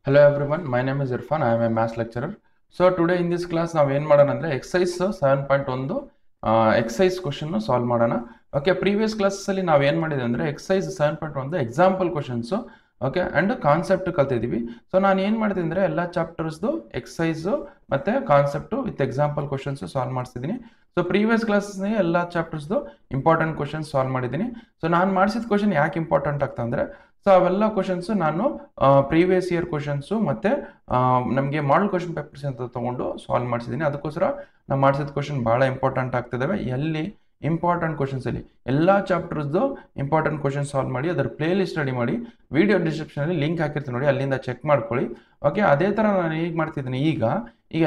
Hello everyone, my name is Irfan. I am a maths lecturer. So today in this class ನಾವು ಏನು ಮಾಡೋಣ ಅಂದರೆ exercise 7.1 exercise question solve ಮಾಡೋಣ. Okay, previous ಕ್ಲಾಸಲ್ಲಿ ನಾವು ಏನು ಮಾಡಿದೆ ಅಂದರೆ exercise 7.1 example questions okay and concept ಕಲ್ತಿದ್ದೀವಿ. ಸೊ ನಾನು ಏನು ಮಾಡಿದೆ ಅಂದರೆ ಎಲ್ಲ ಚಾಪ್ಟರ್ಸ್ದು ಎಕ್ಸೈಸು ಮತ್ತು concept with example questions solve ಮಾಡಿಸಿದ್ದೀನಿ. ಸೊ ಪ್ರೀವಿಯಸ್ ಕ್ಲಾಸಸ್ನೇ ಎಲ್ಲ ಚಾಪ್ಟರ್ಸ್ದು ಇಂಪಾರ್ಟೆಂಟ್ ಕ್ವಶನ್ಸ್ ಸಾಲ್ವ್ ಮಾಡಿದ್ದೀನಿ. ಸೊ ನಾನು ಮಾಡಿಸಿದ ಕ್ವಶನ್ ಯಾಕೆ ಇಂಪಾರ್ಟೆಂಟ್ ಆಗ್ತಾ ಅಂದರೆ ಸೊ ಅವೆಲ್ಲ ಕ್ವಶನ್ಸು ನಾನು ಪ್ರೀವಿಯಸ್ ಇಯರ್ ಕ್ವಶನ್ಸು ಮತ್ತು ನಮಗೆ ಮಾಡಲ್ ಕ್ವಶನ್ ಪೇಪರ್ಸ್ ಅಂತ ತೊಗೊಂಡು ಸಾಲ್ವ್ ಮಾಡಿಸಿದ್ದೀನಿ. ಅದಕ್ಕೋಸ್ಕರ ನಾನು ಮಾಡಿಸಿದ ಕ್ವಶನ್ ಭಾಳ ಇಂಪಾರ್ಟೆಂಟ್ ಆಗ್ತಿದ್ದಾವೆ. ಎಲ್ಲಿ ಇಂಪಾರ್ಟೆಂಟ್ ಕ್ವಶನ್ಸಲ್ಲಿ ಎಲ್ಲ ಚಾಪ್ಟರ್ಸ್ದು ಇಂಪಾರ್ಟೆಂಟ್ ಕ್ವಶನ್ ಸಾಲ್ವ್ ಮಾಡಿ ಅದರ ಪ್ಲೇ ಲಿಸ್ಟ್ ರೆಡಿ ಮಾಡಿ ವಿಡಿಯೋ ಡಿಸ್ಕ್ರಿಪ್ಷನಲ್ಲಿ ಲಿಂಕ್ ಹಾಕಿರ್ತೀನಿ ನೋಡಿ, ಅಲ್ಲಿಂದ ಚೆಕ್ ಮಾಡ್ಕೊಳ್ಳಿ. ಓಕೆ, ಅದೇ ಥರ ನಾನು ಹೇಗೆ ಮಾಡ್ತಿದ್ದೀನಿ ಈಗ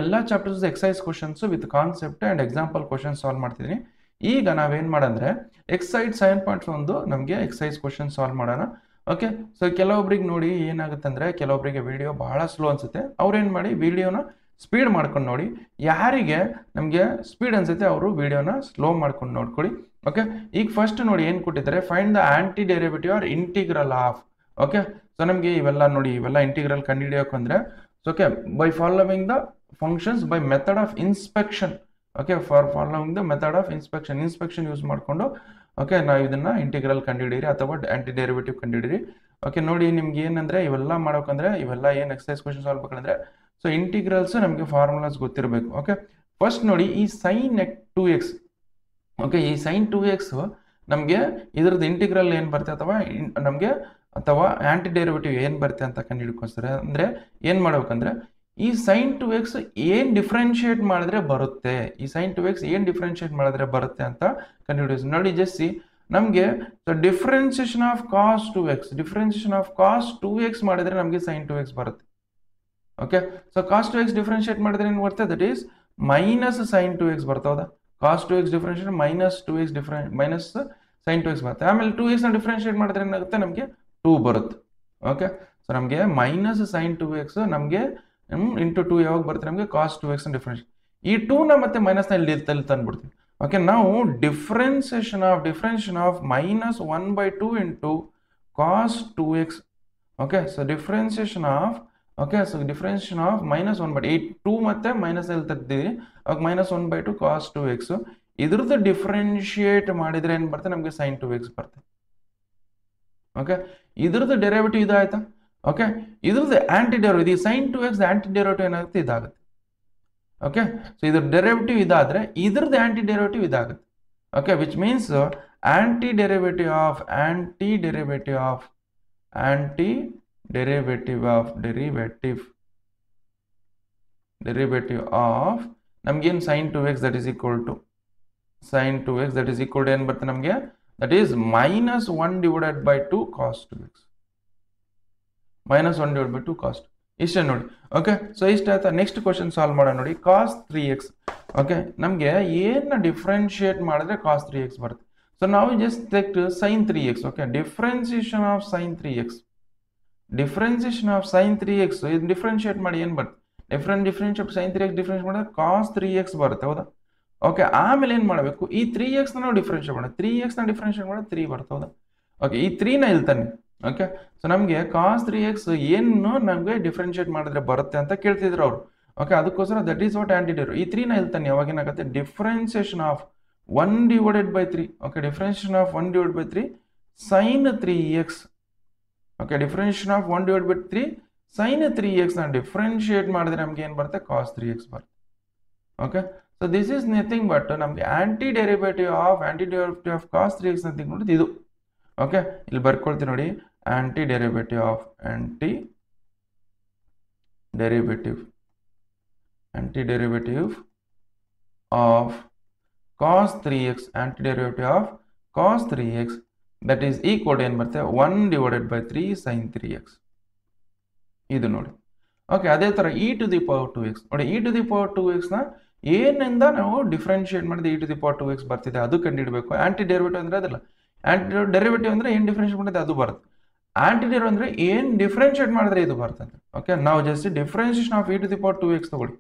ಎಲ್ಲ chapters exercise questions with concept and example question solve ಮಾಡ್ತಿದ್ದೀನಿ. ಈಗ ನಾವೇನು ಮಾಡೋಂದರೆ ಎಕ್ಸೈಸ್ 7.1 ನಮಗೆ ಎಕ್ಸೈಸ್ ಕ್ವಶನ್ ಸಾಲ್ವ್ ಮಾಡೋಣ. ಓಕೆ, ಸೊ ಕೆಲವೊಬ್ರಿಗೆ ನೋಡಿ ಏನಾಗುತ್ತೆ ಅಂದರೆ ಕೆಲವೊಬ್ಬರಿಗೆ ವಿಡಿಯೋ ಭಾಳ ಸ್ಲೋ ಅನಿಸುತ್ತೆ. ಅವ್ರೇನು ಮಾಡಿ ವಿಡಿಯೋನ ಸ್ಪೀಡ್ ಮಾಡ್ಕೊಂಡು ನೋಡಿ. ಯಾರಿಗೆ ನಮಗೆ ಸ್ಪೀಡ್ ಅನಿಸುತ್ತೆ ಅವರು ವಿಡಿಯೋನ ಸ್ಲೋ ಮಾಡ್ಕೊಂಡು ನೋಡ್ಕೊಳ್ಳಿ. ಓಕೆ, ಈಗ ಫಸ್ಟ್ ನೋಡಿ ಏನು ಕೊಟ್ಟಿದ್ದಾರೆ, find the anti derivative or integral of. Okay, so ನಮಗೆ ಇವೆಲ್ಲ ನೋಡಿ, ಇವೆಲ್ಲ ಇಂಟಿಗ್ರಲ್ ಕಂಡುಹಿಡಿಯೋಕೆ okay by following the functions by method of inspection. Okay, for following the method of inspection use ಮಾಡಿಕೊಂಡು ಓಕೆ ನಾವು ಇದನ್ನು ಇಂಟಿಗ್ರಲ್ ಕಂಡುಹಿಡೀರಿ ಅಥವಾ ಆಂಟಿ ಡೆರಿವೇಟಿವ್ ಕಂಡುಹಿಡೀರಿ. ಓಕೆ, ನೋಡಿ ನಿಮ್ಗೆ ಏನಂದರೆ ಇವೆಲ್ಲ ಮಾಡೋಕಂದ್ರೆ ಇವೆಲ್ಲ ಏನು ಎಕ್ಸೈಸ್ ಕ್ವಶನ್ ಸಾಲ್ವ್ ಬೇಕಂದ್ರೆ ಸೊ ಇಂಟಿಗ್ರಲ್ಸ್ ನಮಗೆ ಫಾರ್ಮುಲಾಸ್ ಗೊತ್ತಿರಬೇಕು. ಓಕೆ, ಫಸ್ಟ್ ನೋಡಿ ಈ sin 2x. ಓಕೆ, ಈ sin 2x ನಮಗೆ ಇದ್ರದ್ದು ಇಂಟಿಗ್ರಲ್ ಏನು ಬರುತ್ತೆ ಅಥವಾ ಆಂಟಿ ಡೆರಿವೇಟಿವ್ ಏನು ಬರುತ್ತೆ ಅಂತ ಕಂಡುಹಿಡ್ಕೊಳ್ತಾರೆ. ಅಂದರೆ ಏನು ಮಾಡ್ಬೇಕಂದ್ರೆ ಈ sin 2x ಏನು ಡಿಫ್ರೆನ್ಶಿಯೇಟ್ ಮಾಡಿದ್ರೆ ಬರುತ್ತೆ, ಈ sin 2x ಏನು ಡಿಫ್ರೆನ್ಶಿಯೇಟ್ ಮಾಡಿದ್ರೆ ಬರುತ್ತೆ ಅಂತ ಕಂಡುಹಿಡಿಯೋದು. ನೋಡಿ ಜಸ್ಸಿ ನಮಗೆ ಡಿಫ್ರೆನ್ಸಿಯೇಷನ್ ಆಫ್ ಕಾಸ್ 2x ಮಾಡಿದ್ರೆ ನಮಗೆ sin 2x ಬರುತ್ತೆ. Okay, so cos 2x differentiate ಮಾಡಿದ್ರೆ ಏನು ಬರುತ್ತೆ, that is minus sin 2x ಬರ್ತದ. ಕಾಸ್ 2x differentiate minus sin 2x ಬರುತ್ತೆ. ಆಮೇಲೆ 2x ನ ಡಿಫ್ರೆನ್ಶಿಯೇಟ್ ಮಾಡಿದ್ರೆ ಏನಾಗುತ್ತೆ, ನಮಗೆ 2 ಬರುತ್ತೆ. ಓಕೆ, ಸೊ ನಮಗೆ ಮೈನಸ್ sin 2x ನಮಗೆ ಇಂಟು 2 ಯಾವಾಗ ಬರುತ್ತೆ, ನಮಗೆ ಕಾಸ್ 2x ಡಿಫ್ರೆನ್ಶಿಯೇಟ್. ಈ 2ನ ಮತ್ತೆ ಮೈನಸ್ನ ಇಲ್ಲಿ ತಂದ್ಬಿಡ್ತೀವಿ. ಓಕೆ, ನಾವು differentiation of minus 1/2 into cos 2x. Okay, so differentiation of minus 1/2 2 ಮತ್ತೆ ಮೈನಸ್ ಅಲ್ಲಿ ತೆಗ್ದಿದ್ದೀವಿ, ಅವಾಗ ಮೈನಸ್ 1/2 ಕಾಸ್ 2x. ಇದ್ರದ್ದು ಡಿಫ್ರೆನ್ಶಿಯೇಟ್ ಮಾಡಿದ್ರೆ ಏನು ಬರುತ್ತೆ, ನಮಗೆ sin 2x ಬರುತ್ತೆ. ಓಕೆ, ಇದ್ರದ್ದು ಡೆರಿವೇಟಿವ್ ಇದಾಯ್ತಾ. ಓಕೆ, ಇದ್ರದ್ದು ಆಂಟಿ ಡೆರಿವೇಟಿವ್, ಈ sin 2x ಆಂಟಿ ಡೆರಿವೇಟಿವ್ ಏನಾಗುತ್ತೆ, ಇದಾಗುತ್ತೆ. ಓಕೆ, ಸೊ ಇದ್ರ ಡೆರಿವೇಟಿವ್ ಇದಾದ್ರೆ ಇದ್ರದ್ದು ಆಂಟಿ ಡೆರಿವೇಟಿವ್ ಇದಾಗುತ್ತೆ. Okay, which means anti derivative of ನಮ್ಗೇನು sin 2x that is equal to ಏನು ಬರುತ್ತೆ ನಮಗೆ, that is minus 1/2 cos 2x. ಇಷ್ಟೇ ನೋಡಿ. ಓಕೆ, ಸೊ ಇಷ್ಟ ಆಯ್ತಾ. ನೆಕ್ಸ್ಟ್ ಕ್ವಶನ್ ಸಾಲ್ವ್ ಮಾಡೋಣ ನೋಡಿ. ಕಾಸ್ 3x. ಓಕೆ, ನಮಗೆ ಏನು ಡಿಫ್ರೆನ್ಶಿಯೇಟ್ ಮಾಡಿದ್ರೆ ಕಾಸ್ 3x ಬರುತ್ತೆ. ಸೊ ನಾವು just take sin 3x. Okay, differentiation of sin 3x ಇದು ಡಿಫ್ರೆನ್ಶಿಯೇಟ್ ಮಾಡಿ ಏನು ಬರುತ್ತೆ, ಡಿಫ್ರೆನ್ಶಿಯೇಟ್ sin 3x ಡಿಫ್ರೆನ್ಶಿಯೇಟ್ ಮಾಡಿದ್ರೆ ಕಾಸ್ 3x ಬರುತ್ತೆ. ಹೌದಾ. ಓಕೆ, ಆಮೇಲೆ ಏನು ಮಾಡಬೇಕು, ಈ 3x ನಾವು ಡಿಫ್ರೆನ್ಶಿಯೇಟ್ ಮಾಡೋಣ. 3x ಡಿಫ್ರೆನ್ಶಿಯೇಟ್ ಮಾಡಿದ್ರೆ 3 ಬರುತ್ತೆ. ಹೌದಾ. ಓಕೆ, ಈ 3ನ ಇಲ್ತಾನೆ. ಓಕೆ, ಸೊ ನಮಗೆ ಕಾಸ್ 3x ಏನು ನಮಗೆ ಡಿಫ್ರೆನ್ಶಿಯೇಟ್ ಮಾಡಿದ್ರೆ ಬರುತ್ತೆ ಅಂತ ಕೇಳ್ತಿದ್ರು ಅವರು. ಓಕೆ, ಅದಕ್ಕೋಸ್ಕರ that is what anti derivative. ಈ 3ನ ಇಲ್ತಾನೆ. ಯಾವಾಗ ಏನಾಗುತ್ತೆ, differentiation of 1/3. Okay, differentiation of 1/3 sin 3x. Okay, differentiation of 1/3 sin 3x ನ ಡಿಫ್ರೆನ್ಶಿಯೇಟ್ ಮಾಡಿದ್ರೆ ನಮ್ಗೆ ಏನು ಬರುತ್ತೆ, ಕಾಸ್ 3x ಬರುತ್ತೆ. Okay, so this is nothing but ನಮಗೆ anti derivative of cos 3x nothing ನೋಡಿದ್ದು ಇದು. ಓಕೆ, ಇಲ್ಲಿ ಬರ್ಕೊಳ್ತೀನಿ ನೋಡಿ, anti derivative of cos 3x that is equal ಏನು ಬರುತ್ತೆ, 1/3 sin 3x. ಇದು ನೋಡಿ. ಓಕೆ, ಅದೇ ಥರ e⁴2x ನೋಡಿ. e⁴2x ನ ಏನಿಂದ ನಾವು ಡಿಫ್ರೆನ್ಶಿಯೇಟ್ ಮಾಡಿದ್ರೆ e⁴2x ಬರ್ತಿದೆ, ಅದು ಕಂಡುಹಿಡಬೇಕು. ಆಂಟಿ ಡೆರಿವೇಟಿವ್ ಅಂದರೆ ಅದಲ್ಲ. ಆಂಟಿ ಡೆರಿವೇಟಿವ್ ಅಂದರೆ ಏನು ಡಿಫ್ರೆನ್ಶಿಯೇಟ್ ಮಾಡಿದ್ರೆ ಅದು ಬರುತ್ತೆ. ಆಂಟಿ ಡೆರಿವೇಟಿವ್ ಅಂದರೆ ಏನು ಡಿಫ್ರೆನ್ಶಿಯೇಟ್ ಮಾಡಿದ್ರೆ ಇದು ಬರ್ತದೆ. ಓಕೆ, ನಾವು ಜಸ್ಟ್ ಡಿಫ್ರೆನ್ಸಿಯೇಷನ್ ಆಫ್ e⁴2x ತಗೊಳ್ಳಿ.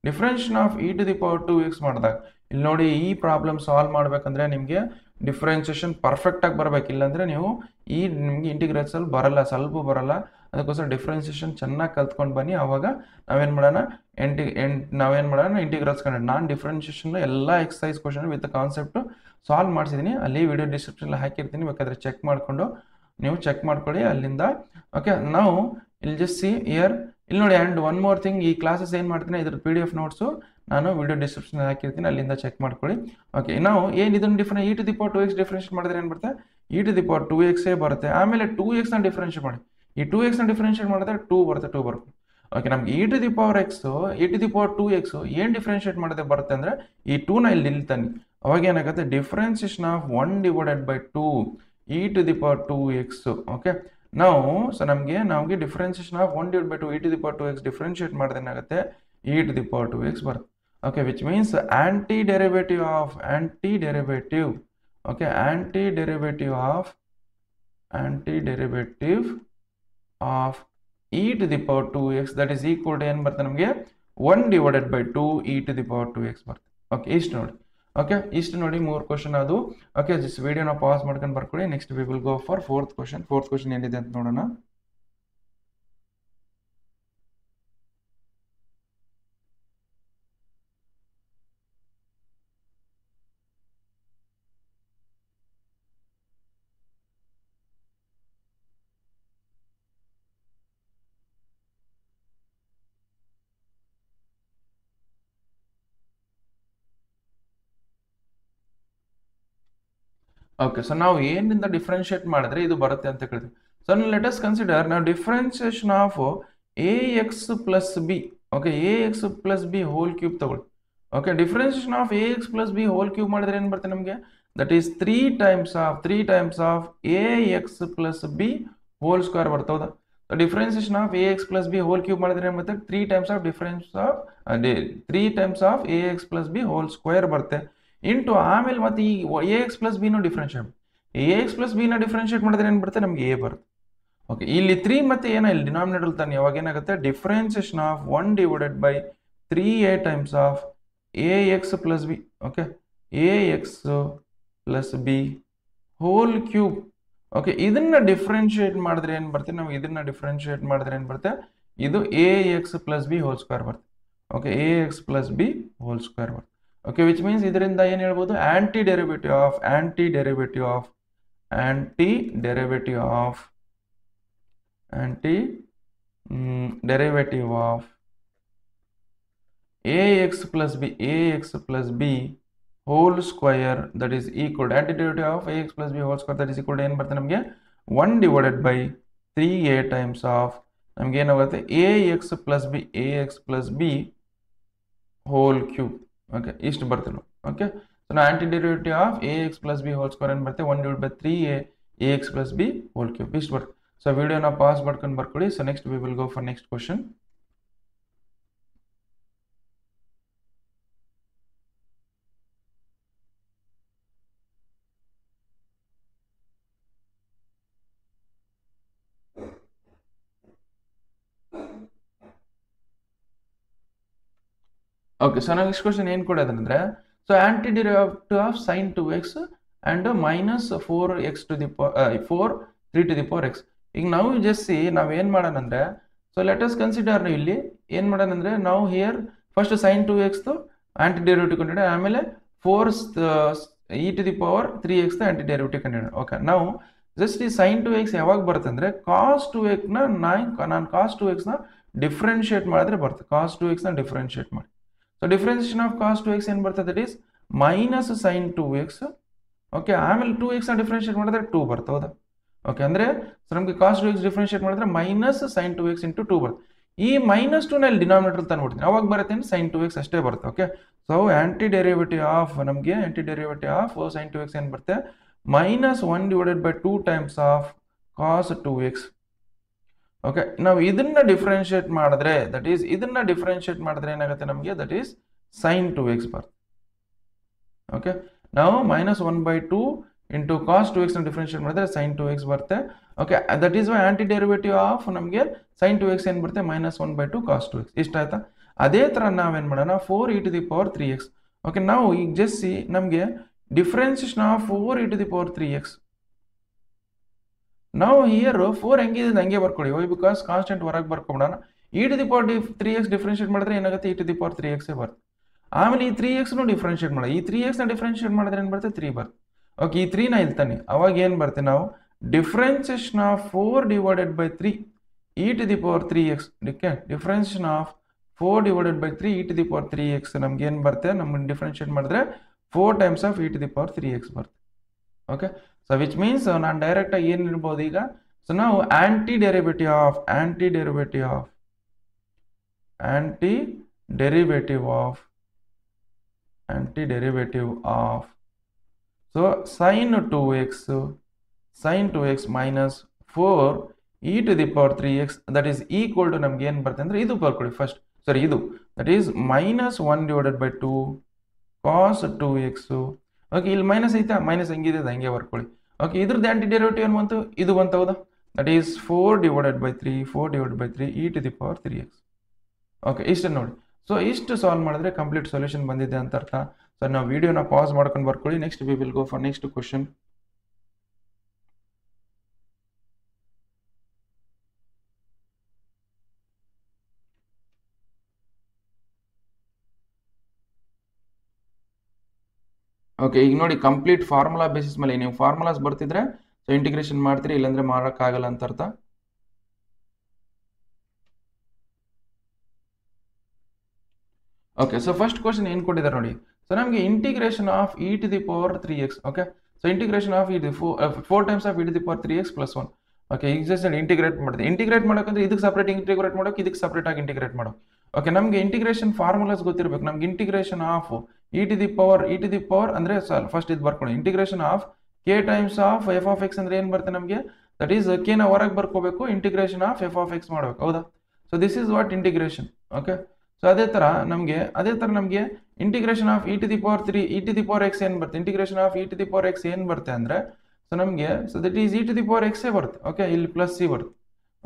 ಡಿಫ್ರೆನ್ಷಿಯೇಷನ್ ಆಫ್ e⁴2x ಮಾಡಿದಾಗ ಇಲ್ಲಿ ನೋಡಿ, ಈ ಪ್ರಾಬ್ಲಮ್ ಸಾಲ್ವ್ ಮಾಡಬೇಕಂದ್ರೆ ನಿಮಗೆ ಡಿಫ್ರೆನ್ಸಿಯೇಷನ್ ಪರ್ಫೆಕ್ಟಾಗಿ ಬರಬೇಕು, ಇಲ್ಲಾಂದರೆ ನೀವು ಈ ನಿಮಗೆ ಇಂಟಿಗ್ರೇಟ್ಸಲ್ಲಿ ಬರಲ್ಲ, ಸ್ವಲ್ಪ ಬರಲ್ಲ. ಅದಕ್ಕೋಸ್ಕರ ಡಿಫ್ರೆನ್ಸಿಯೇಷನ್ ಚೆನ್ನಾಗಿ ಕಲ್ತ್ಕೊಂಡು ಬನ್ನಿ. ಆವಾಗ ನಾವೇನು ಮಾಡೋಣ ಇಂಟಿಗ್ರಲ್ಸ್ ಕಂಡು ನಾನು ಡಿಫ್ರೆನ್ಸಿಯೇಷನ್ ಎಲ್ಲ exercise question with concept solve ಮಾಡಿಸಿದ್ದೀನಿ. ಅಲ್ಲಿ ವಿಡಿಯೋ ಡಿಸ್ಕ್ರಿಪ್ಷನಲ್ಲಿ ಹಾಕಿರ್ತೀನಿ, ಬೇಕಾದರೆ ಚೆಕ್ ಮಾಡಿಕೊಂಡು ನೀವು ಚೆಕ್ ಮಾಡ್ಕೊಳ್ಳಿ ಅಲ್ಲಿಂದ. ಓಕೆ, ನಾವು ಇಲ್ಲಿ ಜಸ್ಟ್ ಸಿ ಇಯರ್ ಇಲ್ಲಿ ನೋಡಿ. ಆ್ಯಂಡ್ ಒನ್ ಮೋರ್ ಥಿಂಗ್, ಈ ಕ್ಲಾಸಸ್ ಏನು ಮಾಡ್ತೀನಿ ಇದ್ರ PDF ನೋಟ್ಸು ನಾನು ವಿಡಿಯೋ ಡಿಸ್ಕ್ರಿಪ್ಷನ್ ಹಾಕಿರ್ತೀನಿ, ಅಲ್ಲಿಂದ ಚೆಕ್ ಮಾಡ್ಕೊಳ್ಳಿ. ಓಕೆ, ನಾವು ಏನು ಇದನ್ನು e to the power 2x differentiate ಮಾಡಿದ್ರೆ ಏನು ಬರುತ್ತೆ, e to the power 2x ಬರುತ್ತೆ. ಆಮೇಲೆ 2x ನ ಡಿಫ್ರೆನ್ಷಿಯೇಟ್ ಮಾಡಿ, ಈ 2x ನ ಡಿಫ್ರೆನ್ಷಿಯೇಟ್ ಮಾಡಿದ್ರೆ 2 ಬರುತ್ತೆ. ಓಕೆ, ನಮ್ಗೆ e to the power x e to the power 2x ಏನು ಡಿಫ್ರೆನ್ಷಿಯೇಟ್ ಮಾಡಿದ್ರೆ ಬರುತ್ತೆ ಅಂದರೆ ಈ 2ನ ಇಲ್ಲಿ ನಿಲ್ತಾನೆ. ಅವಾಗ ಏನಾಗುತ್ತೆ, differentiation of 1/2 e to the power 2x. Okay, ನಾವು ನಮಗೆ differentiation of 1/2 e to the power 2x differentiate ಮಾಡಿದ್ರೆ ಏನಾಗುತ್ತೆ, e to the power 2x ಬರುತ್ತೆ. Okay, which means antiderivative of e to the power 2x that is equal to ಏನು ಬರುತ್ತೆ ನಮಗೆ 1/2 e to the power 2x ಬರುತ್ತೆ. Okay, ಇಷ್ಟು ನೋಡಿ. Okay, ಇಷ್ಟು ನೋಡಿ 3 ಕ್ವಶನ್ ಅದು. ಓಕೆ, ಜಸ್ಟ್ ವಿಡಿಯೋನ ಪಾಸ್ ಮಾಡ್ಕೊಂಡು ಬರ್ಕೊಳ್ಳಿ. Next we will go for fourth question ಏನಿದೆ ಅಂತ ನೋಡೋಣ. ಓಕೆ, ಸೊ ನಾವು ಏನಿಂದ ಡಿಫ್ರೆನ್ಷಿಯೇಟ್ ಮಾಡಿದ್ರೆ ಇದು ಬರುತ್ತೆ ಅಂತ ಕೇಳ್ತೀವಿ. ಸೊ ಲೆಟ್ ಅಸ್ ಕನ್ಸಿಡರ್ ನಾವು differentiation of ax plus b. Okay, ax plus b whole cube ತಗೊಳ್ಳಿ. Okay, differentiation of ax plus b whole cube ಮಾಡಿದ್ರೆ ಏನು ಬರುತ್ತೆ ನಮಗೆ, that is 3 times of ax plus b whole square ಬರುತ್ತೆ. ಹೌದಾ, differentiation of ax plus b whole cube ಮಾಡಿದ್ರೆ ಏನು ಬರುತ್ತೆ, 3 times of ax plus b whole square ಬರುತ್ತೆ. ಇಂಟು ಆಮೇಲೆ ಮತ್ತೆ ಈ ax plus b ನ ಡಿಫ್ರೆನ್ಷಿಯೇಟ್ ಮಾಡಿದ್ರೆ ಏನು ಬರುತ್ತೆ ನಮಗೆ a ಬರುತ್ತೆ. ಓಕೆ, ಇಲ್ಲಿ 3 ಮತ್ತೆ ಏನೋ ಇಲ್ಲಿ ಡಿನಾಮಿನೇಟರ್ ತಾನೆ, ಯಾವಾಗ ಏನಾಗುತ್ತೆ differentiation of 1/3a times of ax plus b. Okay, ax plus b whole cube. Okay, ಇದನ್ನ ಡಿಫ್ರೆನ್ಷಿಯೇಟ್ ಮಾಡಿದ್ರೆ ಏನು ಬರುತ್ತೆ ನಮಗೆ, ಇದು ax plus b whole square ಬರುತ್ತೆ. Okay, ax plus b whole square ಬರುತ್ತೆ. ಓಕೆ, ವಿಚ್ ಮೀನ್ಸ್ ಇದರಿಂದ ಏನು ಹೇಳ್ಬೋದು, antiderivative of ax plus b whole square that is equal to antiderivative of ax plus b whole square that is equal to ಏನು ಬರುತ್ತೆ ನಮಗೆ 1/3a times of ನಮಗೆ ಏನಾಗುತ್ತೆ ax plus b whole cube. Okay, ಇಷ್ಟು ಬರ್ತದೆ. Okay, so ನಾವು antiderivative of ax plus b whole square ಏನು ಬರುತ್ತೆ 1/3a ax plus b whole cube ಇಷ್ಟು ಬರುತ್ತೆ. ಸೊ ವಿಡಿಯೋನ ಪಾಸ್ ಮಾಡ್ಕೊಂಡು ಬರ್ಕೊಳ್ಳಿ. So next we will go for next question. Okay, so ನಾವು ನೆಕ್ಸ್ಟ್ ಕ್ವಶನ್ ಏನು ಕೊಡೋದಂದ್ರೆ, so antiderivative of sin 2x and minus 4x to the power 3 to the power x. ಈಗ ನಾವು just ನಾವೇನು ಮಾಡೋಣ ಅಂದರೆ, ಸೊ ಲೆಟ್ ಅಸ್ ಕನ್ಸಿಡರ್ ಇಲ್ಲಿ ಏನು ಮಾಡೋಣ ಅಂದರೆ, ನಾವು here first sin 2x antiderivative ಕಂಡಿಡ, ಆಮೇಲೆ 4 e to the power 3x antiderivative ಕಂಡಿಡ. ಓಕೆ, ನಾವು ಜಸ್ಟ್ ಈ sin 2x ಯಾವಾಗ ಬರುತ್ತೆ ಅಂದರೆ cos 2x ನಾನು cos 2x ಡಿಫ್ರೆನ್ಷಿಯೇಟ್ ಮಾಡಿದ್ರೆ ಬರುತ್ತೆ. cos 2x ಡಿಫ್ರೆನ್ಷಿಯೇಟ್ ಮಾಡಿ. So differentiation of cos 2x ಏನು ಬರ್ತದೆ, that is minus sin 2x. Okay, ಆಮೇಲೆ 2x ಡಿಫ್ರೆನ್ಷಿಯೇಟ್ ಮಾಡಿದ್ರೆ 2 ಬರುತ್ತೆ. ಹೌದಾ, ಓಕೆ, ಅಂದರೆ ಸೊ ನಮಗೆ cos 2x ಡಿಫ್ರೆನ್ಷಿಯೇಟ್ ಮಾಡಿದ್ರೆ ಮೈನಸ್ sin 2x ಇಂಟು 2 ಬರುತ್ತೆ. ಈ ಮೈನಸ್ 2 ನಲ್ಲಿ ಡಿನಾಮಿನೇಟರ್ ತಂದ್ಬಿಡ್ತೀನಿ, ಅವಾಗ ಬರುತ್ತೆ sin 2x ಅಷ್ಟೇ ಬರುತ್ತೆ. Okay, so antiderivative of sin 2x ಏನು ಬರುತ್ತೆ, minus 1/2 times of cos 2x. Okay, ನಾವು ಇದನ್ನ ಡಿಫ್ರೆನ್ಷಿಯೇಟ್ ಮಾಡಿದ್ರೆ ಏನಾಗುತ್ತೆ ನಮಗೆ, ದಟ್ ಈಸ್ sin 2x ಬರುತ್ತೆ. ಓಕೆ, ನಾವು minus 1/2 into cos 2x differentiate ಮಾಡಿದ್ರೆ sin 2x ಬರುತ್ತೆ. Okay, that is why antiderivative of ನಮಗೆ sin 2x ಏನು ಬರುತ್ತೆ, minus 1/2 cos 2x. ಇಷ್ಟ ಆಯ್ತಾ? ಅದೇ ಥರ ನಾವೇನು ಮಾಡೋಣ, 4 e to the power 3x. Okay, ನಾವು ಈಗ ಜಸ್ಟ್ ನಮಗೆ differentiation of 4 e to the power 3x. ನಾವು ಹಿಯರ್ 4 ಹೆಂಗಿದೆ ಹಂಗೆ ಬರ್ಕೊಳ್ಳಿ. ವೈ ಬಿಕಾಸ್ ಕಾನ್ಸ್ಟೆಂಟ್ ಹೊರಗೆ ಬರ್ಕೊಂಬಿಡೋಣ. e to the power 3x differentiate ಮಾಡಿದ್ರೆ ಏನಾಗುತ್ತೆ, e to the power 3x ಬರುತ್ತೆ. ಆಮೇಲೆ ಈ 3x ಡಿಫ್ರೆನ್ಷಿಯೇಟ್ ಮಾಡಿ, ಈ 3x ಡಿಫ್ರೆನ್ಷಿಯೇಟ್ ಮಾಡಿದ್ರೆ ಏನು ಬರುತ್ತೆ, 3 ಬರುತ್ತೆ. ಓಕೆ, ಈ 3 ಇಲ್ತಾನೆ, ಅವಾಗ ಏನು ಬರುತ್ತೆ, ನಾವು differentiation of 4 divided by 3 e to the power 3x. Okay, differentiation of 4 divided by 3 e to the power 3x ನಮ್ಗೆ ಏನು ಬರುತ್ತೆ, ನಮ್ಮನ್ನು ಡಿಫ್ರೆನ್ಷಿಯೇಟ್ ಮಾಡಿದ್ರೆ 4 times of e to the power 3x ಬರುತ್ತೆ. ಓಕೆ, ಸೊ ವಿಚ್ ಮೀನ್ಸ್ ನಾನು ಡೈರೆಕ್ಟಾಗಿ ಏನು ಇರ್ಬೋದು ಈಗ, ಸೊ ನಾವು anti derivative of so sin 2x minus 4 e to the power 3x that is equal to ನಮ್ಗೆ ಏನು ಬರುತ್ತೆ ಅಂದರೆ ಇದು ಬರ್ಕೊಳ್ಳಿ ಫಸ್ಟ್, ಸರಿ, ಇದು that is minus 1 divided by 2 cos 2x. Okay, ಇಲ್ಲಿ ಮೈನಸ್ ಐತಾ, ಮೈನಸ್ ಹೆಂಗಿದೆ ಅದು ಹಂಗೆ ಬರ್ಕೊಳ್ಳಿ. ಓಕೆ, ಇದ್ರದ್ದು ಆಂಟಿ ಡೆರಿವೇಟಿವ್ ಏನು ಬಂತು, ಇದು ಬಂತು, ಹೌದಾ, that is 4 divided by 3 e to the power 3x. Okay, ಇಷ್ಟು ನೋಡಿ. ಸೊ ಇಷ್ಟು ಸಾಲ್ವ್ ಮಾಡಿದ್ರೆ ಕಂಪ್ಲೀಟ್ ಸೊಲ್ಯೂಷನ್ ಬಂದಿದೆ ಅಂತ ಅರ್ಥ. ಸೊ ನಾವು ವಿಡಿಯೋನ ಪಾಸ್ ಮಾಡ್ಕೊಂಡು ಬರ್ಕೊಳ್ಳಿ. Next we will go for next question. Okay, ಈಗ ನೋಡಿ ಕಂಪ್ಲೀಟ್ ಫಾರ್ಮುಲಾ ಬೇಸಿಸ್ ಮೇಲೆ ನೀವು ಫಾರ್ಮುಲಾಸ್ ಬರ್ತಿದ್ರೆ ಸೊ ಇಂಟಿಗ್ರೇಷನ್ ಮಾಡ್ತೀರಿ, ಇಲ್ಲಾಂದ್ರೆ ಮಾಡೋಕ್ಕಾಗಲ್ಲ ಅಂತ ಅರ್ಥ. ಓಕೆ, ಸೊ ಫಸ್ಟ್ ಕ್ವಶನ್ ಏನು ಕೊಟ್ಟಿದ್ದಾರೆ ನೋಡಿ. ಸೊ ನಮಗೆ integration of e to the power 3x. Okay, so integration of 4 times of e to the power 3x plus 1. Okay, ಈಗ ಜಸ್ಟ್ ಇಂಟಿಗ್ರೇಟ್ ಮಾಡಿದೆ. ಇಂಟಿಗ್ರೇಟ್ ಮಾಡೋಕಂದ್ರೆ ಇದಕ್ಕೆ ಸಪ್ರೇಟ್ ಇಂಟಿಗ್ರೇಟ್ ಮಾಡೋಕೆ, ಇದಕ್ಕೆ ಸಪ್ರೇಟ್ ಆಗಿ ಇಂಟಿಗ್ರೇಟ್ ಮಾಡೋಕೆ. ಓಕೆ, ನಮಗೆ ಇಂಟಿಗ್ರೇಷನ್ ಫಾರ್ಮುಲಾಸ್ ಗೊತ್ತಿರಬೇಕು. ನಮ್ಗೆ integration of e to the power ಅಂದ್ರೆ ಫಸ್ಟ್ ಇದು ಬರ್ಕೊಳ್ಳಿ. Integration of k times of f of x ಅಂದ್ರೆ ಏನು ಬರುತ್ತೆ ನಮಗೆ, ದಟ್ ಈಸ್ k ನ ಹೊರಗೆ ಬರ್ಕೋಬೇಕು, integration of f of x ಮಾಡಬೇಕು, ಹೌದಾ. So this is what integration. Okay, so ಅದೇ ತರ ನಮಗೆ integration of e to the power 3 e to the power x ಏನು ಬರುತ್ತೆ, integration of e to the power x ಏನು ಬರುತ್ತೆ ಅಂದ್ರೆ, ಸೊ ನಮಗೆ so that is e to the power x ಬರುತ್ತೆ. ಓಕೆ, ಇಲ್ಲಿ ಪ್ಲಸ್ c ಬರುತ್ತೆ.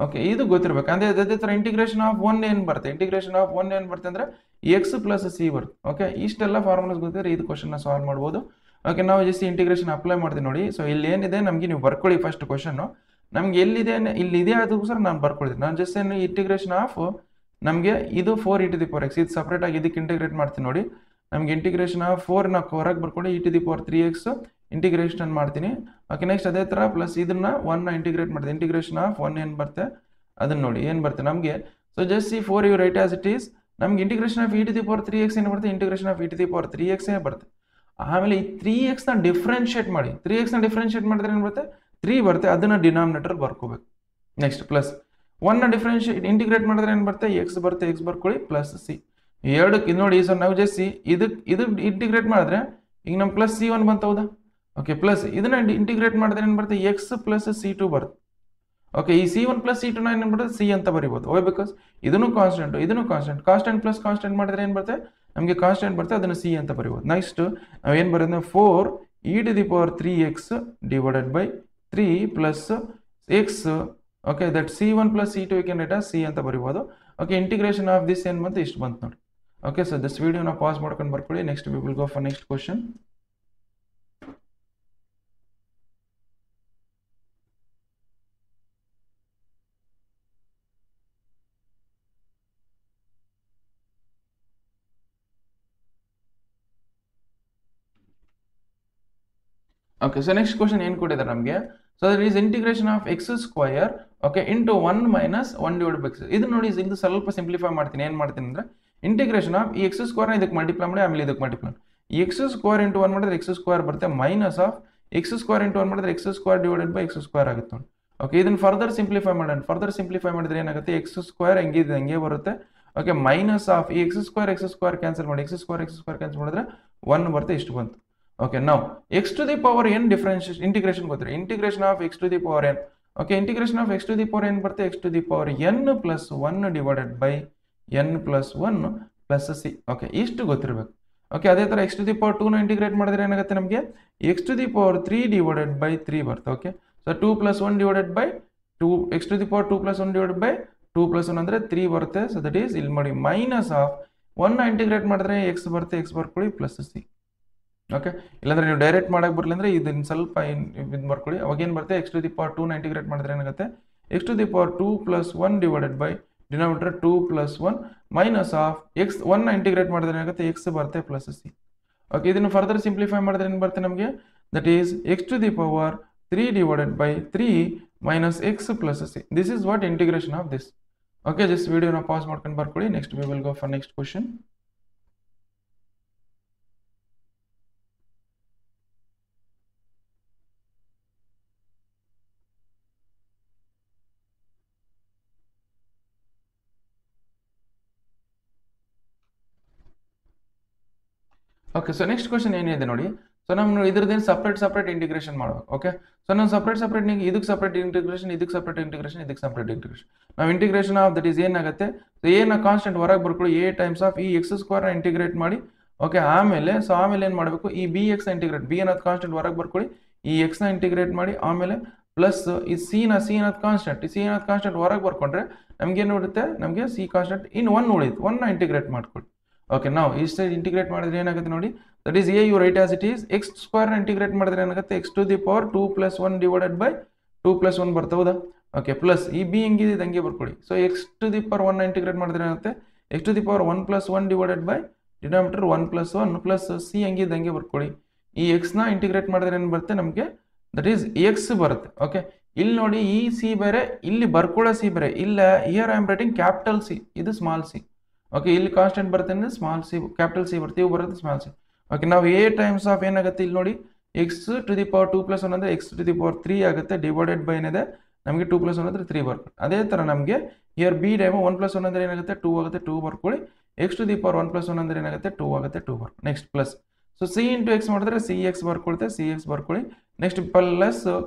ಓಕೆ, ಇದು ಗೊತ್ತಿರಬೇಕು. ಅದೇ ತರ ಇಂಟಿಗ್ರೇಷನ್ ಆಫ್ 1 ಏನು ಬರುತ್ತೆ, ಅಂದ್ರೆ x ಪ್ಲಸ್ ಸಿ ಬರುತ್ತೆ. ಓಕೆ, ಇಷ್ಟೆಲ್ಲ ಫಾರ್ಮುಲಾಸ್ ಗೊತ್ತಿದ್ರೆ ಇದು ಕ್ವಶನ್ ಸಾಲ್ವ್ ಮಾಡ್ಬೋದು. ಓಕೆ, ನಾವು ಜಸ್ಟ್ ಇಂಟಿಗ್ರೇಷನ್ ಅಪ್ಲೈ ಮಾಡ್ತೀವಿ ನೋಡಿ. ಸೊ ಇಲ್ಲಿ ಏನಿದೆ ನಮಗೆ ನೀವು ಬರ್ಕೊಳ್ಳಿ. ಫಸ್ಟ್ ಕ್ವಶನ್ ನಮ್ಗೆ ಎಲ್ಲಿದೆ, ಇಲ್ಲಿದೆ, ಅದಕ್ಕೋಸ್ಕರ ನಾನು ಬರ್ಕೊಳ್ತೀನಿ. ನಾನು ಜಸ್ಟ್ ಏನು ಇಂಟಿಗ್ರೇಷನ್ ಆಫ್ ನಮಗೆ ಇದು 4 e to the power x ಇದು ಸಪ್ರೇಟ್ ಆಗಿ ಇದಕ್ಕೆ ಇಂಟಿಗ್ರೇಟ್ ಮಾಡ್ತೀನಿ ನೋಡಿ. ನಮ್ಗೆ ಇಂಟಿಗ್ರೇಷನ್ ಆಫ್ 4 ನ ಹೊರಗೆ ಬರ್ಕೊಂಡು e to the power 3x integration ಮಾಡ್ತೀನಿ. ಓಕೆ, ನೆಕ್ಸ್ಟ್ ಅದೇ ತರ ಪ್ಲಸ್ ಇದನ್ನ 1 ನ ಇಂಟಿಗ್ರೇಟ್ ಮಾಡ್ತೀನಿ. ಇಂಟಿಗ್ರೇಷನ್ ಆಫ್ 1 ಏನು ಬರುತ್ತೆ ಅದನ್ನ ನೋಡಿ ಏನು ಬರುತ್ತೆ ನಮಗೆ. ಸೊ ಜಸ್ಟ್ ಈ 4 you write as it is. ನಮ್ಗೆ integration of e to the power 3x ಏನು ಬರುತ್ತೆ, integration of e to the power 3x ಬರುತ್ತೆ. ಆಮೇಲೆ ಈ 3x ನ ಡಿಫ್ರೆನ್ಶಿಯೇಟ್ ಮಾಡಿ, 3x ನ ಡಿಫ್ರೆನ್ಶಿಯೇಟ್ ಮಾಡಿದ್ರೆ ಏನು ಬರುತ್ತೆ, 3 ಬರುತ್ತೆ, ಅದನ್ನ ಡಿನಾಮಿನೇಟರ್ ಬರ್ಕೋಬೇಕು. ನೆಕ್ಸ್ಟ್ ಪ್ಲಸ್ 1 ನ ಡಿಫ್ರೆನ್ಶಿಯೇಟ್ ಇಂಟಿಗ್ರೇಟ್ ಮಾಡಿದ್ರೆ ಏನು ಬರುತ್ತೆ, x ಬರುತ್ತೆ, x ಬರ್ಕೊಳ್ಳಿ, ಪ್ಲಸ್ ಸಿ. ಎರಡಕ್ಕೆ ನೋಡಿ. ಸೊ ನಾವು ಜಸ್ಟ್ ಇದು ಇಂಟಿಗ್ರೇಟ್ ಮಾಡಿದ್ರೆ ಈಗ ನಮ್ಮ ಪ್ಲಸ್ c1 ಬಂತು, ಹೌದಾ. ಓಕೆ, ಪ್ಲಸ್ ಇದನ್ನ ಇಂಟಿಗ್ರೇಟ್ ಮಾಡಿದ್ರೆ ಏನು ಬರುತ್ತೆ, x ಪ್ಲಸ್ c2 ಬರುತ್ತೆ. ಓಕೆ, ಈ c1 ಪ್ಲಸ್ c2 ನ ಏನು ಬರುತ್ತೆ, c ಅಂತ ಬರೀಬಹುದು. ವೈ ಬಿಕಾಸ್ ಇದನ್ನು ಕಾನ್ಸ್ಟೆಂಟ್ ಪ್ಲಸ್ ಕಾನ್ಸ್ಟೆಂಟ್ ಮಾಡಿದ್ರೆ ಏನು ಬರುತ್ತೆ ನಮಗೆ, ಕಾನ್ಸ್ಟೆಂಟ್ ಬರುತ್ತೆ, ಅದನ್ನು c ಅಂತ ಬರೀಬಹುದು. ನೆಕ್ಸ್ಟ್ ನಾವು ಏನು ಬರೋದು, 4 e to the power 3x divided by 3 plus x. Okay, that c1 plus c2 you can write as c ಅಂತ ಬರೀಬಹುದು. ಓಕೆ, ಇಂಟಿಗ್ರೇಷನ್ ಆಫ್ ದಿಸ್ ಏನು ಬಂತು, ಇಷ್ಟು ಬಂತು ನೋಡಿ. ಓಕೆ, ಸೊ ದಿಸ್ ವಿಡಿಯೋನ ಪಾಸ್ ಮಾಡ್ಕೊಂಡು ಬರ್ಕೊಳ್ಳಿ. Next we will go for next question. Okay, so next question ಏನು ಕೊಟ್ಟಿದ್ದಾರೆ ನಮಗೆ. So that is integration of x square okay into 1 minus 1 divide by x. ಇದು ನೋಡಿ, ಇದು ಸ್ವಲ್ಪ ಸಿಂಪ್ಲಿಫೈ ಮಾಡ್ತೀನಿ. ಏನು ಮಾಡ್ತೀನಿ ಅಂದ್ರೆ ಇಂಟಿಗ್ರೇಷನ್ ಆಫ್ ಈ x ಸ್ಕ್ವೇರ್ ಇದಕ್ಕೆ ಮಲ್ಟಿಪ್ಲೈ ಮಾಡಿ, ಆಮೇಲೆ ಇದಕ್ಕೆ ಮಲ್ಟಿಪ್ಲೈ ಈ x ಸ್ಕ್ವೇರ್ ಇಂಟು 1 ಮಾಡಿದ್ರೆ x ಸ್ಕ್ವೇರ್ ಬರುತ್ತೆ, minus of x square into 1 ಮಾಡಿದ್ರೆ x square divided by x square ಆಗುತ್ತೆ ನೋಡಿ. ಓಕೆ, ಇದನ್ನ ಫರ್ದರ್ ಸಿಂಪ್ಲಿಫೈ ಮಾಡಿದ್ರೆ ಏನಾಗುತ್ತೆ, x ಸ್ಕ್ವೇರ್ ಹೆಂಗಿದೆ ಹಂಗೆ ಬರುತ್ತೆ. ಓಕೆ, ಮೈನಸ್ ಆಫ್ ಈ x ಸ್ಕ್ವೇರ್ ಕ್ಯಾನ್ಸಲ್ ಮಾಡಿ, x ಸ್ಕ್ವೇರ್ ಕ್ಯಾನ್ಸಲ್ ಮಾಡಿದ್ರೆ 1 ಬರುತ್ತೆ, ಇಷ್ಟು ಬಂತು. Okay, now x to the power n differentiation integration ಗೊತ್ತಿದೆ. Integration of x to the power n. Okay, integration of x to the power n ಬರುತ್ತೆ x to the power n plus 1 divided by n plus 1 plus C. Okay, ಇಷ್ಟು ಗೊತ್ತಿರಬೇಕು. Okay, ಅದೇ ತರ x to the power 2 ನ integrate ಮಾಡಿದ್ರೆ ಏನಾಗುತ್ತೆ ನಮಗೆ, x to the power 3 divided by 3 ಬರುತ್ತೆ. Okay, so 2 plus 1 divided by 2, x to the power 2 plus 1 divided by 2 plus 1 ಅಂದ್ರೆ 3 ಬರುತ್ತೆ. ಸೊ ದಟ್ ಈಸ್ ಇಲ್ಲಿ ಮಾಡಿ ಮೈನಸ್ ಆಫ್ 1 ನ ಇಂಟಿಗ್ರೇಟ್ ಮಾಡಿದ್ರೆ x ಬರುತ್ತೆ, x ಬರ್ಕೊಳ್ಳಿ, ಪ್ಲಸ್ ಸಿ. ಓಕೆ, ಇಲ್ಲಾಂದ್ರೆ ನೀವು ಡೈರೆಕ್ಟ್ ಮಾಡಕ್ಕೆ ಬರಲಿ ಅಂದರೆ ಇದನ್ನು ಸ್ವಲ್ಪ ಇದು ಬರ್ಕೊಳ್ಳಿ. ಅವಾಗ ಏನು ಬರುತ್ತೆ, ಎಕ್ಸ್ ಟು ದಿ ಪವರ್ 2ನ ಇಂಟಿಗ್ರೇಟ್ ಮಾಡಿದ್ರೆ ಏನಾಗುತ್ತೆ, x to the power 2 + 1 divided by denominator 2 + 1 minus of x 1ನ ಇಂಟಿಗ್ರೇಟ್ ಮಾಡಿದ್ರೆ ಏನಾಗುತ್ತೆ, ಎಕ್ಸ್ ಬರುತ್ತೆ ಪ್ಲಸ್ ಸಿ. ಓಕೆ, ಇದನ್ನು ಫರ್ದರ್ ಸಿಂಪ್ಲಿಫೈ ಮಾಡಿದ್ರೆ ಏನು ಬರುತ್ತೆ ನಮಗೆ, that is x to the power 3 divided by 3 minus x plus C. This is what integration of this. Okay, just ವಿಡಿಯೋನ ಪಾಸ್ ಮಾಡ್ಕೊಂಡು ಬರ್ಕೊಳ್ಳಿ. Next we will go for next question. Okay, so next question ಏನಿದೆ ನೋಡಿ. So ನಾವು ಇದ್ರದ್ದೇನು separate integration ಮಾಡಬೇಕು. Okay, so ನಾವು separate ನೀವು ಇದಕ್ಕೆ ಸಪ್ರೇಟ್ ಇಂಟಿಗ್ರೇಷನ್, ಇದಕ್ಕೆ ಸಪ್ರೇಟ್ ಇಂಟಿಗ್ರೇಷನ್, ಇದಕ್ಕೆ ಸಪ್ರೇಟ್ ಇಂಟಿಗ್ರೇಷನ್. ನಾವು ಇಂಟಿಗ್ರೇಷನ್ ಆಫ್ ದಟ್ ಈಸ್ ಏನಾಗುತ್ತೆ, ಸೊ ಏನ ಕಾನ್ಸ್ಟೆಂಟ್ ಹೊರಗೆ ಬರ್ಕೊಳ್ಳಿ, ಎ ಟೈಮ್ಸ್ ಆಫ್ ಈ ಎಕ್ಸ್ ಸ್ಕ್ವೇರ್ನ ಇಂಟಿಗ್ರೇಟ್ ಮಾಡಿ. ಓಕೆ, ಆಮೇಲೆ ಏನು ಮಾಡಬೇಕು, ಈ ಬಿ ಎಕ್ಸ್ನ ಇಂಟಿಗ್ರೇಟ್, ಬಿ ಅನ್ನೋದು ಕಾನ್ಸ್ಟೆಂಟ್ ಹೊರಗೆ ಬರ್ಕೊಳ್ಳಿ, ಈ ಎಕ್ಸ್ನ ಇಂಟಿಗ್ರೇಟ್ ಮಾಡಿ, ಆಮೇಲೆ ಪ್ಲಸ್ ಈ ಸಿ ಅನ್ನೋದು ಕಾನ್ಸ್ಟೆಂಟ್, ಈ ಸಿ ಅನ್ನೋದು ಕಾನ್ಸ್ಟೆಂಟ್ ಹೊರಗೆ ಬರ್ಕೊಂಡ್ರೆ ನಮ್ಗೆ ಏನು ಉಳಿಯುತ್ತೆ, ನಮಗೆ ಸಿ ಕಾನ್ಸ್ಟೆಂಟ್ ಇನ್ನು 1 ಉಳಿಯುತ್ತೆ, 1ನ ಇಂಟಿಗ್ರೇಟ್ ಮಾಡ್ಕೊಳ್ಳಿ. ಓಕೆ, ನಾವು ಇಷ್ಟು ಇಂಟಿಗ್ರೇಟ್ ಮಾಡಿದ್ರೆ ಏನಾಗುತ್ತೆ ನೋಡಿ, ದಟ್ ಈಸ್ ಎ you write as it is. X ಸ್ಕ್ವೇರ್ನ ಇಂಟಿಗ್ರೇಟ್ ಮಾಡಿದ್ರೆ ಏನಾಗುತ್ತೆ, x to the power 2 + 1 divided by 2 + 1 ಬರ್ತೌದಾ. ಓಕೆ, ಪ್ಲಸ್ ಈ ಬಿ ಹೆಂಗಿದೆ ಹಂಗೆ ಬರ್ಕೊಳ್ಳಿ. So x to the power 1ನ ಇಂಟಿಗ್ರೇಟ್ ಮಾಡಿದ್ರೆ ಏನಾಗುತ್ತೆ, x to the power 1 + 1 divided by denominator 1 + 1 plus C ಹೆಂಗಿದೆ ಹಂಗೆ ಬರ್ಕೊಳ್ಳಿ. ಈ ಎಕ್ಸ್ನ ಇಂಟಿಗ್ರೇಟ್ ಮಾಡಿದ್ರೆ ಏನು ಬರುತ್ತೆ ನಮಗೆ, ದಟ್ ಈಸ್ ಎಕ್ಸ್ ಬರುತ್ತೆ. ಓಕೆ, ಇಲ್ಲಿ ನೋಡಿ ಈ ಸಿ ಬೇರೆ, ಇಲ್ಲಿ ಬರ್ಕೊಳ್ಳೋ ಸಿ ಬೇರೆ. ಇಲ್ಲ, here I am writing capital C, ಇದು ಸ್ಮಾಲ್ ಸಿ. ಓಕೆ, ಇಲ್ಲಿ ಕಾನ್ಸ್ಟೆಂಟ್ ಬರುತ್ತೆ ಅಂದರೆ ಸ್ಮಾಲ್ ಸಿ, ಕ್ಯಾಪಿಟಲ್ ಸಿ ಬರುತ್ತೆ, ಇವು ಬರುತ್ತೆ ಸ್ಮಾಲ್ ಸಿ. ಓಕೆ, ನಾವು ಎ ಟೈಮ್ಸ್ ಆಫ್ ಏನಾಗುತ್ತೆ ಇಲ್ಲಿ ನೋಡಿ, ಎಕ್ಸ್ ಟು ದಿ ಪವರ್ 2 + 1 ಅಂದರೆ ಎಕ್ಸ್ ಟು ದಿ ಪವರ್ 3 ಆಗುತ್ತೆ, ಡಿವೈಡೆಡ್ ಬೈ ಏನಿದೆ ನಮಗೆ 2 + 1 ಅಂದರೆ 3 ಬರುತ್ತೆ. ಅದೇ ಥರ ನಮಗೆ ಹಿಯರ್ ಬಿ ಟೈಮ್ 1 + 1 ಅಂದರೆ ಏನಾಗುತ್ತೆ 2 ಆಗುತ್ತೆ, 2 ಬರ್ಕೊಳ್ಳಿ. ಎಕ್ಸ್ ಟು ದಿ ಪವರ್ 1 + 1 ಅಂದರೆ ಏನಾಗುತ್ತೆ 2 ಆಗುತ್ತೆ, 2 ಬರ್ಕೊಳ್ಳಿ. Next plus, so C into x ಮಾಡಿದ್ರೆ ಸಿ ಎಕ್ಸ್ ಬರ್ಕೊಳುತ್ತೆ, ಸಿ ಎಕ್ಸ್ ಬರ್ಕೊಳ್ಳಿ. ನೆಕ್ಸ್ಟ್ ಪ್ಲಸ್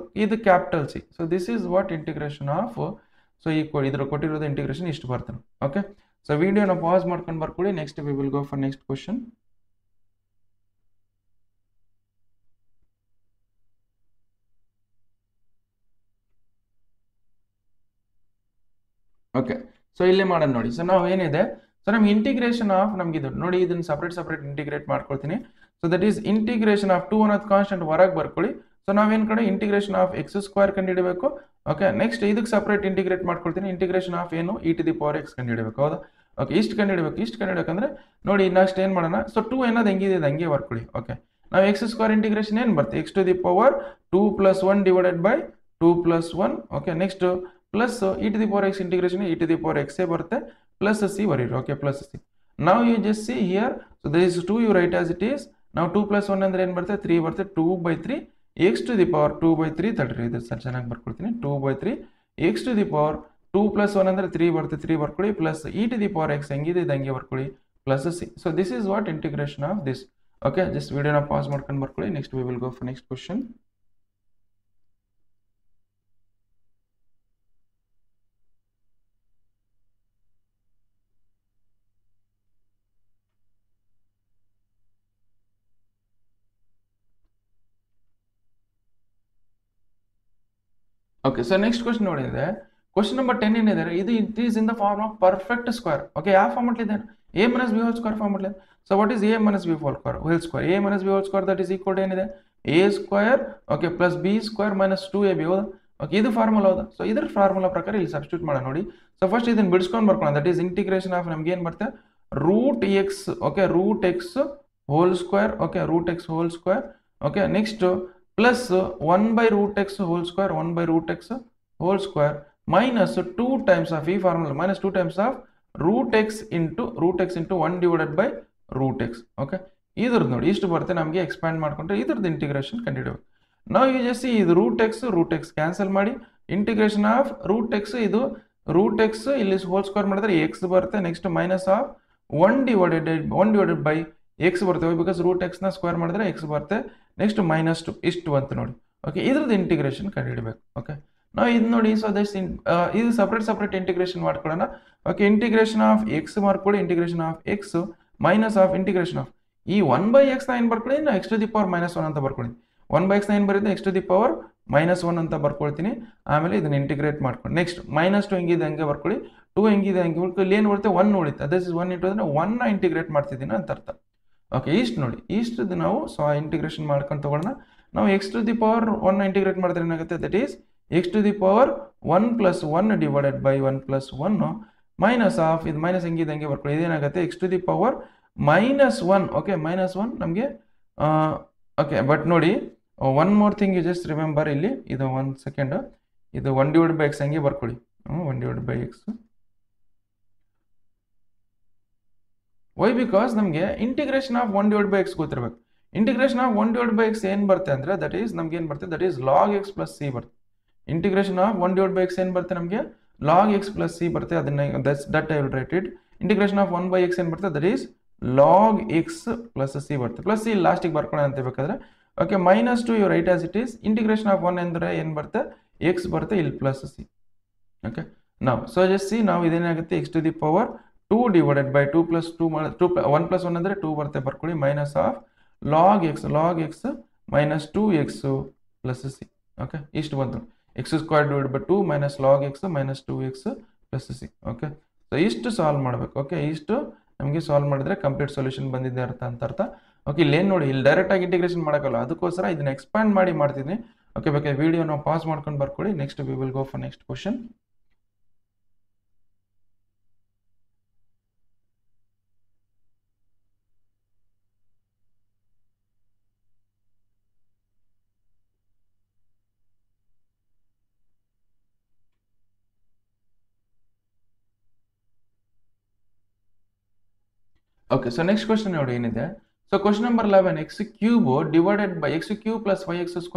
ಇದು capital C. So this is what integration of, so ಈ ಇದ್ರ ಕೊಟ್ಟಿರೋದು ಇಂಟಿಗ್ರೇಷನ್ ಇಷ್ಟು ಬರ್ತದೆ. ಓಕೆ, ಸೊ ವಿಡಿಯೋನ ಪಾಸ್ ಮಾಡ್ಕೊಂಡು ಬರ್ಕೊಳ್ಳಿ. Next we will go for next question. Okay, so ಇಲ್ಲಿ ಮಾಡೋಣ ನೋಡಿ. ಸೊ ನಾವು ಏನಿದೆ, ಸೊ ನಮ್ಗೆ ಇಂಟಿಗ್ರೇಷನ್ ಆಫ್ ನಮ್ಗೆ ಇದು ನೋಡಿ, ಇದನ್ನು ಸಪ್ರೇಟ್ ಇಂಟಿಗ್ರೇಟ್ ಮಾಡ್ಕೊಳ್ತೀನಿ. So that is integration of 2 ಅನ್ನೋದು ಕಾನ್ಸ್ಟೆಂಟ್ ಹೊರಗೆ ಬರ್ಕೊಳ್ಳಿ. ಸೊ ನಾವೇನು ಕಡೆ ಇಂಟಿಗ್ರೇಷನ್ ಆಫ್ ಎಕ್ಸ್ ಸ್ಕ್ವೇರ್ ಕಂಡುಹಿಡಬೇಕು. ಓಕೆ, ನೆಕ್ಸ್ಟ್ ಇದಕ್ಕೆ ಸಪ್ರೇಟ್ ಇಂಟಿಗ್ರೇಟ್ ಮಾಡ್ಕೊಳ್ತೀನಿ. ಇಂಟಿಗ್ರೇಷನ್ ಆಫ್ ಏನು, e to the power x ಕಂಡುಹಿಡಬೇಕು. ಹೌದಾ. ಓಕೆ, ಇಷ್ಟು ಕಂಡುಹಿಡಬೇಕಂದ್ರೆ ನೋಡಿ ನೆಕ್ಸ್ಟ್ ಏನು ಮಾಡೋಣ, ಸೊ 2 ಅನ್ನೋದು ಹೆಂಗಿದೆ ಹಂಗೆ ಬರ್ಕೊಳ್ಳಿ. ಓಕೆ, ನಾವು ಎಕ್ಸ್ ಸ್ಕ್ವೇರ್ ಇಂಟಿಗ್ರೇಷನ್ ಏನು ಬರುತ್ತೆ, x to the power 2 + 1 divided by 2 + 1. Okay, next plus e to the power x integration e to the power ಎಕ್ಸೇ ಬರುತ್ತೆ, ಪ್ಲಸ್ ಸಿ ಬರೀರಿ. Okay, plus C. ನಾವು you just see here, so this is 2 you write as it is. ನಾವು 2 + 1 ಅಂದರೆ ಏನು ಬರುತ್ತೆ, 3 ಬರುತ್ತೆ. 2/3 x to the power 2/3 ತಡ್ರಿ, ಇದು ಸರ್ ಚೆನ್ನಾಗಿ ಬರ್ಕೊಳ್ತೀನಿ. 2/3 ಎಕ್ಸ್ ಟು ದಿ ಪವರ್ 2 + 1 ಅಂದರೆ 3 ಬರುತ್ತೆ, 3 ಬರ್ಕೊಳ್ಳಿ. Plus e to the power x ಹೆಂಗಿದೆ ಇದು ಹಂಗೆ ಬರ್ಕೊಳ್ಳಿ, plus c. So this is what integration of this. Okay, just ವಿಡಿಯೋನ ಪಾಸ್ ಮಾಡ್ಕೊಂಡು ಬರ್ಕೊಳ್ಳಿ. Next we will go for next question. Okay, so next question ನೋಡಿದ್ರೆ ಕ್ವಶನ್ ನಂಬರ್ 10 ಏನಿದೆ, ಇದು it is in the form of perfect square. Okay, ಯಾವ format ಇದೆ, a - b whole square format ಇದೆ. So what is a - b whole square, a - b whole square that is equal to ಏನಿದೆ, a square okay plus b square minus 2ab. ಹೌದಾ. Okay, ಇದು formula ಹೌದಾ. So ಇದ್ರ formula ಪ್ರಕಾರ ಇಲ್ಲಿ substitute ಮಾಡೋಣ ನೋಡಿ. ಸೊ ಫಸ್ಟ್ ಇದನ್ನ ಬಿಡಿಸ್ಕೊಂಡು ಬರ್ಕೊಳ್ಳೋಣ. ದಟ್ ಈಸ್ ಇಂಟಿಗ್ರೇಷನ್ ಆಫ್ ನಮ್ಗೆ ಏನು ಬರುತ್ತೆ, root x. Okay, root x whole square. Okay, root x whole square. Okay, next plus 1/√x whole square, 1/√x whole square minus 2 times of ಈ formula, minus 2 times of √x into 1 divided by √x. Okay, ಇದ್ರದ್ದು ನೋಡಿ ಇಷ್ಟು ಬರುತ್ತೆ. ನಮಗೆ expand ಮಾಡ್ಕೊಂಡ್ರೆ ಇದ್ರದ್ದು integration ಕಂಡುಹಿಡಬೇಕು. ನಾವು you just ಇದು √x ಕ್ಯಾನ್ಸಲ್ ಮಾಡಿ, ಇಂಟಿಗ್ರೇಷನ್ ಆಫ್ √x, ಇದು √x ಇಲ್ಲಿ ಹೋಲ್ ಸ್ಕ್ವೇರ್ ಮಾಡಿದ್ರೆ x ಬರುತ್ತೆ. Next minus of 1 divided by x ಬರ್ತವೆ, ಬಿಕಾಸ್ √x ನ ಸ್ಕ್ವೇರ್ ಮಾಡಿದ್ರೆ x ಬರುತ್ತೆ. ನೆಕ್ಸ್ಟ್ ಮೈನಸ್ 2 ಇಷ್ಟು ಬಂತು ನೋಡಿ. ಓಕೆ, ಇದ್ರದ್ದು ಇಂಟಿಗ್ರೇಷನ್ ಕಂಡುಹಿಡಬೇಕು. ಓಕೆ, ನಾವು ಇದು ನೋಡಿ. ಸೊ ದಸ್ ಇದು ಸಪ್ರೇಟ್ ಇಂಟಿಗ್ರೇಷನ್ ಮಾಡ್ಕೊಳ್ಳೋಣ. ಓಕೆ, ಇಂಟಿಗ್ರೇಷನ್ ಆಫ್ ಎಕ್ಸ್ ಮಾಡ್ಕೊಳ್ಳಿ, integration of X minus of integration of ಈ 1/x ಏನು ಬರ್ಕೊಳ್ಳಿ, ನಾವು x ಟು ದಿ ಪವರ್ -1 ಅಂತ ಬರ್ಕೊಳ್ಳಿ. 1/x ಏನು ಬರುತ್ತೆ, x ಟು ದಿ ಪವರ್ -1 ಅಂತ ಬರ್ಕೊಳ್ತೀನಿ. ಆಮೇಲೆ ಇದನ್ನ ಇಂಟಿಗ್ರೇಟ್ ಮಾಡ್ಕೊಂಡು ನೆಕ್ಸ್ಟ್ -2 ಹೆಂಗಿದೆ ಹಂಗೆ ಬರ್ಕೊಳ್ಳಿ, 2 ಹೆಂಗಿದೆ ಹಂಗೆ ಬರ್ಕೊಳ್ಳಿ. ಇಲ್ಲಿ ಏನು ಬರುತ್ತೆ 1 ಉಳಿತು, ದಸ್ ಇಸ್ 1 ಇಂಟು ಅಂದರೆ 1ನ ಇಂಟಿಗ್ರೇಟ್ ಮಾಡ್ತಿದ್ದೀನಿ ಅಂತ ಅರ್ಥ. ಓಕೆ ಇಷ್ಟು ನೋಡಿ ಇಷ್ಟು ನಾವು ಇಂಟಿಗ್ರೇಷನ್ ಮಾಡ್ಕೊಂಡು ತಗೊಳ್ಳೋಣ. ನಾವು x to the power 1 integrate ಮಾಡಿದ್ರೆ ಏನಾಗುತ್ತೆ, that is x to the power 1 + 1 divided by 1 + 1 minus of, ಇದು ಮೈನಸ್ ಹೆಂಗೆ ಬರ್ಕೊಳ್ಳಿ, ಇದೇನಾಗುತ್ತೆ x to the power -1. Okay -1 ನಮಗೆ ಓಕೆ. ಬಟ್ ನೋಡಿ one more thing you just remember, ಇಲ್ಲಿ ಇದು 1 ಸೆಕೆಂಡ್, ಇದು 1/x ಹಂಗೆ ಬರ್ಕೊಳ್ಳಿ, 1/x. ವೈ ಬಿಕಾಸ್ ನಮಗೆ ಇಂಟಿಗ್ರೇಷನ್ ಆಫ್ 1/x ಗೊತ್ತಿರಬೇಕು. ಇಂಟಿಗ್ರೇಷನ್ ಆಫ್ 1/x ಏನು ಬರುತ್ತೆ ಅಂದರೆ ದಟ್ ಈಸ್ ನಮ್ಗೆ ಏನು ಬರುತ್ತೆ, that is log x + c ಬರುತ್ತೆ. ಇಂಟಿಗ್ರೇಷನ್ ಆಫ್ 1/x ಏನು ಬರುತ್ತೆ ನಮಗೆ, log x + c ಬರುತ್ತೆ. ಅದನ್ನ that I will write it. Integration of 1/x ಏನು ಬರುತ್ತೆ, that is log x + c ಬರುತ್ತೆ. ಪ್ಲಸ್ ಸಿ ಲಾಸ್ಟಿಗೆ ಬರ್ಕೊಳ್ಳೋಣ ಅಂತ ಬೇಕಾದ್ರೆ. Okay -2 you write as it is. Integration of 1 ಅಂದರೆ ಏನು ಬರುತ್ತೆ, x ಬರುತ್ತೆ, ಇಲ್ಲಿ ಪ್ಲಸ್ ಸಿ. ಓಕೆ ನಾವು ಜಸ್ಟ್ ಸಿ, ನಾವು ಇದೇನಾಗುತ್ತೆ x to the power 2 divided by 2 + 2 1 + 1 ಅಂದರೆ 2 ಬರುತ್ತೆ, ಬರ್ಕೊಳ್ಳಿ, minus of log x -2x + c. Okay ಇಷ್ಟು ಬಂತು, x² divide by 2 - log x -2x + c. Okay so ಇಷ್ಟು ಸಾಲ್ವ್ ಮಾಡಬೇಕು. ಓಕೆ ಇಷ್ಟು ನಮಗೆ ಸಾಲ್ವ್ ಮಾಡಿದ್ರೆ ಕಂಪ್ಲೀಟ್ ಸೊಲ್ಯೂಷನ್ ಬಂದಿದೆ ಅಂತ ಅರ್ಥ. ಓಕೆ ಇಲ್ಲಿ ಏನು ನೋಡಿ, ಇಲ್ಲಿ ಡೈರೆಕ್ಟಾಗಿ ಇಂಟಿಗ್ರೇಷನ್ ಮಾಡೋಕ್ಕಲ್ಲ, ಅದಕ್ಕೋಸ್ಕರ ಇದನ್ನ ಎಕ್ಸ್ಪ್ಯಾಂಡ್ ಮಾಡಿ ಮಾಡ್ತಿದ್ದೀನಿ. ಓಕೆ ಬೇಕಾದ್ರೆ ವಿಡಿಯೋ ನಾವು ಪಾಸ್ ಮಾಡ್ಕೊಂಡು ಬರ್ಕೊಳ್ಳಿ. Next we will go for next question. Okay so next question ನೋಡಿ ಏನಿದೆ. So question number 11, x³ divided by x³ + 5x² -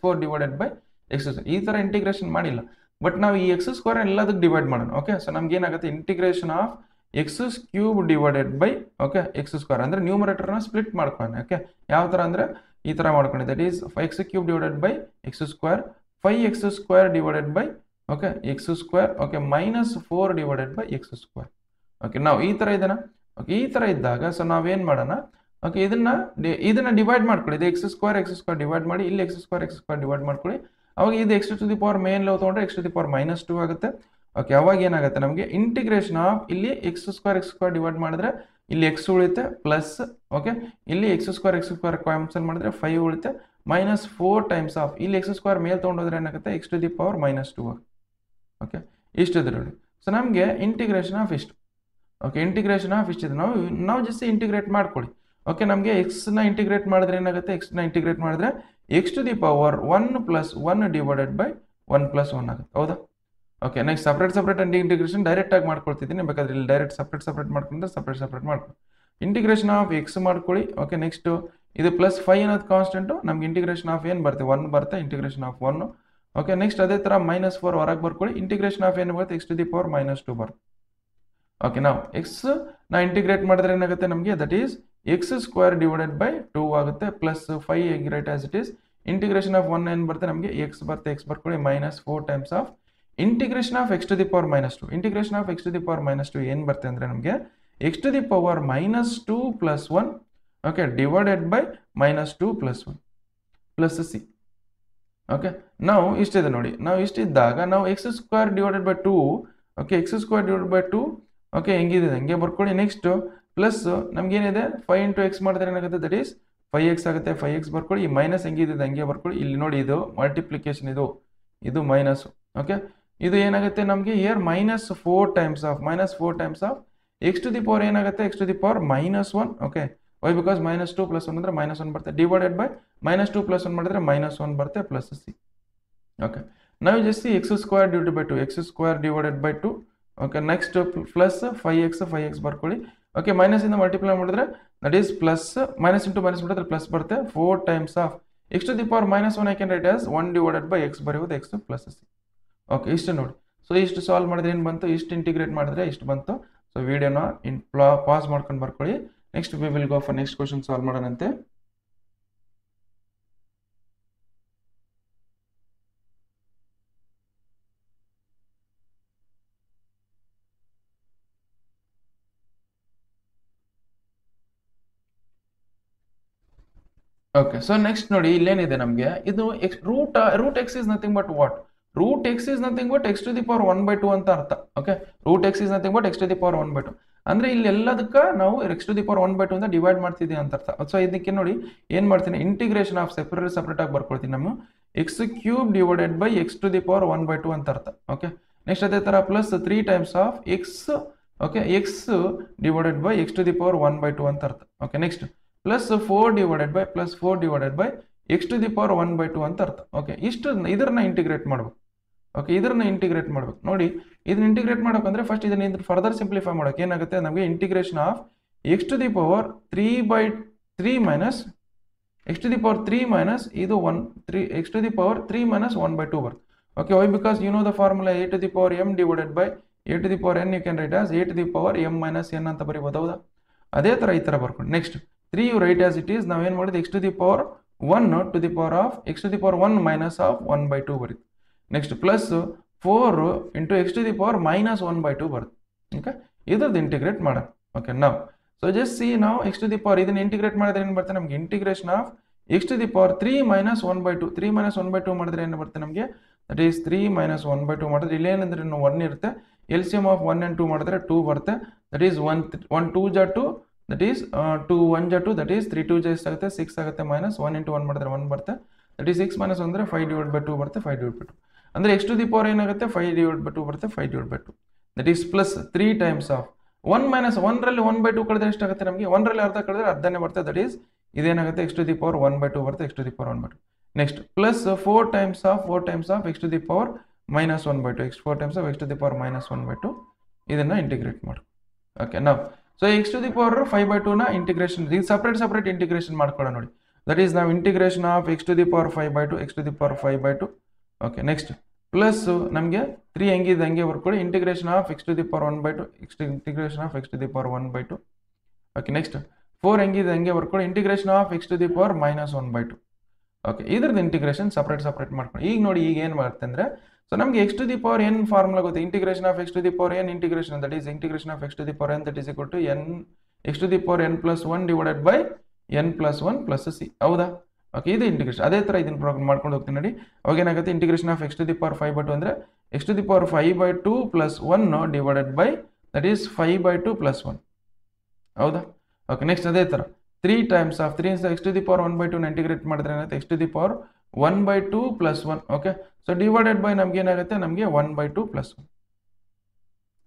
4 divided by x². ಈ ತರ ಇಂಟಿಗ್ರೇಷನ್ ಮಾಡಿಲ್ಲ, ಬಟ್ ನಾವು ಈ x² ಎಲ್ಲದಕ್ಕೆ ಡಿವೈಡ್ ಮಾಡೋಣ. ಓಕೆ ಸೊ ನಮ್ಗೆ ಏನಾಗುತ್ತೆ, integration of x³ divided bye okay x² ಅಂದ್ರೆ ನ್ಯೂಮರೇಟರ್ನ ಸ್ಪ್ಲಿಟ್ ಮಾಡ್ಕೊಳ್ಳೋಣ. ಓಕೆ ಯಾವ ತರ ಅಂದ್ರೆ ಈ ತರ ಮಾಡ್ಕೊಂಡಿದ್ದೆ, that is x³ divided by x², 5x² divided bye okay x², okay -4 divided by x². Okay ನಾವು ಈ ತರ ಇದನ್ನ ಓಕೆ ಈ ತರ ಇದ್ದಾಗ ಸೊ ನಾವೇನ್ ಮಾಡೋಣ, ಓಕೆ ಇದನ್ನ ಡಿವೈಡ್ ಮಾಡ್ಕೊಳ್ಳಿ, ಇದು x² ಡಿವೈಡ್ ಮಾಡಿ, ಇಲ್ಲಿ x² ಡಿವೈಡ್ ಮಾಡ್ಕೊಳ್ಳಿ. ಅವಾಗ ಇದು x ಟು ದಿ ಪವರ್ ಮೇನ್ ಲೋ ತಗೊಂಡ್ರೆ x ಟು ದಿ ಪವರ್ -2 ಆಗುತ್ತೆ. ಓಕೆ ಅವಾಗ ಏನಾಗುತ್ತೆ ನಮಗೆ ಇಂಟಿಗ್ರೇಷನ್ ಆಫ್ ಇಲ್ಲಿ x² ಡಿವೈಡ್ ಮಾಡಿದ್ರೆ ಇಲ್ಲಿ x ಉಳಿಯುತ್ತೆ ಪ್ಲಸ್, ಓಕೆ ಇಲ್ಲಿ x² ಕ್ಯಾನ್ಸಲ್ ಮಾಡಿದ್ರೆ 5 ಉಳಿಯುತ್ತೆ, -4 ಟೈಮ್ಸ್ ಆಫ್ ಇಲ್ಲಿ x² ಮೇಲೆ ತಗೊಂಡೋದ್ರೆ ಏನಾಗುತ್ತೆ x to the power -2. Okay ಇಷ್ಟು ಇದೆ ನೋಡಿ. ಸೊ ನಮಗೆ ಇಂಟಿಗ್ರೇಷನ್ ಆಫ್ ಇಷ್ಟು, ಓಕೆ ಇಂಟಿಗ್ರೇಷನ್ ಆಫ್ ಇಷ್ಟಿದೆ, ನಾವು ಜಸ್ಟ್ ಇಂಟಿಗ್ರೇಟ್ ಮಾಡ್ಕೊಳ್ಳಿ. ಓಕೆ ನಮಗೆ ಎಕ್ಸ್ನ ಇಂಟಿಗ್ರೇಟ್ ಮಾಡಿದ್ರೆ ಏನಾಗುತ್ತೆ, ಎಕ್ಸ್ನ ಇಂಟಿಗ್ರೇಟ್ ಮಾಡಿದ್ರೆ x to the power 1 + 1 divided by 1 + 1 ಆಗುತ್ತೆ, ಹೌದಾ. Okay next separate integration direct ಆಗಿ ಮಾಡ್ಕೊಳ್ತಿದ್ದೀನಿ, ಬೇಕಾದ್ರೆ ಇಲ್ಲಿ ಡೈರೆಕ್ಟ್ ಸಪ್ರೇಟ್ ಮಾಡ್ಕೊಂಡ್ರೆ ಸಪ್ರೇಟ್ ಮಾಡ್ಕೊಳ್ಳಿ. ಇಂಟಿಗ್ರೇಷನ್ ಆಫ್ x ಮಾಡ್ಕೊಳ್ಳಿ. ಓಕೆ ನೆಕ್ಸ್ಟ್ ಇದು +5 ಅನ್ನೋದು ಕಾನ್ಸ್ಟೆಂಟು, ನಮ್ಗೆ ಇಂಟಿಗ್ರೇಷನ್ ಆಫ್ ಏನು ಬರುತ್ತೆ 1 ಬರುತ್ತೆ, ಇಂಟಿಗ್ರೇಷನ್ ಆಫ್ 1. ಓಕೆ ನೆಕ್ಸ್ಟ್ ಅದೇ ಥರ -4 ಹೊರಗೆ ಬರ್ಕೊಳ್ಳಿ, ಇಂಟಿಗ್ರೇಷನ್ ಆಫ್ ಏನು ಬರುತ್ತೆ x ಟು ದಿ ಪವರ್ -2 ಬರುತ್ತೆ. ಓಕೆ ನಾವು ಎಕ್ಸ್ ನಾ ಇಂಟಿಗ್ರೇಟ್ ಮಾಡಿದ್ರೆ ಏನಾಗುತ್ತೆ ನಮಗೆ, that is x² divided by 2 ಆಗುತ್ತೆ, plus 5 write as it is. Integration of 1 ಏನು ಬರುತ್ತೆ ನಮಗೆ x ಬರುತ್ತೆ, x ಬರ್ಕೊಳ್ಳಿ, -4 times of integration of x to the power -2. Integration of x to the power -2 ಏನು ಬರುತ್ತೆ ಅಂದರೆ ನಮಗೆ x to the power -2 + 1 okay divided by -2 + 1 plus c. Okay ನಾವು ಇಷ್ಟಿದೆ ನೋಡಿ, ನಾವು ಇಷ್ಟಿದ್ದಾಗ ನಾವು x² divided by 2 okay x² divided by 2 okay ಹೆಂಗಿದೆ ಹಂಗೆ ಬರ್ಕೊಳ್ಳಿ. ನೆಕ್ಸ್ಟ್ ಪ್ಲಸ್ ನಮ್ಗೇನಿದೆ 5 × x ಮಾಡಿದ್ರೆ ಏನಾಗುತ್ತೆ, ದಟ್ ಈಸ್ 5x ಆಗುತ್ತೆ, 5x ಬರ್ಕೊಳ್ಳಿ. ಈ ಮೈನಸ್ ಹೆಂಗಿದೆ ಹಂಗೆ ಬರ್ಕೊಳ್ಳಿ. ಇಲ್ಲಿ ನೋಡಿ ಇದು ಮಲ್ಟಿಪ್ಲಿಕೇಶನ್, ಇದು ಮೈನಸ್. ಓಕೆ ಇದು ಏನಾಗುತ್ತೆ ನಮಗೆ here -4 times of x to the power ಏನಾಗುತ್ತೆ x to the power -1. Okay why because -2 + 1 ಅಂದರೆ -1 ಬರುತ್ತೆ, ಡಿವೈಡೆಡ್ ಬೈ -2 + 1 ಮಾಡಿದ್ರೆ -1 ಬರುತ್ತೆ ಪ್ಲಸ್ ಸಿ. ಓಕೆ ನಾವು just x² divided by 2 x² divided by 2. Okay next plus 5x ಬರ್ಕೊಳ್ಳಿ. ಓಕೆ ಮೈನಸಿಂದ multiply ಮಾಡಿದ್ರೆ that is plus, minus into minus ಮಾಡಿದ್ರೆ plus ಬರುತ್ತೆ, 4 times of x to the power -1 I can write as 1 divided by x ಬರೆಯೋದು x plus C. Okay ಇಷ್ಟು ನೋಡಿ. So ಇಷ್ಟು solve ಮಾಡಿದ್ರೆ ಏನು ಬಂತು, ಇಷ್ಟು ಇಂಟಿಗ್ರೇಟ್ ಮಾಡಿದ್ರೆ ಇಷ್ಟು ಬಂತು. ಸೊ ವಿಡಿಯೋನ ಪಾಸ್ ಮಾಡ್ಕೊಂಡು ಬರ್ಕೊಳ್ಳಿ. Next we will go for next question solve ಮಾಡೋಣಂತೆ. ಓಕೆ ಸೊ ನೆಕ್ಸ್ಟ್ ನೋಡಿ ಇಲ್ಲೇನಿದೆ ನಮಗೆ, ಇದು root x is nothing but what, root x is nothing but x to the power 1/2 ಅಂತ ಅರ್ಥ. Okay root x is nothing but x to the power 1/2. ಅಂದರೆ ಇಲ್ಲಿ ಎಲ್ಲದಕ್ಕೆ ನಾವು x⁴1/2 ಅಂತ ಡಿವೈಡ್ ಮಾಡ್ತಿದ್ದೀವಿ ಅಂತ ಅರ್ಥ. ಸೊ ಇದಕ್ಕೆ ನೋಡಿ ಏನು ಮಾಡ್ತೀನಿ, ಇಂಟಿಗ್ರೇಷನ್ ಆಫ್ ಸೆಪರೇಟ್ ಆಗಿ ಬರ್ಕೊಳ್ತೀನಿ. ನಾವು x³ ಡಿವೈಡೆಡ್ ಬೈ x⁴1/2 ಅಂತ ಅರ್ಥ. ಓಕೆ, ನೆಕ್ಸ್ಟ್ ಅದೇ ಥರ plus 3 times of x, okay, X divided by x⁴1/2 ಅಂತ ಅರ್ಥ. Okay, next plus 4 divided by x⁴1/2 ಅಂತ ಅರ್ಥ. ಓಕೆ, ಇಷ್ಟು ಇದನ್ನ ಇಂಟಿಗ್ರೇಟ್ ಮಾಡ್ಬೇಕು. ಓಕೆ, ಇದನ್ನ ಇಂಟಿಗ್ರೇಟ್ ಮಾಡ್ಬೇಕು. ನೋಡಿ ಇದನ್ನ ಇಂಟಿಗ್ರೇಟ್ ಮಾಡ್ಬೇಕಂದ್ರೆ ಫಸ್ಟ್ ಇದನ್ನ ಫರ್ದರ್ ಸಿಂಪ್ಲಿಫೈ ಮಾಡೋಕೆ ಏನಾಗುತ್ತೆ, ನಮಗೆ integration of x⁴3 minus x⁴3 minus ಇದು 3 x⁴3 ಮೈನಸ್ 1/2 ಬರುತ್ತೆ. Okay, why because you know the formula a⁴m divided by a⁴n you can write as a⁴m minus n ಅಂತ ಬರೀಬಹುದು. ಹೌದಾ, ಅದೇ ಥರ ಈ ಥರ ಬರ್ಕೊಂಡು next 3 you write as it is. ನಾವೇನು ಮಾಡಿದ್ವಿ, x⁴1 ಮೈನಸ್ ಆಫ್ 1/2 ಬರುತ್ತೆ. ನೆಕ್ಸ್ಟ್ ಪ್ಲಸ್ 4 ಇಂಟು x⁻1/2 ಬರುತ್ತೆ. ಓಕೆ, ಇದ್ರದ್ದು ಇಂಟಿಗ್ರೇಟ್ ಮಾಡೋಣ. ಓಕೆ, ನಾವು ಸೊ ಜಸ್ಟ್ ಸಿ ನಾವು ಇದನ್ನ ಇಂಟಿಗ್ರೇಟ್ ಮಾಡಿದ್ರೆ ಏನು ಬರುತ್ತೆ ನಮಗೆ, integration of x⁻3 minus 1/2 3 minus 1/2 ಮಾಡಿದ್ರೆ ಏನು ಬರುತ್ತೆ ನಮಗೆ, ದಟ್ ಈಸ್ 3 ಮೈನಸ್ 1/2 ಮಾಡಿದ್ರೆ ಇಲ್ಲಿ ಏನಂದ್ರೆ 1 ಇರುತ್ತೆ. LCM ಆಫ್ 1 and 2 ಮಾಡಿದ್ರೆ 2 ಬರುತ್ತೆ. ದಟ್ ಈಸ್ 1 2 ಜಾ 2, ದಟ್ ಈಸ್ 2 1 ಜಾ 2, ದಟ್ ಈಸ್ 3 2 ಜಾ ಆಗುತ್ತೆ 6 ಆಗುತ್ತೆ. ಮೈನಸ್ 1 ಇಂಟು 1 ಮಾಡಿದ್ರೆ 1 ಬರುತ್ತೆ. ದಟ್ ಈಸ್ 6 ಮೈನಸ್ 1 ಅಂದರೆ 5/2 ಬರುತ್ತೆ. 5/2 ಅಂದರೆ x⁴ ಏನಾಗುತ್ತೆ 5/2 ಬರುತ್ತೆ. 5/2 that is plus 3 times of 1 minus 1ರಲ್ಲಿ 1/2 ಕಳೆದ್ರೆ ಎಷ್ಟಾಗುತ್ತೆ ನಮಗೆ, 1ರಲ್ಲಿ ಅರ್ಧ ಕಳೆದ್ರೆ ಅರ್ಧನೇ ಬರುತ್ತೆ. ದಟ್ ಈಸ್ ಇದೇನಾಗುತ್ತೆ x⁴1/2 ಬರುತ್ತೆ. x⁴1/2 next plus 4 times of x⁻−1/2 4 times of x⁻−1/2 ಇದನ್ನ ಇಂಟಿಗ್ರೇಟ್ ಮಾಡಿ. ಓಕೆ, ನಾವು ಸೊ x⁵5/2 ನ ಇಂಟಿಗ್ರೇಷನ್ ಇದು ಸಪ್ರೇಟ್ ಇಂಟಿಗ್ರೇಷನ್ ಮಾಡ್ಕೊಳ್ಳೋಣ ನೋಡಿ. ದಟ್ ಈಸ್ ನಾವು integration of x⁵5/2 okay, next plus ನಮಗೆ 3 ಹೆಂಗಿದೆ ಹಂಗೆ ಬರ್ಕೊಳ್ಳಿ. Integration of x⁴1/2 integration of x⁴1/2 okay, next 4 ಹೆಂಗಿದೆ ಹಂಗೆ ಬರ್ಕೊಳ್ಳಿ. ಇಂಟಿಗ್ರೇಷನ್ ಆಫ್ x⁻−1/2 ಓಕೆ, ಇದ್ರದ್ದು ಇಂಟಿಗ್ರೇಷನ್ ಸಪ್ರೇಟ್ ಮಾಡ್ಕೊಂಡು ಈಗ ನೋಡಿ ಈಗ ಏನು ಮಾಡುತ್ತೆ ಅಂದರೆ, ಸೊ ನಮಗೆ x⁴n ಫಾರ್ಮುಲಾ ಗೊತ್ತೆ. Integration of x⁴n integration that is integration of x⁴n that is equal to x⁴n+1 divided by n+1 plus c. ಹೌದಾ, ಓಕೆ, ಇದು ಇಂಟಿಗ್ರೇಷನ್. ಅದೇ ಥರ ಇದನ್ನ ಪ್ರೋಗ್ರಾಮ್ ಮಾಡ್ಕೊಂಡು ಹೋಗ್ತೀನಿ ನೋಡಿ. ಅವಾಗ ಏನಾಗುತ್ತೆ, ಇಂಟಿಗ್ರೇಷನ್ ಆಫ್ x⁵5/2 ಅಂದರೆ x⁵5/2 plus 1 divided by that is 5/2 plus 1. ಹೌದಾ, ಓಕೆ, ನೆಕ್ಸ್ಟ್ ಅದೇ ಥರ 3 ಟೈಮ್ಸ್ ಆಫ್ 3 x⁴1/2 ನ ಇಂಟಿಗ್ರೇಟ್ ಮಾಡಿದ್ರೆ ಏನಾಗುತ್ತೆ x⁴1/2 plus 1. Okay, so divided by ನಮ್ಗೆ ಏನಾಗುತ್ತೆ, ನಮಗೆ 1/2 plus 1.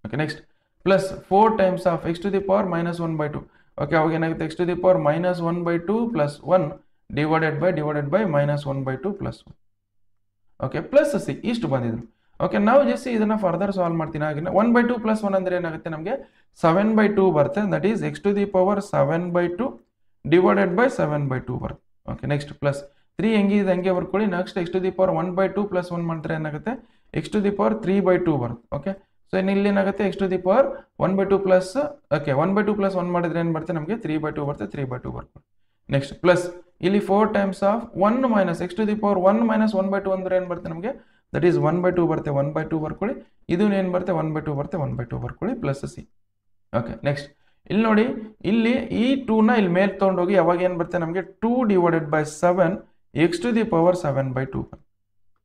Okay, next plus 4 times of x⁻−1/2. Okay, ಅವಾಗ ಏನಾಗುತ್ತೆ x⁻−1/2 plus 1 divided by -1/2 plus 1. Okay, plus C ಇಷ್ಟು ಬಂದಿದ್ರು. ಓಕೆ, ನಾವು ಜಸ್ಟ್ ಇದನ್ನ ಫರ್ದರ್ ಸಾಲ್ವ್ ಮಾಡ್ತೀನಿ. ಹಾಗೆ 1/2 ಪ್ಲಸ್ 1 ಅಂದ್ರೆ ಏನಾಗುತ್ತೆ ನಮಗೆ 7/2 ಬರುತ್ತೆ. That is x⁻7/2 divided by 7/2 ಬರುತ್ತೆ. ಓಕೆ, ನೆಕ್ಸ್ಟ್ ಪ್ಲಸ್ 3 ಹೆಂಗಿದೆ ಹಂಗೆ ಬರ್ಕೊಳ್ಳಿ. ನೆಕ್ಸ್ಟ್ x⁻1/2 ಪ್ಲಸ್ 1 ಮಾಡಿದ್ರೆ ಏನಾಗುತ್ತೆ x⁻3/2 ಬರುತ್ತೆ. ಓಕೆ, ಸೊ ಇಲ್ಲಿ ಏನಾಗುತ್ತೆ x⁻1/2 ಪ್ಲಸ್ ಓಕೆ 1/2 ಪ್ಲಸ್ 1 ಮಾಡಿದ್ರೆ ಏನು ಬರುತ್ತೆ ನಮಗೆ 3/2 ಬರುತ್ತೆ. 3/2 ಬರುತ್ತೆ. ನೆಕ್ಸ್ಟ್ ಪ್ಲಸ್ ಇಲ್ಲಿ 4 ಟೈಮ್ಸ್ ಆಫ್ 1 ಮೈನಸ್ x⁻1/-1/2 ಅಂದ್ರೆ ಏನು ಬರುತ್ತೆ ನಮಗೆ, ದಟ್ ಈಸ್ 1/2 ಬರುತ್ತೆ. 1/2 ಬರ್ಕೊಳ್ಳಿ. ಇದು ಏನು ಬರುತ್ತೆ 1/2 ಬರುತ್ತೆ. 1/2 ಬರ್ಕೊಳ್ಳಿ ಪ್ಲಸ್ ಸಿ. ಓಕೆ, ನೆಕ್ಸ್ಟ್ ಇಲ್ಲಿ ನೋಡಿ, ಇಲ್ಲಿ ಈ 2ನ ಇಲ್ಲಿ ಮೇಲೆ ತೊಗೊಂಡೋಗಿ ಅವಾಗ ಏನು ಬರುತ್ತೆ ನಮಗೆ 2 divided by 7 x⁻7/2.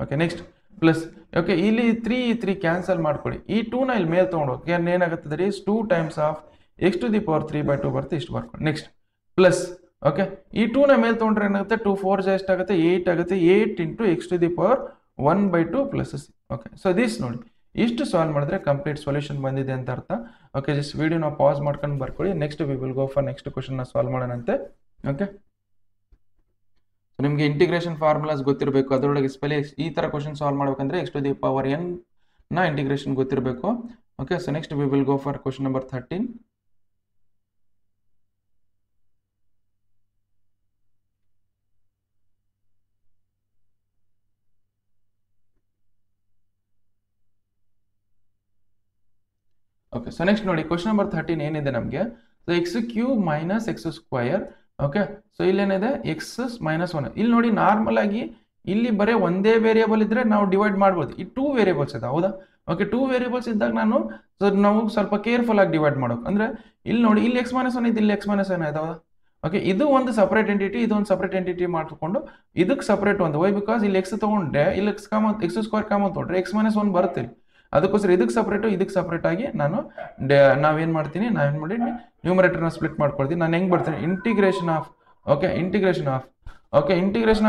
Okay, next plus okay ಇಲ್ಲಿ 3 ಕ್ಯಾನ್ಸಲ್ ಮಾಡ್ಕೊಳ್ಳಿ. ಈ 2ನ ಇಲ್ಲಿ ಮೇಲೆ ತೊಗೊಂಡೋಗಿ ಏನಾಗುತ್ತೆ that is 2 times of x⁻3/2 ಬರುತ್ತೆ. ಇಷ್ಟು ಬರ್ಕೊಳ್ಳಿ. ನೆಕ್ಸ್ಟ್ ಪ್ಲಸ್ ಓಕೆ ಈ 2ನ ಮೇಲೆ ತೊಗೊಂಡ್ರೆ ಏನಾಗುತ್ತೆ 2 4 ಜಾ ಎಷ್ಟಾಗುತ್ತೆ 8 ಆಗುತ್ತೆ. 8 into x⁻1/2 plus C. Okay, so this ನೋಡಿ ಇಷ್ಟು ಸಾಲ್ವ್ ಮಾಡಿದ್ರೆ ಕಂಪ್ಲೀಟ್ ಸೊಲ್ಯೂಷನ್ ಬಂದಿದೆ ಅಂತ ಅರ್ಥ. ಓಕೆ, ಜಸ್ಟ್ ವಿಡಿಯೋನ ಪಾಸ್ ಮಾಡ್ಕೊಂಡು ಬರ್ಕೊಳ್ಳಿ. Next we will go for next question solve ಮಾಡೋಣಂತೆ. ಓಕೆ, ನಿಮಗೆ ಇಂಟಿಗ್ರೇಷನ್ ಫಾರ್ಮುಲಾಸ್ ಗೊತ್ತಿರಬೇಕು. ಅದರೊಳಗೆ ಈ ಥರ ಕ್ವಶನ್ ಸಾಲ್ವ್ ಮಾಡ್ಬೇಕಂದ್ರೆ x⁻n ನ ಇಂಟಿಗ್ರೇಷನ್ ಗೊತ್ತಿರಬೇಕು. Okay, so next we will go for question number 13. Okay, so next ನೋಡಿ ಕ್ವಶನ್ ನಂಬರ್ 13 ಏನಿದೆ ನಮಗೆ, so x³ minus x². Okay, so ಇಲ್ಲೇನಿದೆ x−1. ಇಲ್ಲಿ ನೋಡಿ ನಾರ್ಮಲ್ ಆಗಿ ಇಲ್ಲಿ ಬರೀ ಒಂದೇ ವೇರಿಯೇಬಲ್ ಇದ್ರೆ ನಾವು ಡಿವೈಡ್ ಮಾಡ್ಬೋದು. ಈ 2 ವೇರಿಯೇಬಲ್ಸ್ ಇದೆ. ಹೌದಾ, ಓಕೆ, 2 ವೇರಿಯೇಬಲ್ಸ್ ಇದ್ದಾಗ ನಾವು ಸ್ವಲ್ಪ ಕೇರ್ಫುಲ್ ಆಗಿ ಡಿವೈಡ್ ಮಾಡೋಕೆ. ಅಂದ್ರೆ ಇಲ್ಲಿ ನೋಡಿ ಇಲ್ಲಿ x−1 ಇದೆ, ಇಲ್ಲಿ x−1 ಇದೆ. ಹೌದಾ, ಓಕೆ, ಇದು ಒಂದು ಸಪರೇಟ್ ಎಂಟಿಟಿ, ಇದು ಒಂದು ಸಪರೇಟ್ ಎಂಟಿಟಿ ಮಾಡಿಕೊಂಡು ಇದಕ್ಕೆ ಸಪರೇಟ್ ಒಂದು ವೈ ಬಿಕಾಸ್ ಇಲ್ಲಿ x ತಗೊಂಡ್ರೆ ಇಲ್ಲಿ x² ಕಾಮನ್ ತೊಗೊಂಡ್ರೆ x−1 ಬರುತ್ತೆ. ಅದಕ್ಕೋಸ್ಕರ ಇದಕ್ಕೆ ಸಪ್ರೇಟ್ ಆಗಿ ನಾವೇನು ಮಾಡ್ತೀನಿ ನ್ಯೂಮರೇಟರ್ನ ಸ್ಪ್ಲಿಟ್ ಮಾಡ್ಕೊಳ್ತೀನಿ. ನಾನು ಹೆಂಗೆ ಬರ್ತೀನಿ ಇಂಟಿಗ್ರೇಷನ್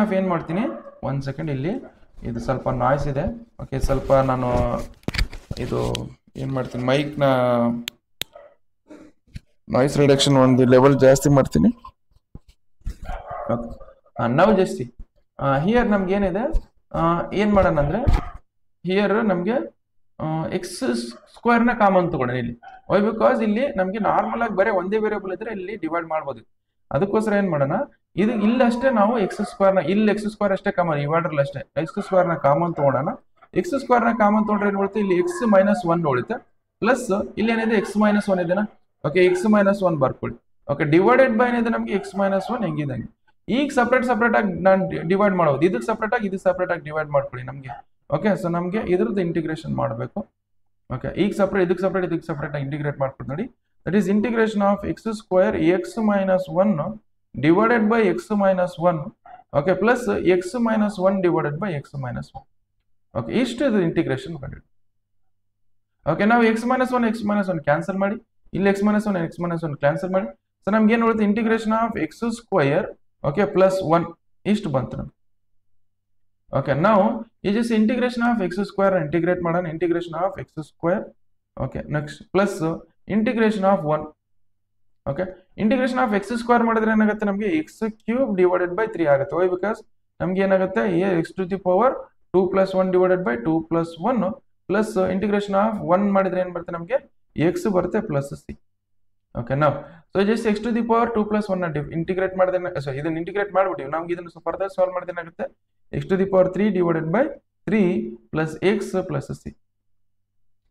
ಆಫ್ ಏನು ಮಾಡ್ತೀನಿ, 1 ಸೆಕೆಂಡ್, ಇಲ್ಲಿ ಇದು ಸ್ವಲ್ಪ ನಾಯ್ಸ್ ಇದೆ. ಓಕೆ, ಸ್ವಲ್ಪ ನಾನು ಇದು ಏನು ಮಾಡ್ತೀನಿ, ಮೈಕ್ನ ನಾಯ್ಸ್ ರಿಡಕ್ಷನ್ ಒಂದು ಲೆವೆಲ್ ಜಾಸ್ತಿ ಮಾಡ್ತೀನಿ. ನಾವು ಜಾಸ್ತಿ ಹಿಯರ್ ನಮ್ಗೆ ಏನಿದೆ, ಏನು ಮಾಡೋಣ ಅಂದರೆ ಹಿಯರ್ ನಮಗೆ ಎಕ್ಸ್ ಸ್ಕ್ವೇರ್ನ ಕಾಮನ್ ತಗೊಳ್ಳೋಣ ಇಲ್ಲಿ. ವೈ ಬಿಕಾಸ್ ಇಲ್ಲಿ ನಮಗೆ ನಾರ್ಮಲ್ ಆಗಿ ಬರೀ ಒಂದೇ ವೇರಿಯಬಲ್ ಇದ್ರೆ ಇಲ್ಲಿ ಡಿವೈಡ್ ಮಾಡ್ಬೋದು. ಅದಕ್ಕೋಸ್ಕರ ಏನು ಮಾಡೋಣ, ಇದು ಇಲ್ಲಷ್ಟೇ ನಾವು ಎಕ್ಸ್ ಸ್ಕ್ವೇರ್ ಅಷ್ಟೇ ಕಾಮನ್, ಈ ವಾರ್ಡರ್ಲಿ ಅಷ್ಟೇ ಎಕ್ಸ್ ಸ್ಕ್ವೇರ್ನ ಕಾಮನ್ ತಗೊಳ್ಳೋಣ. ಎಕ್ಸ್ ಸ್ಕ್ವೇರ್ನ ಕಾಮನ್ ತಗೊಂಡ್ರೆ ಏನು ಬರುತ್ತೆ, ಇಲ್ಲಿ ಎಕ್ಸ್ ಮೈನಸ್ 1 ಉಳಿತೆ, ಪ್ಲಸ್ ಇಲ್ಲಿ ಏನಿದೆ ಎಕ್ಸ್ ಮೈನಸ್ 1 ಇದೆನಾ. ಓಕೆ, ಎಕ್ಸ್ ಮೈನಸ್ 1 ಬರ್ಕೊಳ್ಳಿ. ಓಕೆ, ಡಿವೈಡೆಡ್ ಬೈ ಏನಿದೆ ನಮಗೆ ಎಕ್ಸ್ ಮೈನಸ್ 1 ಹೆಂಗಿದಂಗೆ. ಈಗ ಸಪ್ರೇಟ್ ಆಗಿ ನಾನು ಡಿವೈಡ್ ಮಾಡೋದು, ಇದಕ್ಕೆ ಸಪ್ರೇಟ್ ಆಗಿ ಡಿವೈಡ್ ಮಾಡ್ಕೊಳ್ಳಿ ನಮಗೆ. ಓಕೆ, ಸೊ ನಮಗೆ ಇದ್ರದ್ದು ಇಂಟಿಗ್ರೇಷನ್ ಮಾಡಬೇಕು. ಓಕೆ, ಈಗ ಇದಕ್ಕೆ ಸಪ್ರೇಟ್ ಆಗಿ ಇಂಟಿಗ್ರೇಟ್ ಮಾಡ್ಕೊಂಡು ನೋಡಿ. That is integration of x square x minus 1 divided by X minus 1. Okay, plus X minus 1 divided by X minus 1. Okay, ಇಷ್ಟು ಇಂಟಿಗ್ರೇಷನ್ ಕಂಡು. ಓಕೆ, ನಾವು ಎಕ್ಸ್ ಮೈನಸ್ ಒನ್ ಕ್ಯಾನ್ಸಲ್ ಮಾಡಿ, ಇಲ್ಲಿ ಎಕ್ಸ್ ಮೈನಸ್ ಒನ್ ಕ್ಯಾನ್ಸಲ್ ಮಾಡಿ. So ನಮ್ಗೆ ಏನು ಉಳಿತು, integration of x square okay plus 1 ಇಷ್ಟು ಬಂತು ನಮ್ಗೆ. ಓಕೆ, ನಾವು ಈ just integration of x square integrate ಮಾಡೋಣ. Integration of x square okay next plus integration of 1. Okay, integration of x square ಮಾಡಿದ್ರೆ ಏನಾಗುತ್ತೆ ನಮಗೆ ಎಕ್ಸ್ ಕ್ಯೂಬ್ ಡಿವೈಡೆಡ್ ಬೈ 3 ಆಗುತ್ತೆ. ವೈ ಬಿಕಾಸ್ ನಮ್ಗೆ ಏನಾಗುತ್ತೆ x to the power 2 plus 1 divided by 2 plus 1 plus integration of 1 ಮಾಡಿದ್ರೆ ಏನು ಬರುತ್ತೆ ನಮಗೆ ಎಕ್ಸ್ ಬರುತ್ತೆ ಪ್ಲಸ್ ಸಿ. ಓಕೆ, ನಾವು so just x to the power 2 plus 1 integrate ಮಾಡಿದ್ರೆ ಇದನ್ನ ಇಂಟಿಗ್ರೇಟ್ ಮಾಡ್ಬಿಟ್ಟಿವಿ. ನಮ್ಗೆ ಇದನ್ನು ಫರ್ದರ್ ಸಾಲ್ವ್ ಮಾಡಿದ್ರೆ ಏನಾಗುತ್ತೆ x to the power 3 divided by 3 plus x plus C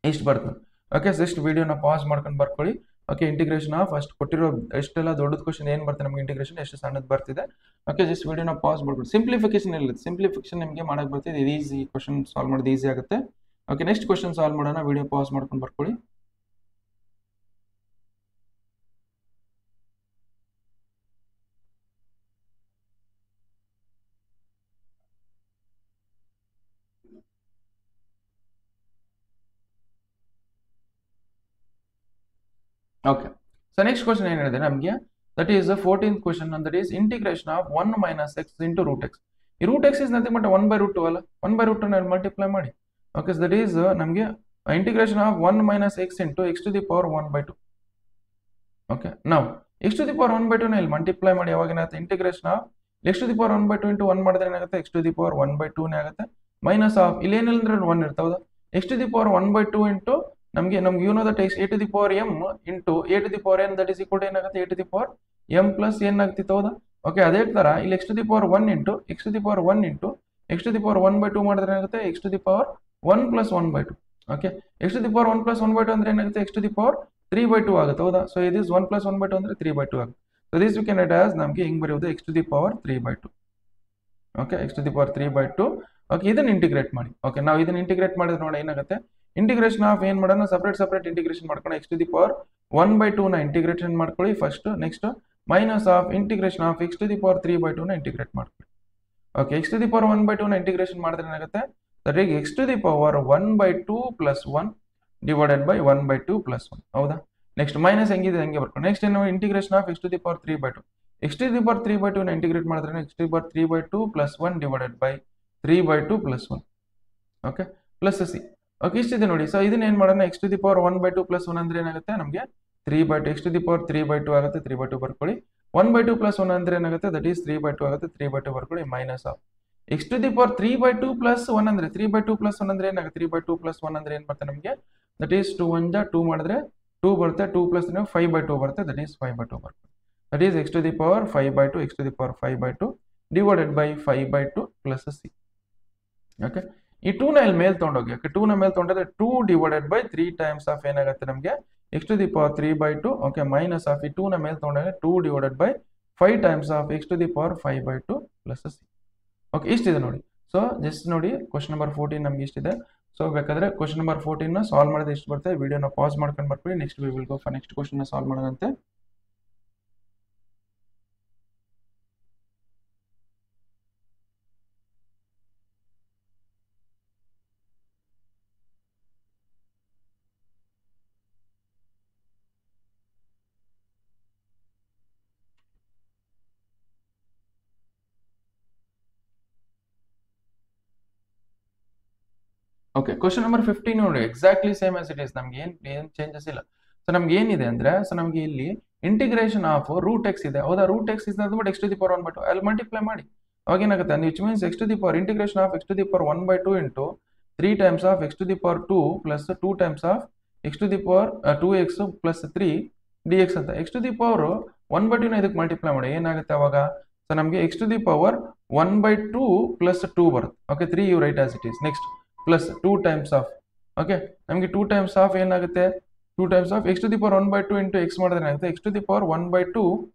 ಇಷ್ಟು ಬರ್ತದೆ. ಓಕೆ, ಜಸ್ಟ್ ವಿಡಿಯೋನ ಪಾಸ್ ಮಾಡ್ಕೊಂಡು ಬರ್ಕೊಳ್ಳಿ. ಓಕೆ, ಇಂಟಿಗ್ರೇಷನ್ ಆಫ್ ಅಷ್ಟು ಕೊಟ್ಟಿರೋ ಎಷ್ಟೆಲ್ಲ ದೊಡ್ಡದ ಕ್ವಶನ್ ಏನು ಬರ್ತದೆ ನಮಗೆ ಇಂಟಿಗ್ರೇಷನ್ ಎಷ್ಟು ಸಣ್ಣದು ಬರ್ತಿದೆ. ಓಕೆ, ಜಸ್ಟ್ ವಿಡಿಯೋನ ಪಾಸ್ ಮಾಡ್ಕೊಳ್ಳಿ. ಸಿಂಪ್ಲಿಫಿಕೇಶನ್ ಇರುತ್ತೆ, ಸಿಂಪ್ಲಿಫಿಕೇಶನ್ ನಿಮಗೆ ಮಾಡಕ್ಕೆ ಬರ್ತಿದೆ. ಇದು ಈಸಿ ಕ್ವಶನ್ ಸಾಲ್ವ್ ಮಾಡೋದು ಈಸಿ ಆಗುತ್ತೆ. ಓಕೆ, ನೆಕ್ಸ್ಟ್ ಕ್ವಶನ್ ಸಾಲ್ವ್ ಮಾಡೋಣ. ವಿಡಿಯೋ ಪಾಸ್ ಮಾಡ್ಕೊಂಡು ಬರ್ಕೊಳ್ಳಿ. ಓಕೆ, ಸೊ ನೆಕ್ಸ್ಟ್ ಕ್ವಶನ್ ಏನು ಹೇಳಿದೆ ನಮಗೆ, that is 14th question, that is integration of 1 minus x into root x. ಈ root x is nothing but 1/√2 ಅಲ್ಲ, 1/√2 ಮಲ್ಟಿಪ್ಲೈ ಮಾಡಿ. ಓಕೆ, ಸೊ ದಟ್ ಈಸ್ ನಮಗೆ integration of 1 minus x into x to the power 1/2. Okay, ನಾವು x to the power 1/2 ಇಲ್ಲಿ multiply ಮಾಡಿ. ಯಾವಾಗ ಏನಾಗುತ್ತೆ integration of x to the power 1/2 into 1 ಮಾಡಿದ್ರೆ ಏನಾಗುತ್ತೆ ಎಕ್ಸ್ ಟು ದಿ ಪವರ್ 1/2 ಆಗುತ್ತೆ. ಮೈನಸ್ ಆಫ್ ಇಲ್ಲಿ ಏನಿಲ್ಲ ಅಂದ್ರೆ 1 ಇರ್ತಾವದ x to the power 1/2 into ನಮಗೆ you know that a to the power m into a to the power n that is equal to ಏನಾಗುತ್ತೆ a to the power m plus n ಆಗ್ತಿತ್ತು ಹೌದಾ. Okay, ಅದೇ ತರ ಇಲ್ಲಿ x to the power 1 into x to the power 1 into x to the power 1/2 ಮಾಡಿದ್ರೆ ಏನಾಗುತ್ತೆ x to the power 1 plus 1/2. Okay, x to the power 1 plus 1/2 ಅಂದ್ರೆ ಏನಾಗುತ್ತೆ x to the power 3/2 ಆಗುತ್ತೆ ಹೌದಾ. ಸೊ ಇದು 1 ಪ್ಲಸ್ 1/2 ಅಂದ್ರೆ 3/2 ಆಗುತ್ತೆ. So this we can write as ನಮಗೆ ಹಿಂಗೆ ಬರೆಯೋದು x to the power 3/2. Okay, x to the power 3/2. Okay, ಇದನ್ನ ಇಂಟಿಗ್ರೇಟ್ ಮಾಡಿ. ಓಕೆ, ನಾವು ಇದನ್ನ ಇಂಟಿಗ್ರೇಟ್ ಮಾಡಿದ್ರೆ ನೋಡಿ ಏನಾಗುತ್ತೆ ಇಂಟಿಗ್ರೇಷನ್ ಆಫ್ ಏನು ಮಾಡೋಣ ಸಪ್ರೇಟ್ ಇಂಟಿಗ್ರೇಷನ್ ಮಾಡ್ಕೊಂಡು ಎಕ್ಸ್ ಟು ದಿ ಪವರ್ 1/2 ನ ಇಂಟಿಗ್ರೇಷನ್ ಮಾಡ್ಕೊಳ್ಳಿ first. Next minus of integration of x to the power 3/2 ನ ಇಂಟಿಗ್ರೇಟ್ ಮಾಡ್ಕೊಳ್ಳಿ. Okay, x to the power 1/2 ನ ಇಂಟಿಗ್ರೇಷನ್ ಮಾಡಿದ್ರೆ ಏನಾಗುತ್ತೆ that is x to the power 1/2 plus 1 divided by 1/2 plus 1 ಹೌದಾ. Next minus ಹೆಂಗಿದೆ ಹಂಗೆ ಬರ್ಕೊಂಡು ನೆಕ್ಸ್ಟ್ ಏನು integration of x to the power 3/2. X to the power 3/2 ನ ಇಂಟಿಗ್ರೇಟ್ ಮಾಡಿದ್ರೆ x to the power 3/2 plus 1 divided by 3/2 plus 1 okay plus C. Okay, ಇಷ್ಟಿದೆ ನೋಡಿ. So ಇದನ್ನ ಏನು ಮಾಡೋಣ x to the power 1/2 plus 1 ಅಂದ್ರೆ ಏನಾಗುತ್ತೆ ನಮಗೆ 3/2 ಎಕ್ಸ್ ಟು ದಿ ಪವರ್ 3/2 ಆಗುತ್ತೆ 3/2 ಬರ್ಕೊಳ್ಳಿ. 1/2 ಪ್ಲಸ್ 1 ಅಂದ್ರೆ ಏನಾಗುತ್ತೆ ದಟ್ ಈಸ್ 3/2 ಆಗುತ್ತೆ 3/2 ಬರ್ಕೊಳ್ಳಿ. Minus of x to the power 3/2 plus 1 ಅಂದ್ರೆ 3/2 ಪ್ಲಸ್ 1 ಅಂದ್ರೆ ಏನಾಗುತ್ತೆ 3/2 ಪ್ಲಸ್ 1 ಅಂದ್ರೆ ಏನು ಬರುತ್ತೆ ನಮಗೆ ದಟ್ ಈಸ್ 2 1 ಜಾ 2 ಮಾಡಿದ್ರೆ 2 ಬರುತ್ತೆ 2 ಪ್ಲಸ್ 5/2 ಬರುತ್ತೆ ದಟ್ ಈಸ್ 5/2 ಬರುತ್ತೆ. That is x to the power 5/2 x to the power 5/2 divided by 5/2 plus C. Okay, ಈ 2 ನ ಇಲ್ಲಿ ಮೇಲೆ ತೊಗೊಂಡೋಗಿ. ಓಕೆ, 2 ನ ಮೇಲೆ ತೊಗೊಂಡ್ರೆ 2 ಡಿವೈಡೆಡ್ ಬೈ 3 ಟೈಮ್ಸ್ ಆಫ್ ಏನಾಗುತ್ತೆ ನಮಗೆ x to the power 3/2. Okay, minus of ಈ 2 ನ ಮೇಲೆ ತೊಗೊಂಡ್ರೆ 2 divided by 5 times of x to the power 5/2 plus C. Okay, ಇಷ್ಟಿದೆ ನೋಡಿ. ಸೊ ಜಸ್ಟ್ ನೋಡಿ ಕ್ವಶನ್ ನಂಬರ್ 14 ನಮ್ಗೆ ಇಷ್ಟಿದೆ. ಸೊ ಬೇಕಾದ್ರೆ ಕ್ವಶನ್ ನಂಬರ್ 14 ನ ಸಾಲ್ವ್ ಮಾಡಿದ್ರೆ ಎಷ್ಟು ಬರುತ್ತೆ ವಿಡಿಯೋನ ಪಾಸ್ ಮಾಡ್ಕೊಂಡು ಬರ್ಕೊಳ್ಳಿ. Next we will go for next question ನ ಸಾಲ್ವ್ ಮಾಡೋಣಂತೆ. ಓಕೆ, ಕ್ವಶನ್ ನಂಬರ್ 15 ನೋಡಿ, exactly same as it is, ನಮ್ಗೆ ಏನ್ ಚೇಂಜಸ್ ಇಲ್ಲ. ಸೊ ನಮ್ಗೆ ಏನಿದೆ ಅಂದ್ರೆ, ಸೊ ನಮ್ಗೆ ಇಲ್ಲಿ ಇಂಟಿಗ್ರೇಷನ್ ಆಫ್ ರೂಟ್ ಎಕ್ಸ್ ಇದೆ, ಹೌದಾ? Root x is nothing but x to the power 1/2. ಅಲ್ಲಿ ಮಲ್ಟಿಪ್ಲೈ ಮಾಡಿ ಅವಾಗ ಏನಾಗುತ್ತೆ, which means x to the power integration of x to the power 1/2 into 3 times of x to the power 2 plus 2 times of x to the power 2x plus 3 dx ಅಂತ. X to the power 1/2 ನ ಇದಕ್ಕೆ multiply ಮಾಡಿ ಏನಾಗುತ್ತೆ ಅವಾಗ? So ನಮಗೆ x to the power 1/2 plus 2 ಬರುತ್ತೆ. Okay, 3 you write as it is. Next plus 2 times of, okay, ನಮಗೆ 2 times of ಏನಾಗುತ್ತೆ? 2 times of x to the power 1/2 into x ಮಾಡಿದ್ರೆ ಏನಾಗುತ್ತೆ? X to the power 1/2,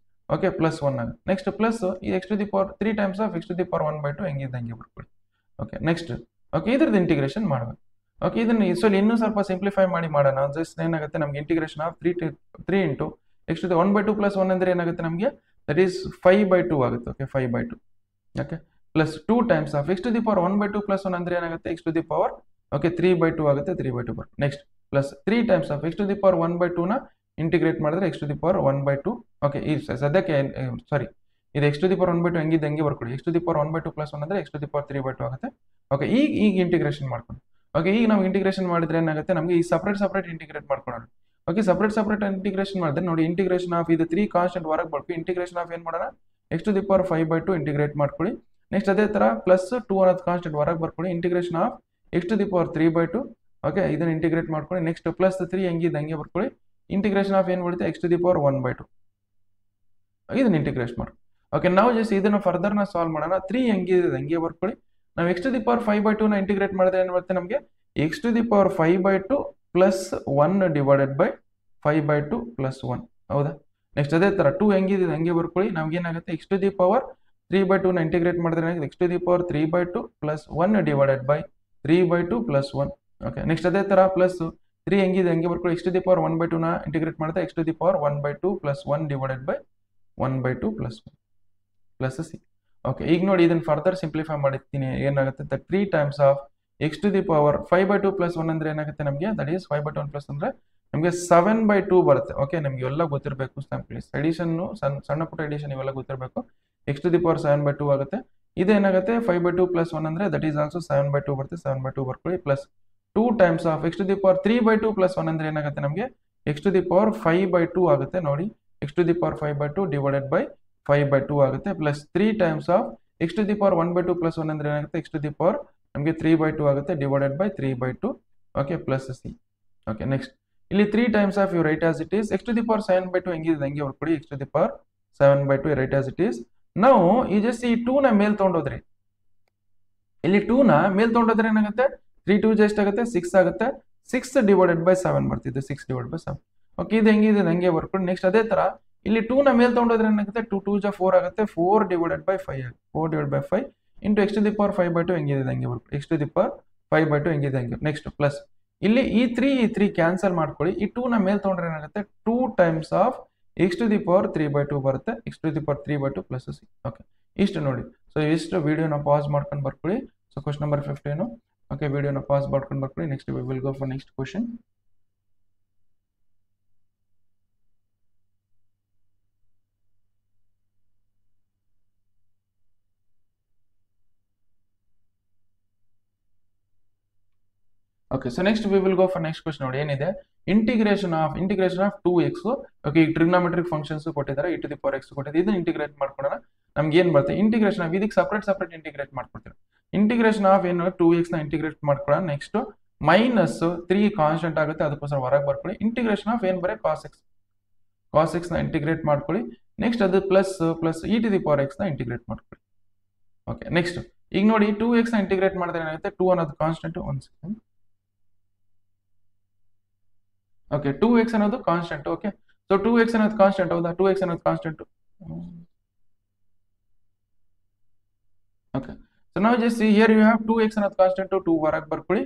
okay, plus 1 ಆಗುತ್ತೆ. Next plus ಈ x to the power 3 times of x to the power 1/2 ಹೆಂಗಿದ್ದಂಗೆ ಬರ್ಕೊಳ್ಳಿ. Okay, next okay, ಇದ್ರದ್ದು integration ಮಾಡಬೇಕು. Okay, ಇದನ್ನ ಇನ್ನೂ ಸ್ವಲ್ಪ ಸಿಂಪ್ಲಿಫೈ ಮಾಡಿ ಮಾಡೋಣ. ಜಸ್ಟ್ ಏನಾಗುತ್ತೆ ನಮ್ಗೆ integration of 3 into x to the 1/2 plus 1 ಅಂದ್ರೆ ಏನಾಗುತ್ತೆ ನಮಗೆ? ದಟ್ ಈಸ್ 5/2 ಆಗುತ್ತೆ. Okay, 5/2, okay, plus 2 times of x to the power 1/2 plus 1 ಅಂದ್ರೆ ಏನಾಗುತ್ತೆ? X to the power, okay, 3/2 ಆಗುತ್ತೆ. 3/2 ಬರುತ್ತೆ. Next plus 3 times of x to the power 1/2 ನ integrate ಮಾಡಿದ್ರೆ x to the power 1/2. Okay, ಈ ಸದ್ಯಕ್ಕೆ ಸಾರಿ, ಇದು ಎಕ್ಸ್ ಟು ದಿ ಪವರ್ 1/2 ಹೆಂಗಿದೆ ಹಂಗೆ ಬರ್ಕೊಳ್ಳಿ. X to the power 1/2 plus 1 ಅಂದ್ರೆ ಎಕ್ಸ್ ಟು ದಿ ಪವರ್ 3/2 ಆಗುತ್ತೆ. ಓಕೆ, ಈಗ ಇಂಟಿಗ್ರೇಷನ್ ಮಾಡ್ಕೊಂಡು, ಓಕೆ, ಈಗ ನಾವು ಇಂಟಿಗ್ರೇಷನ್ ಮಾಡಿದ್ರೆ ಏನಾಗುತ್ತೆ ನಮಗೆ? ಈ ಸಪ್ರೇಟ್ ಇಂಟಿಗ್ರೇಟ್ ಮಾಡ್ಕೊಳ್ಳೋಣ. ಓಕೆ, ಸಪ್ರೇಟ್ ಇಂಟಿಗ್ರೇಷನ್ ಮಾಡಿದ್ರೆ ನೋಡಿ, ಇಂಟಿಗ್ರೇಷನ್ ಆಫ್ ಇದು 3 ಕಾನ್ಸ್ಟೆಂಟ್ ಹೊರಗೆ ಬರ್ತೀವಿ. ಇಂಟಿಗ್ರೇಷನ್ ಆಫ್ ಏನು ಮಾಡೋಣ? X to the power 5/2 integrate ಮಾಡ್ಕೊಳ್ಳಿ. ನೆಕ್ಸ್ಟ್ ಅದೇ ತರ ಪ್ಲಸ್ 2 ಅನ್ನೋದು ಕಾನ್ಸ್ಟೆಂಟ್ ಹೊರಗೆ ಬರ್ಕೊಳ್ಳಿ. Integration of x to the power 3/2, okay, ಇದನ್ನ ಇಂಟಿಗ್ರೇಟ್ ಮಾಡ್ಕೊಳ್ಳಿ. ನೆಕ್ಸ್ಟ್ ಪ್ಲಸ್ 3 ಹೆಂಗಿದೆ ಹಂಗೆ ಬರ್ಕೊಳ್ಳಿ. ಇಂಟಿಗ್ರೇಷನ್ ಆಫ್ ಏನು ಬರುತ್ತೆ? ಎಕ್ಸ್ ಟು ದಿ ಪವರ್ 1/2, ಇದನ್ನ ಇಂಟಿಗ್ರೇಟ್ ಮಾಡಿ. ಓಕೆ, ನಾವು ಜಸ್ಟ್ ಇದನ್ನ ಫರ್ದರ್ ನ ಸಾಲ್ವ್ ಮಾಡೋಣ. 3 ಹೆಂಗಿದೆ ಹಂಗೆ ಬರ್ಕೊಳ್ಳಿ. ನಾವು ಎಕ್ಸ್ ಟು ದಿ ಪವರ್ 5/2 ನ ಇಂಟಿಗ್ರೇಟ್ ಮಾಡಿದ್ರೆ ಏನು ಬರುತ್ತೆ ನಮಗೆ? X to the power 5/2 plus 1 divided by 5/2 plus 1, ಹೌದಾ? ನೆಕ್ಸ್ಟ್ ಅದೇ ತರ 2 ಹೆಂಗಿದೆ ಹಂಗೆ ಬರ್ಕೊಳ್ಳಿ. ನಮ್ಗೆ ಏನಾಗುತ್ತೆ? ಎಕ್ಸ್ ಟು ದಿ ಪವರ್ 3/2 ನ ಇಂಟಿಗ್ರೇಟ್ ಮಾಡಿದ್ರೆ ಏನಾಗುತ್ತೆ? X to the power 3/2 plus 1 divided by 3/2 plus 1. Okay, next ಅದೇ ತರ ಪ್ಲಸ್ 3 ಹೆಂಗಿದೆ ಹಂಗೆ ಬರ್ಕೊಳ್ಳಿ. ಎಕ್ಸ್ ಟು ದಿ ಪವರ್ 1/2 ನ ಇಂಟಿಗ್ರೇಟ್ ಮಾಡಿದ್ರೆ x to the power 1/2 plus 1 divided by 1/2 plus 1 plus C. Okay, ಈಗ ನೋಡಿ ಇದನ್ನ ಫರ್ದರ್ ಸಿಂಪ್ಲಿಫೈ ಮಾಡಿರ್ತೀನಿ. ಏನಾಗುತ್ತೆ? 3 times of x to the power 5/2 plus 1 ಅಂದ್ರೆ ಏನಾಗುತ್ತೆ ನಮಗೆ? ದಟ್ ಈಸ್ 5/1 ಪ್ಲಸ್ ಅಂದ್ರೆ ನಮಗೆ 7/2 ಬರುತ್ತೆ. ಓಕೆ, ನಮ್ಗೆ ಎಲ್ಲ ಗೊತ್ತಿರಬೇಕು. ಎಡಿಷನ್, ಸಣ್ಣ ಪುಟ್ಟ ಎಡಿಷನ್ ಇವೆಲ್ಲ ಗೊತ್ತಿರಬೇಕು. ಎಕ್ಸ್ ಟು ದಿ ಪವರ್ 7/2 ಆಗುತ್ತೆ. ಇದೇನಾಗುತ್ತೆ? 5/2 ಪ್ಲಸ್ 1 ಅಂದ್ರೆ ದಟ್ ಈಸ್ ಆಲ್ಸೋ 7/2 ಬರುತ್ತೆ. 7/2 ಬರ್ಕೊಳ್ಳಿ. Plus 2 times of x to the power 3/2 plus 1 ಅಂದ್ರೆ ಏನಾಗುತ್ತೆ ನಮಗೆ? ಎಕ್ಸ್ ಟು ದಿ ಪವರ್ 5/2 ಆಗುತ್ತೆ. ನೋಡಿ, x to the power 5/2 divided by 5/2 ಆಗುತ್ತೆ. Plus 3 times of x to the power 1/2 plus 1 ಅಂದ್ರೆ ಏನಾಗುತ್ತೆ? ಎಕ್ಸ್ ಟು ದಿ ಪವರ್ ನಮಗೆ 3/2 ಆಗುತ್ತೆ divided by 3/2. Okay, plus C. Okay, next ಇಲ್ಲಿ 3 times of you write as it is. X to the power 7/2 ಹೆಂಗಿದೆ ಹಂಗೆ ಬರ್ಕೊಳ್ಳಿ. X to the power 7/2 write as it is. ನಾವು ಈ ಜಸ್ಟ್ ಈ 2 ನ ಮೇಲ್ ತಗೊಂಡೋದ್ರಿ. ಇಲ್ಲಿ 2 ನ ಮೇಲ್ ತಗೊಂಡೋದ್ರೆ ಏನಾಗುತ್ತೆ? 3 2 ಜಸ್ಟ್ ಆಗುತ್ತೆ 6 ಆಗುತ್ತೆ. 6 ಡಿವೈಡೆಡ್ ಬೈ 7 ಬರ್ತಿದೆ. 6 ಡಿವೈಡ್ ಬೈ 7. ಓಕೆ, ಇದು ಹೆಂಗಿದೆ ಹಂಗೆ ಬರ್ಕೊಳ್ಳಿ. ನೆಕ್ಸ್ಟ್ ಅದೇ ತರ ಇಲ್ಲಿ 2 ನ ಮೇಲ್ ತಗೊಂಡೋದ್ರೆ ಏನಾಗುತ್ತೆ? 2 2 ಜಾ 4 ಆಗುತ್ತೆ. 4 ಡಿವೈಡೆಡ್ ಬೈ 5 ಆಗುತ್ತೆ. 4 divide by 5 into x to the power 5/2 ಹೆಂಗಿದೆ ಹಂಗೆ ಬರ್ಕೊಳ್ಳಿ. ಎಕ್ಸ್ ಟು ದಿ ಪವರ್ 5/2 ಹೆಂಗಿದೆ ಹಂಗೆ. ನೆಕ್ಸ್ಟ್ ಪ್ಲಸ್ ಇಲ್ಲಿ ಈ 3 ಕ್ಯಾನ್ಸಲ್ ಮಾಡ್ಕೊಳ್ಳಿ. ಈ 2 ನ ಮೇಲ್ ತಗೊಂಡ್ರೆ ಏನಾಗುತ್ತೆ? 2 times of x to the power 3/2 ಬರುತ್ತೆ. X to the power 3/2 plus C. Okay, ಇಷ್ಟು ನೋಡಿ. ಸೊ ಇಷ್ಟು ವಿಡಿಯೋನ ಪಾಸ್ ಮಾಡ್ಕೊಂಡು ಬರ್ಕೊಳ್ಳಿ. So question number 15. ಓಕೆ, ವಿಡಿಯೋನ ಪಾಸ್ ಮಾಡ್ಕೊಂಡು ಬರ್ಕೊಳ್ಳಿ. Next we will go for next question. Okay, so next we will go for next question. ನೋಡಿ ಏನಿದೆ? Integration of 2x. ಓಕೆ, ಈಗ ಟ್ರಿಗ್ನೋಮೆಟ್ರಿಕ್ ಫಂಕ್ಷನ್ಸ್ ಕೊಟ್ಟಿದ್ದಾರೆ. e to the power x ಕೊಟ್ಟಿದ್ದಾರೆ. ಇದನ್ನ integrate ಮಾಡ್ಕೊಳ್ಳೋಣ. ನಮ್ಗೆ ಏನ್ ಬರುತ್ತೆ? ಇಂಟಿಗ್ರೇಷನ್ ಆಫ್ ಇದಕ್ಕೆ ಸಪ್ರೇಟ್ ಇಂಟಿಗ್ರೇಟ್ ಮಾಡ್ಕೊಡ್ತೀವಿ. ಇಂಟಿಗ್ರೇಷನ್ ಆಫ್ ಏನು? 2x ನ ಇಂಟಿಗ್ರೇಟ್ ಮಾಡ್ಕೊಳ್ಳೋಣ. ನೆಕ್ಸ್ಟ್ ಮೈನಸ್ 3 ಕಾನ್ಸ್ಟೆಂಟ್ ಆಗುತ್ತೆ, ಅದಕ್ಕೋಸ್ಕರ ಹೊರಗೆ ಬರ್ಕೊಳ್ಳಿ. ಇಂಟಿಗ್ರೇಷನ್ ಆಫ್ ಏನ್ ಬರೀ cos x ನ ಇಂಟಿಗ್ರೇಟ್ ಮಾಡ್ಕೊಳ್ಳಿ. ನೆಕ್ಸ್ಟ್ ಅದು plus e to the power x ನ ಇಂಟಿಗ್ರೇಟ್ ಮಾಡ್ಕೊಳ್ಳಿ. ಓಕೆ, ನೆಕ್ಸ್ಟ್ ಈಗ ನೋಡಿ 2x ನ ಇಂಟಿಗ್ರೇಟ್ ಮಾಡಿದ್ರೆ ಏನಾಗುತ್ತೆ? 2 ಅನ್ನೋದು ಕಾನ್ಸ್ಟೆಂಟ್. 1 ಸೆಕೆಂಡ್. ಓಕೆ, 2x ಅನ್ನೋದು ಕಾನ್ಸ್ಟೆಂಟ್. ಓಕೆ, ಸೊ 2x ಅನ್ನೋದು ಕಾನ್ಸ್ಟೆಂಟ್, ಹೌದಾ? 2x ಅನ್ನೋದು ಕಾನ್ಸ್ಟೆಂಟ್. ಓಕೆ, ಸೊ ನಾವು just here you have 2x ಅನ್ನೋದು ಕಾನ್ಸ್ಟೆಂಟ್. 2 ಹೊರಗೆ ಬರ್ಕೊಳ್ಳಿ.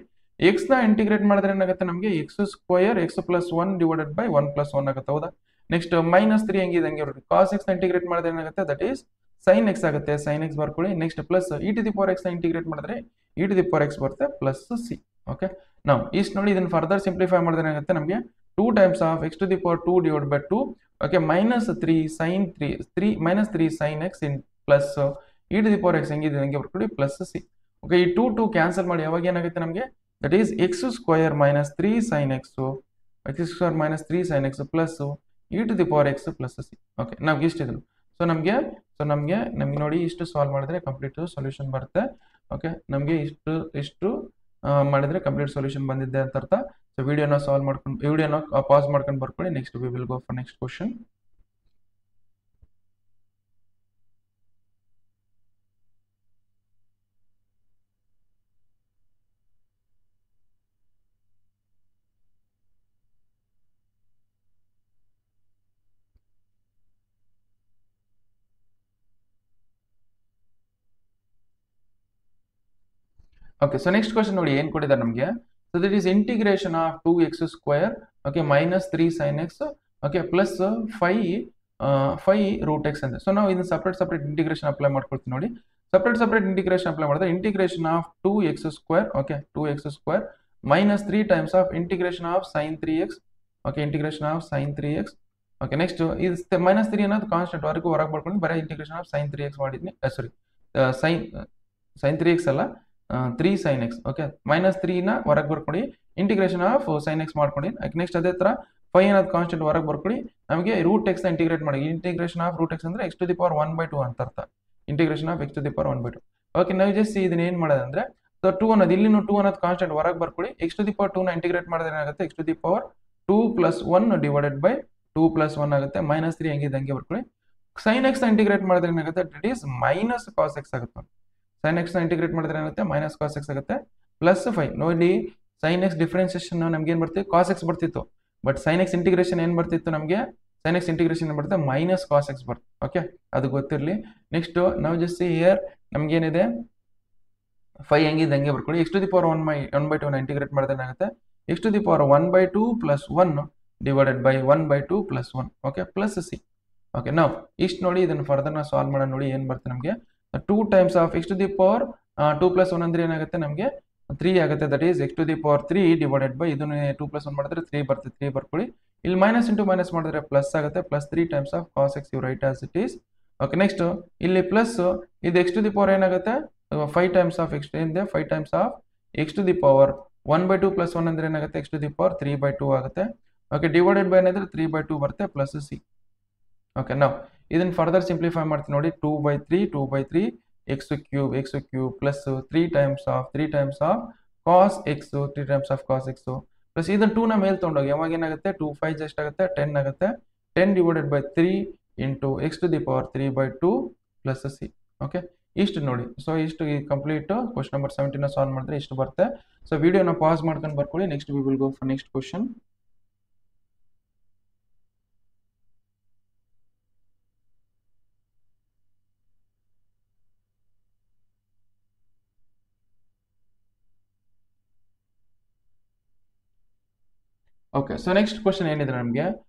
x ನ ಇಂಟಿಗ್ರೇಟ್ ಮಾಡಿದ್ರೆ ಏನಾಗುತ್ತೆ ನಮಗೆ? x square x plus 1 divided by 1 plus 1 ಆಗುತ್ತೆ, ಹೌದಾ? ನೆಕ್ಸ್ಟ್ ಮೈನಸ್ 3 ಹೆಂಗಿದೆ ಹಂಗೆ ಬರುತ್ತೆ. cos x ನ ಇಂಟಿಗ್ರೇಟ್ ಮಾಡಿದ್ರೆ ಏನಾಗುತ್ತೆ? ದಟ್ ಈಸ್ sin x ಆಗುತ್ತೆ. sin x ಬರ್ಕೊಳ್ಳಿ. Next plus e to the power x ನ ಇಂಟಿಗ್ರೇಟ್ ಮಾಡಿದ್ರೆ e to the power x ಬರುತ್ತೆ ಪ್ಲಸ್ ಸಿ. ಓಕೆ, ನಾವು ಇಷ್ಟು ನೋಡಿ ಇದನ್ನ ಫರ್ದರ್ ಸಿಂಪ್ಲಿಫೈ ಮಾಡಿದ್ರೆ ಏನಾಗುತ್ತೆ ನಮಗೆ? 2 times of x to the power 2 divide by 2. Okay, minus 3 sin 3 minus 3 sin x in plus e to the power x ಹೆಂಗಿದೆ ಹಂಗೆ ಬರ್ಕೊಳ್ಳಿ ಪ್ಲಸ್ ಸಿ. ಓಕೆ, ಈ 2 ಕ್ಯಾನ್ಸಲ್ ಮಾಡಿ. ಯಾವಾಗ ಏನಾಗುತ್ತೆ ನಮಗೆ? That is x square minus 3 sine x x square minus 3 sine x plus e to the power x plus C. Okay, ನಮ್ಗೆ ಇಷ್ಟಿದ್ರು. ನಮಗೆ ನೋಡಿ ಇಷ್ಟು ಸಾಲ್ವ್ ಮಾಡಿದ್ರೆ ಕಂಪ್ಲೀಟ್ ಸೊಲ್ಯೂಷನ್ ಬರುತ್ತೆ. ಓಕೆ, ನಮಗೆ ಇಷ್ಟು ಮಾಡಿದ್ರೆ ಕಂಪ್ಲೀಟ್ ಸೊಲ್ಯೂಷನ್ ಬಂದಿದೆ ಅಂತ ಅರ್ಥ. ಸೊ ವಿಡಿಯೋನ ಸಾಲ್ವ್ ಮಾಡ್ಕೊಂಡು ವಿಡಿಯೋನ ಪಾಸ್ ಮಾಡ್ಕೊಂಡು ಬರ್ಕೊಳ್ಳಿ. Next we will go for next question. Okay, so next question ನೋಡಿ ಏನು ಕೊಟ್ಟಿದ್ದಾರೆ ನಮಗೆ. So that is integration of 2x square okay minus 3 sine x okay plus 5 root x ಅಂತ. ಸೊ ನಾವು ಇದನ್ನ ಸಪ್ರೇಟ್ ಇಂಟಿಗ್ರೇಷನ್ ಅಪ್ಲೈ ಮಾಡ್ಕೊಳ್ತೀವಿ ನೋಡಿ. ಸಪ್ರೇಟ್ ಇಂಟಿಗ್ರೇಷನ್ ಅಪ್ಲೈ ಮಾಡಿದ್ರೆ integration of 2x square okay 2x square minus 3 times of integration of sine 3x okay integration of sine 3x okay. Next ಇದು minus 3 ಅನ್ನೋದು constant ವರೆಗೂ ಹೊರಗೆ ಬರ್ಕೊಂಡು ಬರೀ ಇಂಟಿಗ್ರೇಷನ್ ಆಫ್ ಸೈನ್ 3x ಮಾಡಿದ್ನಿ. ಸಾರಿ, ಸೈನ್ 3x ಅಲ್ಲ 3 sin x okay minus 3 ನ ಹೊರಗೆ ಬರ್ಕೊಡಿ, ಇಂಟಿಗ್ರೇಷನ್ ಆಫ್ sin x ಮಾಡ್ಕೊಡಿ. ನೆಕ್ಸ್ಟ್ ಅದೇ ತರ 5 ಅನ್ನೋದು ಕಾನ್ಸ್ಟೆಂಟ್ ಹೊರಗೆ ಬರ್ಕೊಡಿ, ನಮಗೆ ರೂಟ್ ಎಕ್ಸ್ ನ ಇಂಟಿಗ್ರೇಟ್ ಮಾಡಿ. ಇಂಟಿಗ್ರೇಷನ್ ಆಫ್ ರೂಟ್ ಎಕ್ಸ್ ಅಂದ್ರೆ x ಟು ದಿ ಪವರ್ 1/2 ಅಂತ ಅರ್ಥ. Integration of x to the power 1/2 okay. ನಾವು ಜಸ್ಟ್ ಇದನ್ನ ಏನ್ ಮಾಡೋದಂದ್ರೆ ಸೊ 2 ಅನ್ನೋದು ಇಲ್ಲಿನೂ 2 ಅನ್ನೋದು ಕಾನ್ಸ್ಟೆಂಟ್ ಹೊರಗೆ ಬರ್ಕೊಡಿ, x ಟು ದಿ ಪವರ್ 2 ನ ಇಂಟಿಗ್ರೇಟ್ ಮಾಡಿದ್ರೆ ಏನಾಗುತ್ತೆ x to the power 2 plus 1 divided by 2 plus 1 ಆಗುತ್ತೆ. ಮೈನಸ್ 3 ಹೆಂಗಿದೆ ಹಂಗೆ ಬರ್ಕೊಳ್ಳಿ. sin x ನ ಇಂಟಿಗ್ರೇಟ್ ಮಾಡಿದ್ರೆ ಏನಾಗುತ್ತೆ that is minus cos x ಆಗುತ್ತೆ. sin x ನ ಇಂಟಿಗ್ರೇಟ್ ಮಾಡಿದ್ರೆ ಏನಾಗುತ್ತೆ ಮೈನಸ್ ಕಾಸ್ x ಆಗುತ್ತೆ ಪ್ಲಸ್ 5. ನೋಡಿ sin x ಡಿಫರೆನ್ಸಿಯೇಷನ್ ನಮ್ಗೆ ಏನ್ ಬರ್ತಿತ್ತು ಕಾಸ್ x ಬರ್ತಿತ್ತು, ಬಟ್ sin x ಇಂಟಿಗ್ರೇಷನ್ ಏನ್ ಬರ್ತಿತ್ತು ನಮಗೆ sin x ಇಂಟಿಗ್ರೇಷನ್ ಏನ್ ಬರುತ್ತೆ ಮೈನಸ್ ಕಾಸ್ x ಬರುತ್ತೆ. ಓಕೆ, ಅದು ಗೊತ್ತಿರಲಿ. ನೆಕ್ಸ್ಟ್ ನಾವು ಜಸ್ಟ್ ಹಿಯರ್ ನಮ್ಗೆ ಏನಿದೆ 5 ಹೆಂಗಿದೆ ಹಂಗೆ ಬರ್ಕೊಳ್ಳಿ. x ಟು ದಿ ಪವರ್ 1/2 ನ ಇಂಟಿಗ್ರೇಟ್ ಮಾಡಿದ್ರೆ ಏನಾಗುತ್ತೆ x to the power 1/2 plus 1 divided by 1/2 plus 1 okay plus C. Okay, ನಾವು ಇಷ್ಟು ನೋಡಿ ಇದನ್ನು ಫರ್ದರ್ ನಾವು ಸಾಲ್ವ್ ಮಾಡೋಣ. ನೋಡಿ ಏನು ಬರುತ್ತೆ ನಮಗೆ 2 times of x to the power 2 plus 1 ಅಂದ್ರೆ ಏನಾಗುತ್ತೆ ನಮಗೆ 3 ಆಗುತ್ತೆ. That is x to the power 3 divided by ಇದನ್ನು 2 ಪ್ಲಸ್ 1 ಮಾಡಿದ್ರೆ 3 ಬರುತ್ತೆ. 3 ಬರ್ಕೊಳ್ಳಿ. ಇಲ್ಲಿ ಮೈನಸ್ ಇಂಟು ಮೈನಸ್ ಮಾಡಿದ್ರೆ ಪ್ಲಸ್ ಆಗುತ್ತೆ. Plus 3 times of cos x you write as it is. Okay, next ಇಲ್ಲಿ ಪ್ಲಸ್ ಇದು x ಟು ದಿ ಪವರ್ ಏನಾಗುತ್ತೆ 5 ಟೈಮ್ಸ್ ಆಫ್ x ಇದೆ 5 times of x to the power 1/2 plus 1 ಅಂದ್ರೆ ಏನಾಗುತ್ತೆ x to the power 3/2 ಆಗುತ್ತೆ. Okay, divided by ಏನಾದ್ರೆ 3/2 ಬರುತ್ತೆ plus C. Okay, ನಾವು ಇದನ್ನ ಫರ್ದರ್ ಸಿಂಪ್ಲಿಫೈ ಮಾಡ್ತೀವಿ ನೋಡಿ. 2/3 x cube plus 3 times of cos x 3 times of cos x plus ಇದನ್ನ 2 ನ ಮೇಲೆ ತಗೊಂಡೋಗಿ ಯಾವಾಗ ಏನಾಗುತ್ತೆ 2 5 ಎಷ್ಟು ಆಗುತ್ತೆ 10 ಆಗುತ್ತೆ. 10 divided by 3 into x to the power 3/2 plus C. Okay, ಇಷ್ಟು ನೋಡಿ. ಸೊ ಇಷ್ಟು ಈ ಕಂಪ್ಲೀಟ್ ಕ್ವಶನ್ ನಂಬರ್ 17 ಸಾಲ್ವ್ ಮಾಡಿದ್ರೆ ಇಷ್ಟು ಬರುತ್ತೆ. ಸೊ ವಿಡಿಯೋನ ಪಾಸ್ ಮಾಡ್ಕೊಂಡು ಬರ್ಕೊಳ್ಳಿ. Next we will go for next question. Okay, so next question ಏನಿದೆ ನಮಗೆ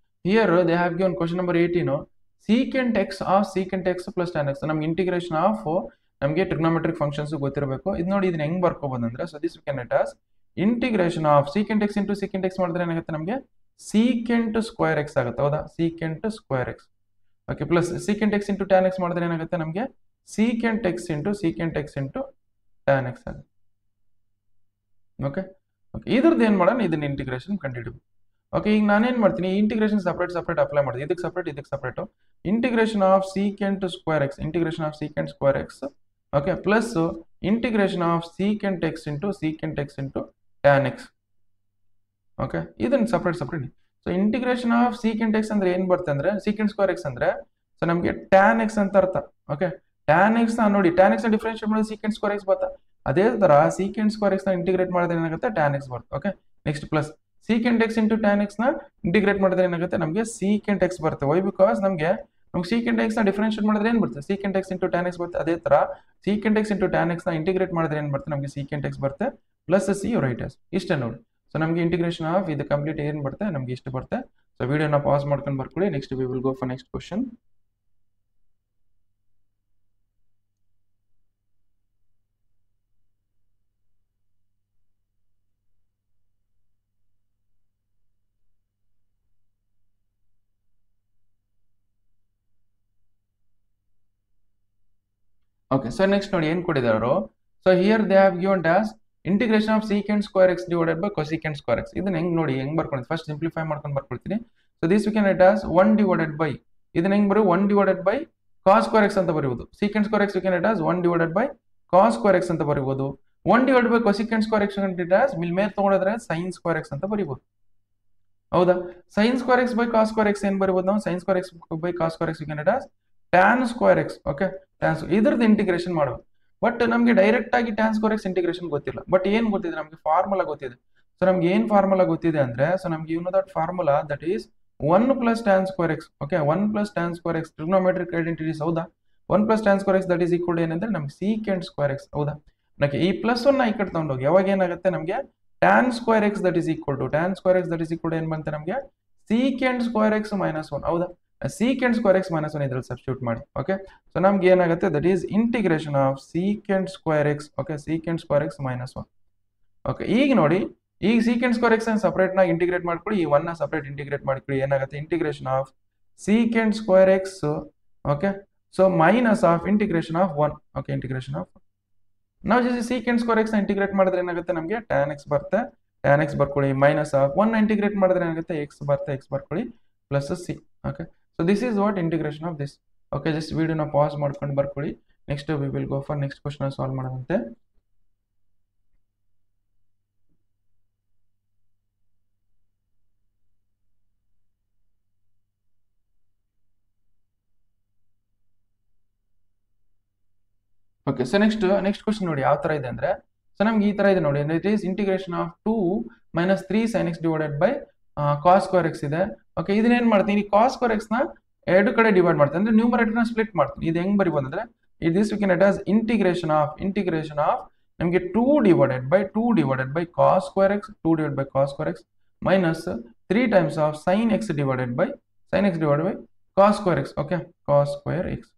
here they have given question number 18 secant x of secant x plus tan x. ನಮಗೆ integration of ನಮಗೆ ಟ್ರಿಗ್ನೋಮೆಟ್ರಿಕ್ ಫಂಕ್ಷನ್ಸ್ ಗೊತ್ತಿರಬೇಕು. ಇದು ನೋಡಿ ಇದನ್ನ ಹೆಂಗ್ ಬರ್ಕೋಬಹುದು ಅಂದ್ರೆ so this we can write as integration of secant x into secant x ಮಾಡಿದ್ರೆ ಏನಾಗುತ್ತೆ ನಮಗೆ secant ಸ್ಕ್ವೇರ್ x ಆಗುತ್ತೆ. ಹೌದಾ, secant square x. Okay, plus secant x into tan x ಮಾಡಿದ್ರೆ ಏನಾಗುತ್ತೆ ನಮಗೆ secant x into tan x ಆಗುತ್ತೆ. Okay, ಇದ್ರದ್ದು ಏನ್ ಮಾಡೋಣ ಇದನ್ನ ಇಂಟಿಗ್ರೇಷನ್ ಕಂಡುಹಿಡಿಬೇಕು. ಓಕೆ, ಈಗ ನಾನೇನ್ ಮಾಡ್ತೀನಿ ಇಂಟಿಗ್ರೇಷನ್ ಸಪ್ರೇಟ್ ಅಪ್ಲೈ ಮಾಡಿದೆ. ಇದಕ್ಕೆ separate integration of secant square x okay plus integration of secant x into tan x. Okay, ಇದನ್ನ separate. So integration of secant x ಅಂದ್ರೆ ಏನ್ ಬರುತ್ತೆ ಅಂದ್ರೆ secant ಸ್ಕ್ವೇರ್ x ಅಂದ್ರೆ ಸೊ ನಮಗೆ tan x ಅಂತ ಅರ್ಥ. ಓಕೆ, tan x ನ ನೋಡಿ tan x ನ ಡಿಫರೆನ್ಷಿಯೇಟ್ ಮಾಡಿದ್ರೆ secant ಸ್ಕ್ವೇರ್ x ಬರುತ್ತೆ. ಅದೇ ತರ secant ಸ್ಕ್ವೇರ್ x ನ ಇಂಟಿಗ್ರೇಟ್ ಮಾಡಿದ್ರೆ ಏನಾಗುತ್ತೆ tan x ಬರುತ್ತೆ. Okay, next plus secant x into tan x ನ ಇಂಟಿಗ್ರೇಟ್ ಮಾಡಿದ್ರೆ ಏನಾಗುತ್ತೆ ನಮಗೆ secant x ಬರುತ್ತೆ. ವೈ ಬಿಕಾಸ್ ನಮಗೆ secant x ನ ಡಿಫರೆನ್ಷಿಯೇಟ್ ಮಾಡಿದ್ರೆ ಏನ್ ಬರುತ್ತೆ secant x into tan x ಬರುತ್ತೆ. ಅದೇ ತರ secant x into tan x ನ ಇಂಟಿಗ್ರೇಟ್ ಮಾಡಿದ್ರೆ ಏನ್ ಬರುತ್ತೆ ನಮಗೆ secant x ಬರುತ್ತೆ ಪ್ಲಸ್ ಸಿ ರೈಟ್ ಆಸ್. ಇಷ್ಟೇ ನೋಡಿ. ಸೊ ನಮಗೆ ಇಂಟಿಗ್ರೇಷನ್ ಆಫ್ ಇದು ಕಂಪ್ಲೀಟ್ ಏನ್ ಬರುತ್ತೆ ನಮಗೆ ಇಷ್ಟು ಬರುತ್ತೆ. ಸೊ ವಿಡಿಯೋನ ಪಾಸ್ ಮಾಡ್ಕೊಂಡು ಬರ್ಕೊಳ್ಳಿ. Next we will go for next question. Okay, so next ನೋಡಿ ಏನ್ ಕೊಟ್ಟಿದ್ದಾರೆ. So here they have given as integration of secant square x divided by cosecant square x. ಇದನ್ನ ಹೆಂಗ್ ನೋಡಿ ಹೆಂಗ್ ಬರ್ಕೊಂಡು ಫಸ್ಟ್ ಸಿಂಪ್ಲಿಫೈ ಮಾಡ್ಕೊಂಡು ಬರ್ಕೊಳ್ತೀನಿ. So this we can write as 1 divided by, ಇದನ್ನ ಹೆಂಗ್ ಬರೋ 1 divided by cos square x ಅಂತ ಬರೀಬಹುದು. Secant square x we can write as 1 divided by cos square x ಅಂತ ಬರೀಬಹುದು. 1 divided by cosecant square x ಮೇಲೆ ತಗೊಂಡ್ರೆ ಸೈನ್ ಸ್ಕ್ವೇರ್ ಎಕ್ಸ್ ಅಂತ ಬರೀಬಹುದು. ಹೌದಾ? Sine square x by cos square x ಏನ್ ಬರೀಬಹುದು ನಾವು? Sine square x by cos square x we can write as tan square x. Okay, tan ಇದ್ರದ್ದು integration ಮಾಡಬೇಕು. ಬಟ್ ನಮಗೆ ಡೈರೆಕ್ಟ್ ಆಗಿ ಟ್ಯಾನ್ ಸ್ಕ್ವೇರ್ ಎಕ್ಸ್ ಇಂಟಿಗ್ರೇಷನ್ ಗೊತ್ತಿಲ್ಲ. ಬಟ್ ಏನ್ ಗೊತ್ತಿದೆ ನಮಗೆ? ಫಾರ್ಮುಲಾ ಗೊತ್ತಿದೆ. ಸೊ ನಮ್ಗೆ ಏನ್ ಫಾರ್ಮುಲಾ ಗೊತ್ತಿದೆ ಅಂದ್ರೆ, ಸೊ ನಮ್ಗೆ you know that formula that is 1 plus tan square x. Okay, 1 plus tan square x trigonometric identities. ಹೌದಾ? 1 plus tan square x that is equal ಏನಂದ್ರೆ ನಮ್ಗೆ ಸೀಕೆಂಟ್ ಸ್ಕ್ವೇರ್ ಎಕ್ಸ್. ಹೌದಾ? ನಮಗೆ ಈ ಪ್ಲಸ್ ಒನ್ ಈ ಕಡೆ ತಗೊಂಡೋಗಿ ಯಾವಾಗ ಏನಾಗುತ್ತೆ ನಮಗೆ tan square x that is equal to tan square x that is equal ಏನ್ ಬಂತೆ ನಮಗೆ ಸೀಕೆಂಟ್ ಸ್ಕ್ವೇರ್ ಎಕ್ಸ್ ಮೈನಸ್ 1. ಹೌದಾ? ಸೀಕೆಂಟ್ ಸ್ಕ್ವೇರ್ ಎಕ್ಸ್ ಮೈನಸ್ 1 ಇದ್ರಲ್ಲಿ ಸಬ್ಸ್ಟಿಟ್ಯೂಟ್ ಮಾಡಿ. ಓಕೆ, ಸೊ ನಮ್ಗೆ ಏನಾಗುತ್ತೆ that is integration of secant square x. Okay, secant square x minus 1. Okay, ಈಗ ನೋಡಿ ಈಗ ಸೀಕೆಂಟ್ ಸ್ಕ್ವೇರ್ ಎಕ್ಸ್ ಸಪರೇಟ್ ನಾಗ ಇಂಟಿಗ್ರೇಟ್ ಮಾಡ್ಕೊಳ್ಳಿ, ಈ 1 ನ ಸಪರೇಟ್ ಇಂಟಿಗ್ರೇಟ್ ಮಾಡ್ಕೊಳ್ಳಿ. ಏನಾಗುತ್ತೆ integration of secant square x. Okay, so minus of integration of 1. Okay, integration of ನಾವು just secant square x integrate ಮಾಡಿದ್ರೆ ಏನಾಗುತ್ತೆ ನಮಗೆ ಟ್ಯಾನ್ ಎಕ್ಸ್ ಬರುತ್ತೆ. ಟ್ಯಾನ್ ಎಕ್ಸ್ ಬರ್ಕೊಳ್ಳಿ ಮೈನಸ್ ಆಫ್ 1 ಇಂಟಿಗ್ರೇಟ್ ಮಾಡಿದ್ರೆ ಏನಾಗುತ್ತೆ ಎಕ್ಸ್ ಬರುತ್ತೆ. ಎಕ್ಸ್ ಬರ್ಕೊಳ್ಳಿ plus C. Okay, so this is what integration of this. Okay, just video na pause ಮಾಡ್ಕೊಂಡು ಬರ್ಕೊಳ್ಳಿ. Next we will go for next question solve ಮಾಡೋದಂತೆ. Okay, so next question ನೋಡಿ ಯಾವ ತರ ಇದೆ ಅಂದ್ರೆ, ಸೊ ನಮ್ಗೆ ಈ ತರ ಇದೆ ನೋಡಿ. It is integration of 2 minus 3 sine x divided by cos square x ಇದೆ. ಓಕೆ, ಇದನ್ನ ಏನ್ ಮಾಡ್ತೀನಿ ಕಾಸ್ ಸ್ಕ್ವೇರ್ ಎಕ್ಸ್ ನ ಎರಡು ಕಡೆ ಡಿವೈಡ್ ಮಾಡ್ತೀನಿ ಅಂದ್ರೆ ನ್ಯೂಮರೇಟರ್ ನ ಸ್ಪ್ಲಿಟ್ ಮಾಡ್ತೀನಿ. ಇದು ಹೆಂಗ್ ಬರಿಬಹುದು ಅಂದ್ರೆ this we can write as integration of ನಮಗೆ 2 divided by cos square x 2 divided by cos square x minus 3 times of sine x divided by cos square x. Okay, cos square x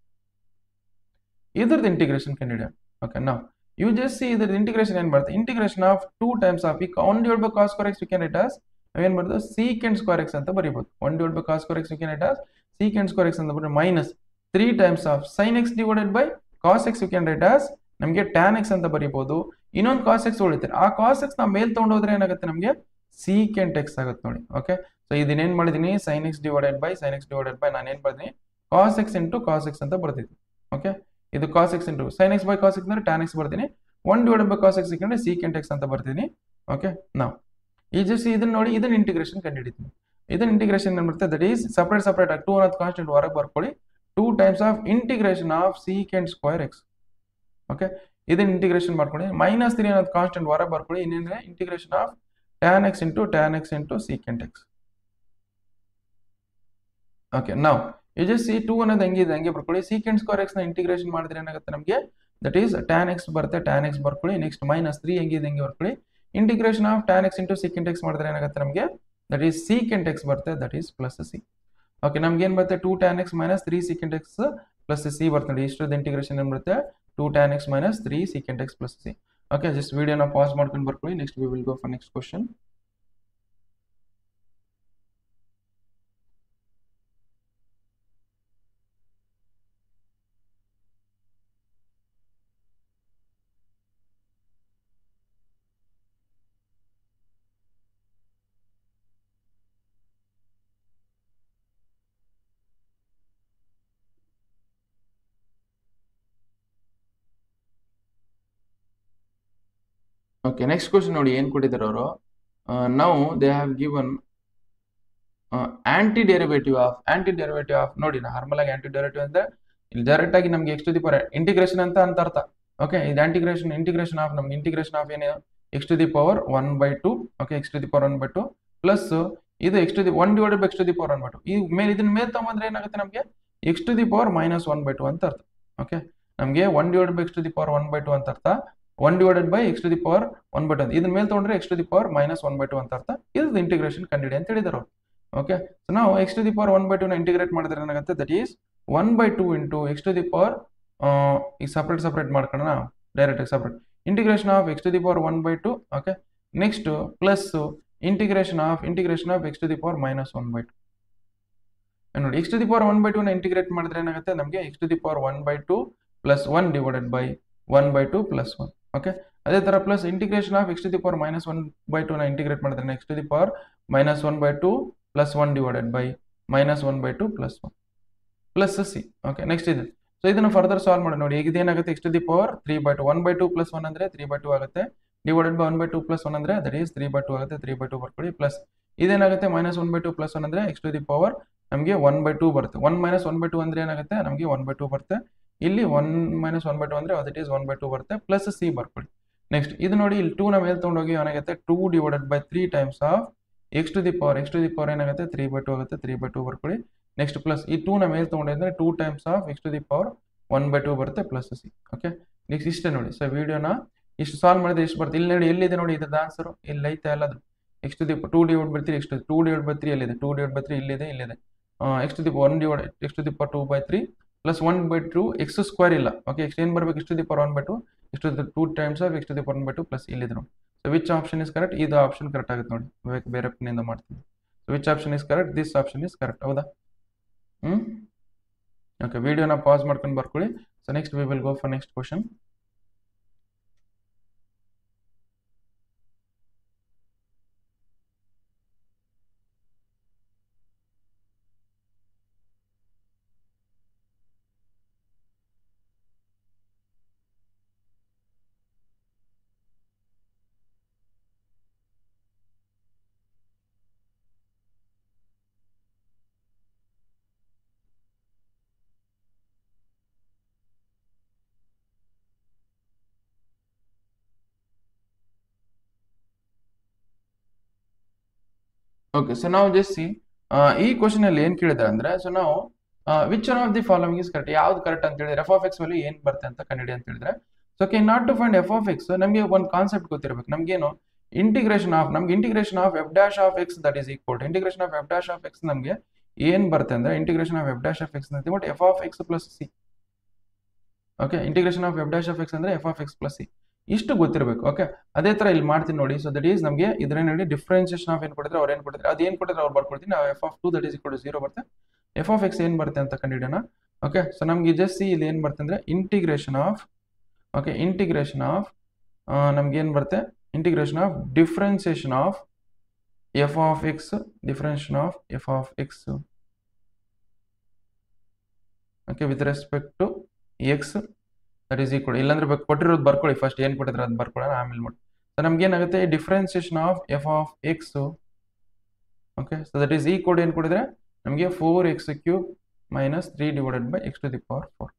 ಇದ್ರದ್ದು integration ಕಂಡುಹಿಡಿಯೋಣ. Okay, ನಾವು you just see ಇದ್ರದ್ದು integration ಏನ್ ಬರುತ್ತೆ integration of 2 times of 1 divided by cos square x we can write as ಏನ್ ಬರ್ತದೆ secant square x ಅಂತ ಬರೀಬಹುದು. 1 divided by cos square x we can write as secant square x ಅಂತ ಬರೀ minus 3 times of sine x divided by cos x we can write as ನಮಗೆ tan x ಅಂತ ಬರೀಬಹುದು. ಇನ್ನೊಂದು ಕಾಸ್ ಎಕ್ಸ್ ಉಳಿತಾರೆ, ಆ cos x ನಾವು ಮೇಲ್ ತಗೊಂಡೋದ್ರೆ ಏನಾಗುತ್ತೆ ನಮಗೆ ಸೀಕೆಂಟ್ ಎಕ್ಸ್ ಆಗುತ್ತೆ ನೋಡಿ. ಓಕೆ, ಸೊ ಇದನ್ನೇನ್ ಮಾಡಿದೀನಿ ಸೈನ್ ಎಕ್ಸ್ ಡಿವೈಡೆಡ್ ಬೈ ನಾನು ಏನ್ ಬರ್ತೀನಿ cos x into cos x ಅಂತ ಬರ್ತಿದ್ವಿ. ಓಕೆ, ಇದು cos x into sine x by cos x ಅಂದ್ರೆ ಟ್ಯಾನ್ ಎಕ್ಸ್ ಬರ್ತೀನಿ. 1 ಡಿವೈಡೆಡ್ ಬೈ ಕಾಸ್ ಎಕ್ಸ್ ಸಿಕ್ಕಂದ್ರೆ ಸೀಕೆಂಟ್ ಎಕ್ಸ್ ಅಂತ ಬರ್ತೀನಿ. ಓಕೆ, ನಾವು ಈ ಜಸ್ಟ್ ಇದನ್ನ ನೋಡಿ ಇದನ್ನ ಇಂಟಿಗ್ರೇಷನ್ ಕಂಡುಹಿಡಿತೀನಿ. ಇದನ್ನ ಇಂಟಿಗ್ರೇಷನ್ ಏನ್ ಬರುತ್ತೆ ದಟ್ ಈಸ್ ಸಪರೇಟ್ 2 ಅನ್ನೋದು ಕಾನ್ಸ್ಟೆಂಟ್ ಹೊರಗೆ ಬರ್ಕೊಳ್ಳಿ. 2 times of integration of secant square x. Okay, ಇದನ್ನ ಇಂಟಿಗ್ರೇಷನ್ ಮಾಡ್ಕೊಳ್ಳಿ ಮೈನಸ್ 3 ಅನ್ನೋದು ಕಾನ್ಸ್ಟೆಂಟ್ ಹೊರಗೆ ಬರ್ಕೊಳ್ಳಿ. ಇನ್ನೇನೆ integration of tan x into secant x. Okay, ನಾವು ಯು ಜಸ್ಟ್ ಸಿ 2 ಅನ್ನೋದು ಹಂಗೆ ಬರ್ಕೊಳ್ಳಿ. ಸೀಕೆಂಟ್ ಸ್ಕ್ವೇರ್ ಎಕ್ಸ್ ನ ಇಂಟಿಗ್ರೇಷನ್ ಮಾಡಿದ್ರೆ ಏನಾಗುತ್ತೆ ನಮಗೆ ದಟ್ ಈಸ್ ಟ್ಯಾನ್ ಎಕ್ಸ್ ಬರುತ್ತೆ. ಟ್ಯಾನ್ ಎಕ್ಸ್ ಬರ್ಕೊಳ್ಳಿ. ನೆಕ್ಸ್ಟ್ ಮೈನಸ್ 3 ಹಂಗೆ ಬರ್ಕೊಳ್ಳಿ. Integration of tan x into secant x ಮಾಡಿದ್ರೆ ಏನಾಗುತ್ತೆ ನಮಗೆ ದಟ್ ಈಸ್ ಸೀಕೆಂಟ್ ಎಕ್ಸ್ ಬರುತ್ತೆ. That is plus C. Okay, ನಮ್ಗೆ ಏನ್ ಬರುತ್ತೆ 2 tan x minus 3 secant x plus C ಬರುತ್ತೆ ನೋಡಿ. ಇಷ್ಟದ ಇಂಟಿಗ್ರೇಷನ್ ಏನ್ ಬರುತ್ತೆ 2 tan x minus 3 secant x plus C. Okay, just ವಿಡಿಯೋನ ಪಾಸ್ ಮಾಡ್ಕೊಂಡು ಬರ್ಕೊಳ್ಳಿ. Next we will go for next question. Okay, next question ನೋಡಿ ಏನ್ ಕೊಟ್ಟಿದ್ದಾರೆ ಅವರು. Now they have given anti derivative of ನೋಡಿ ನಾರ್ಮಲ್ ಆಗಿ ಆಂಟಿ ಡೆರಿವೇಟಿವ್ ಅಂದ್ರೆ ಇಲ್ಲಿ ಡೈರೆಕ್ಟ್ ಆಗಿ ನಮ್ಗೆ x to the power integration ಅಂತ ಅರ್ಥ. ಓಕೆ, ಇದು ಇಂಟಿಗ್ರೇಷನ್ ಆಫ್ ನಮ್ಗೆ ಇಂಟಿಗ್ರೇಷನ್ ಆಫ್ ಏನು x to the power 1/2. Okay, x to the power 1/2 ಪ್ಲಸ್ ಇದು x to the 1 divided by x to the power 1/2. ಈ ಮೇಲೆ ಇದನ್ನ ಮೇಲೆ ತಗೊಂಡ್ರೆ ಏನಾಗುತ್ತೆ ನಮಗೆ x to the power minus 1/2 ಅಂತ ಅರ್ಥ. ಓಕೆ, ನಮಗೆ 1 divided by x to the power 1/2 ಅಂತ ಅರ್ಥ. 1 divided by x to the power 1/2 ಇದನ್ನ ಮೇಲೆ ತಗೊಂಡ್ರೆ x to the power minus 1/2 ಅಂತ ಅರ್ಥ. ಇದು ಇಂಟಿಗ್ರೇಷನ್ ಕಂಡುಹಿಡಿ ಅಂತ ಹೇಳಿದಾರೆ. ಓಕೆ, ಸೊ ನಾವು ಎಕ್ಸ್ ಟು ದಿ ಪವರ್ 1/2 ನ ಇಂಟಿಗ್ರೇಟ್ ಮಾಡಿದ್ರೆ ಏನಾಗುತ್ತೆ that is 1/2 into x to the power ಈಗ ಸಪರೇಟ್ ಮಾಡ್ಕೊಳ್ಳೋಣ ಡೈರೆಕ್ಟ್ ಆಗಿ separate integration of x to the power 1/2. Okay, next plus integration of x to the power minus 1/2 ನೋಡಿ. X to the power 1/2 ನ integrate ಮಾಡಿದ್ರೆ ಏನಾಗುತ್ತೆ ನಮಗೆ x to the power 1/2 plus 1 divided by 1/2 plus 1. Okay, ಅದೇ ಥರ plus integration of x to the power -1/2 ನ integrate ಮಾಡಿದ್ರೆ x to the power -1/2 plus 1 divided by -1/2 plus 1 plus C. Okay, next ಇದೆ. So ಇದನ್ನು further solve ಮಾಡಿ ನೋಡಿ. ಈಗ ಇದೇನಾಗುತ್ತೆ x to the power 3/2 1/2 plus 1 ಅಂದರೆ 3/2 ಆಗುತ್ತೆ, ಡಿವೈಡೆಡ್ ಬೈ 1/2 ಪ್ಲಸ್ 1 ಅಂದರೆ ದಟ್ ಈಸ್ 3/2 ಆಗುತ್ತೆ, 3/2 ಬರ್ಕೊಳ್ಳಿ. ಪ್ಲಸ್ ಇದೇನಾಗುತ್ತೆ -1/2 ಪ್ಲಸ್ 1 ಅಂದರೆ ಎಕ್ಸ್ ಟು ದಿ ಪವರ್ ನಮಗೆ 1/2 ಬರುತ್ತೆ. 1 - 1/2 ಅಂದರೆ ಏನಾಗುತ್ತೆ ನಮಗೆ 1/2 ಬರುತ್ತೆ. ಇಲ್ಲಿ 1 - 1/2 ಅಂದರೆ ದಟ್ ಈಸ್ 1/2 ಬರುತ್ತೆ, ಪ್ಲಸ್ ಸಿ ಬರ್ಕೊಳ್ಳಿ. ನೆಕ್ಸ್ಟ್ ಇದು ನೋಡಿ, ಇಲ್ಲಿ 2 ನ ಮೇಲೆ ತೊಗೊಂಡೋಗಿ ಏನಾಗುತ್ತೆ 2 divided by 3 times of x to the power ಏನಾಗುತ್ತೆ 3/2 ಆಗುತ್ತೆ, 3/2 ಬರ್ಕೊಳ್ಳಿ. ನೆಕ್ಸ್ಟ್ ಪ್ಲಸ್ ಈ 2 ನ ಮೇಲೆ ತೊಗೊಂಡಿದ್ರೆ 2 times of x to the power 1/2 ಬರುತ್ತೆ, ಪ್ಲಸ್ ಸಿ. ಓಕೆ, ನೆಕ್ಸ್ಟ್ ಇಷ್ಟೇ ನೋಡಿ. ಸೊ ವಿಡಿಯೋನ ಇಷ್ಟು ಸಾಲ್ವ್ ಮಾಡಿದ್ರೆ ಎಷ್ಟು ಬರುತ್ತೆ ಇಲ್ಲಿ ನೋಡಿ. ಎಲ್ಲಿದೆ ನೋಡಿ ಇದ್ರದ್ದು ಆನ್ಸರು, ಇಲ್ಲಿ ಐತೆ ಎಲ್ಲದು. X to the 2 divide by 3 x to 2 divide by 3 ಎಲ್ಲಿದೆ, 2 ಡಿವೈಡ್ ಬೈ 3 ಇಲ್ಲಿದೆ. X to the 1 divide x to the power 2/3 plus 1/2 x square ಇಲ್ಲ. ಓಕೆ, ಎಕ್ಸ್ ಏನು ಬರಬೇಕು x to the power 1/2 x to the 2 times of x to the power 1/2 plus ಇಲ್ಲಿದೆ ನೋಡಿ. So which option is correct? ಇದು option correct ಆಗುತ್ತೆ ನೋಡಿ. ಬೇರೆ ಪೆನ್ನಿಂದ ಮಾಡ್ತೀನಿ. So which option is correct? This option is correct. ಹೌದಾ? ಓಕೆ, ವಿಡಿಯೋನ pause ಮಾಡ್ಕೊಂಡು ಬರ್ಕೊಳ್ಳಿ. So next we will go for next question. Okay, so ನಾವು ಜಸ್ಟ್ ಸಿ ಈ ಕ್ವಶನ್ ಅಲ್ಲಿ ಏನ್ ಕೇಳಿದ್ರೆ ಅಂದ್ರೆ, ಸೊ ನಾವು which one of the following is correct, ಯಾವ್ದು ಕರೆಕ್ಟ್ ಅಂತ ಹೇಳಿದ್ರೆ ಎಫ್ ಆಫ್ ಎಕ್ಸ್ ವ್ಯಾಲ್ಯೂ ಏನ್ ಬರುತ್ತೆ ಅಂತ ಕಂಡಿಡಿ ಅಂತ ಹೇಳಿದ್ರೆ. So okay, not to find f of x ನಮಗೆ ಒಂದು ಕಾನ್ಸೆಪ್ಟ್ ಗೊತ್ತಿರಬೇಕು. ನಮ್ಗೇನು integration of f dash of x that is equal to integration of f dash of x ನಮಗೆ ಏನ್ ಬರುತ್ತೆ ಅಂದ್ರೆ integration of f dash of x ಅಂತ but f of x plus C. Okay, integration of f dash of x ಅಂದ್ರೆ f of x plus C ಇಷ್ಟು ಗೊತ್ತಿರಬೇಕು. Okay, ಅದೇ ತರ ಇಲ್ಲಿ ಮಾಡ್ತೀನಿ ನೋಡಿ. ಸೊ ದಟ್ ಈಸ್ ನಮಗೆ ಇದ್ರೇನು ಹೇಳಿ ಡಿಫ್ರೆನ್ಸಿಯೇಷನ್ ಆಫ್ ಏನ್ ಕೊಟ್ಟಿದ್ರೆ ಅವ್ರು ಏನ್ ಕೊಟ್ಟಿದ್ರೆ ಅದು ಏನ್ ಕೊಟ್ಟಿದ್ರೆ ಅವ್ರು ಬರ್ಕೊಡ್ತೀನಿ. ನಾವು f of 2 that is equal to 0 ಬರುತ್ತೆ. ಎಫ್ ಆಫ್ ಎಕ್ಸ್ ಏನ್ ಬರುತ್ತೆ ಅಂತ ಕಂಡಿಡೋಣ. ಓಕೆ, ಸೊ ನಮ್ಗೆ ಜಸ್ಟ್ ಸಿ ಇಲ್ಲಿ ಏನ್ ಬರುತ್ತೆ ಅಂದ್ರೆ ಇಂಟಿಗ್ರೇಷನ್ ಆಫ್ ನಮ್ಗೆ ಏನ್ ಬರುತ್ತೆ integration of differentiation of f of x okay with respect to x that is equal. ಇಲ್ಲಾಂದ್ರೆ ಕೊಟ್ಟಿರೋದು ಬರ್ಕೊಳ್ಳಿ, ಫಸ್ಟ್ ಏನ್ ಕೊಟ್ಟಿದ್ರೆ ಅದು ಬರ್ಕೊಳ್ಳೋಣ, ಆಮೇಲೆ ಮಾಡಿ. ಸೊ ನಮ್ಗೆ ಏನಾಗುತ್ತೆ differentiation of f of x. Okay, so that is equal ಏನ್ ಕೊಟ್ಟಿದ್ರೆ ನಮಗೆ 4x³ minus 3 divided by x to the power 4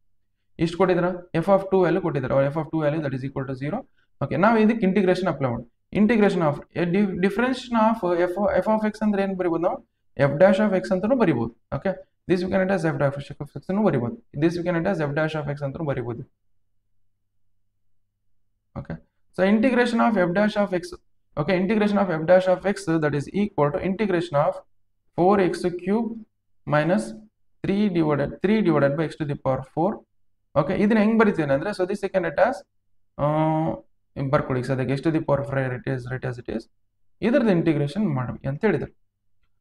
ಇಷ್ಟು ಕೊಟ್ಟಿದ್ರ. ಎಫ್ ಆಫ್ 2 ವ್ಯಾಲ್ಯೂ ಕೊಟ್ಟಿದ್ದಾರೆ, f of 2 value that is equal to 0. Okay, ನಾವು ಇದಕ್ಕೆ ಇಂಟಿಗ್ರೇಷನ್ ಅಪ್ಲೈ ಮಾಡಿ. Integration of differentiation of f of x ಅಂದ್ರೆ ಏನ್ ಬರಿಬೋದು ನಾವು ಎಫ್ ಡ್ಯಾಶ್ ಆಫ್ ಎಕ್ಸ್ ಅಂತಾನು ಬರಿಬೋದು. Okay, this we can it as F dash of X ಅನ್ನು ಬರಿಬೋದು, this we can it as F dash of X ಅಂತಾನು ಬರಿಬೋದು. Okay, so integration of f dash of x, okay, integration of f dash of x that is equal to integration of 4x³ minus 3 divided by x to the power 4. Okay, ಇದನ್ನ ಹೆಂಗ್ ಬರಿತೀನಿ ಅಂದ್ರೆ, so this second it as ಬರ್ಕೊಳ್ಳಿ ಸದ್ಯಕ್ಕೆ x to the power 4 right as it is ಇದರದ್ದು integration ಮಾಡಿ ಅಂತ ಹೇಳಿದ್ರು.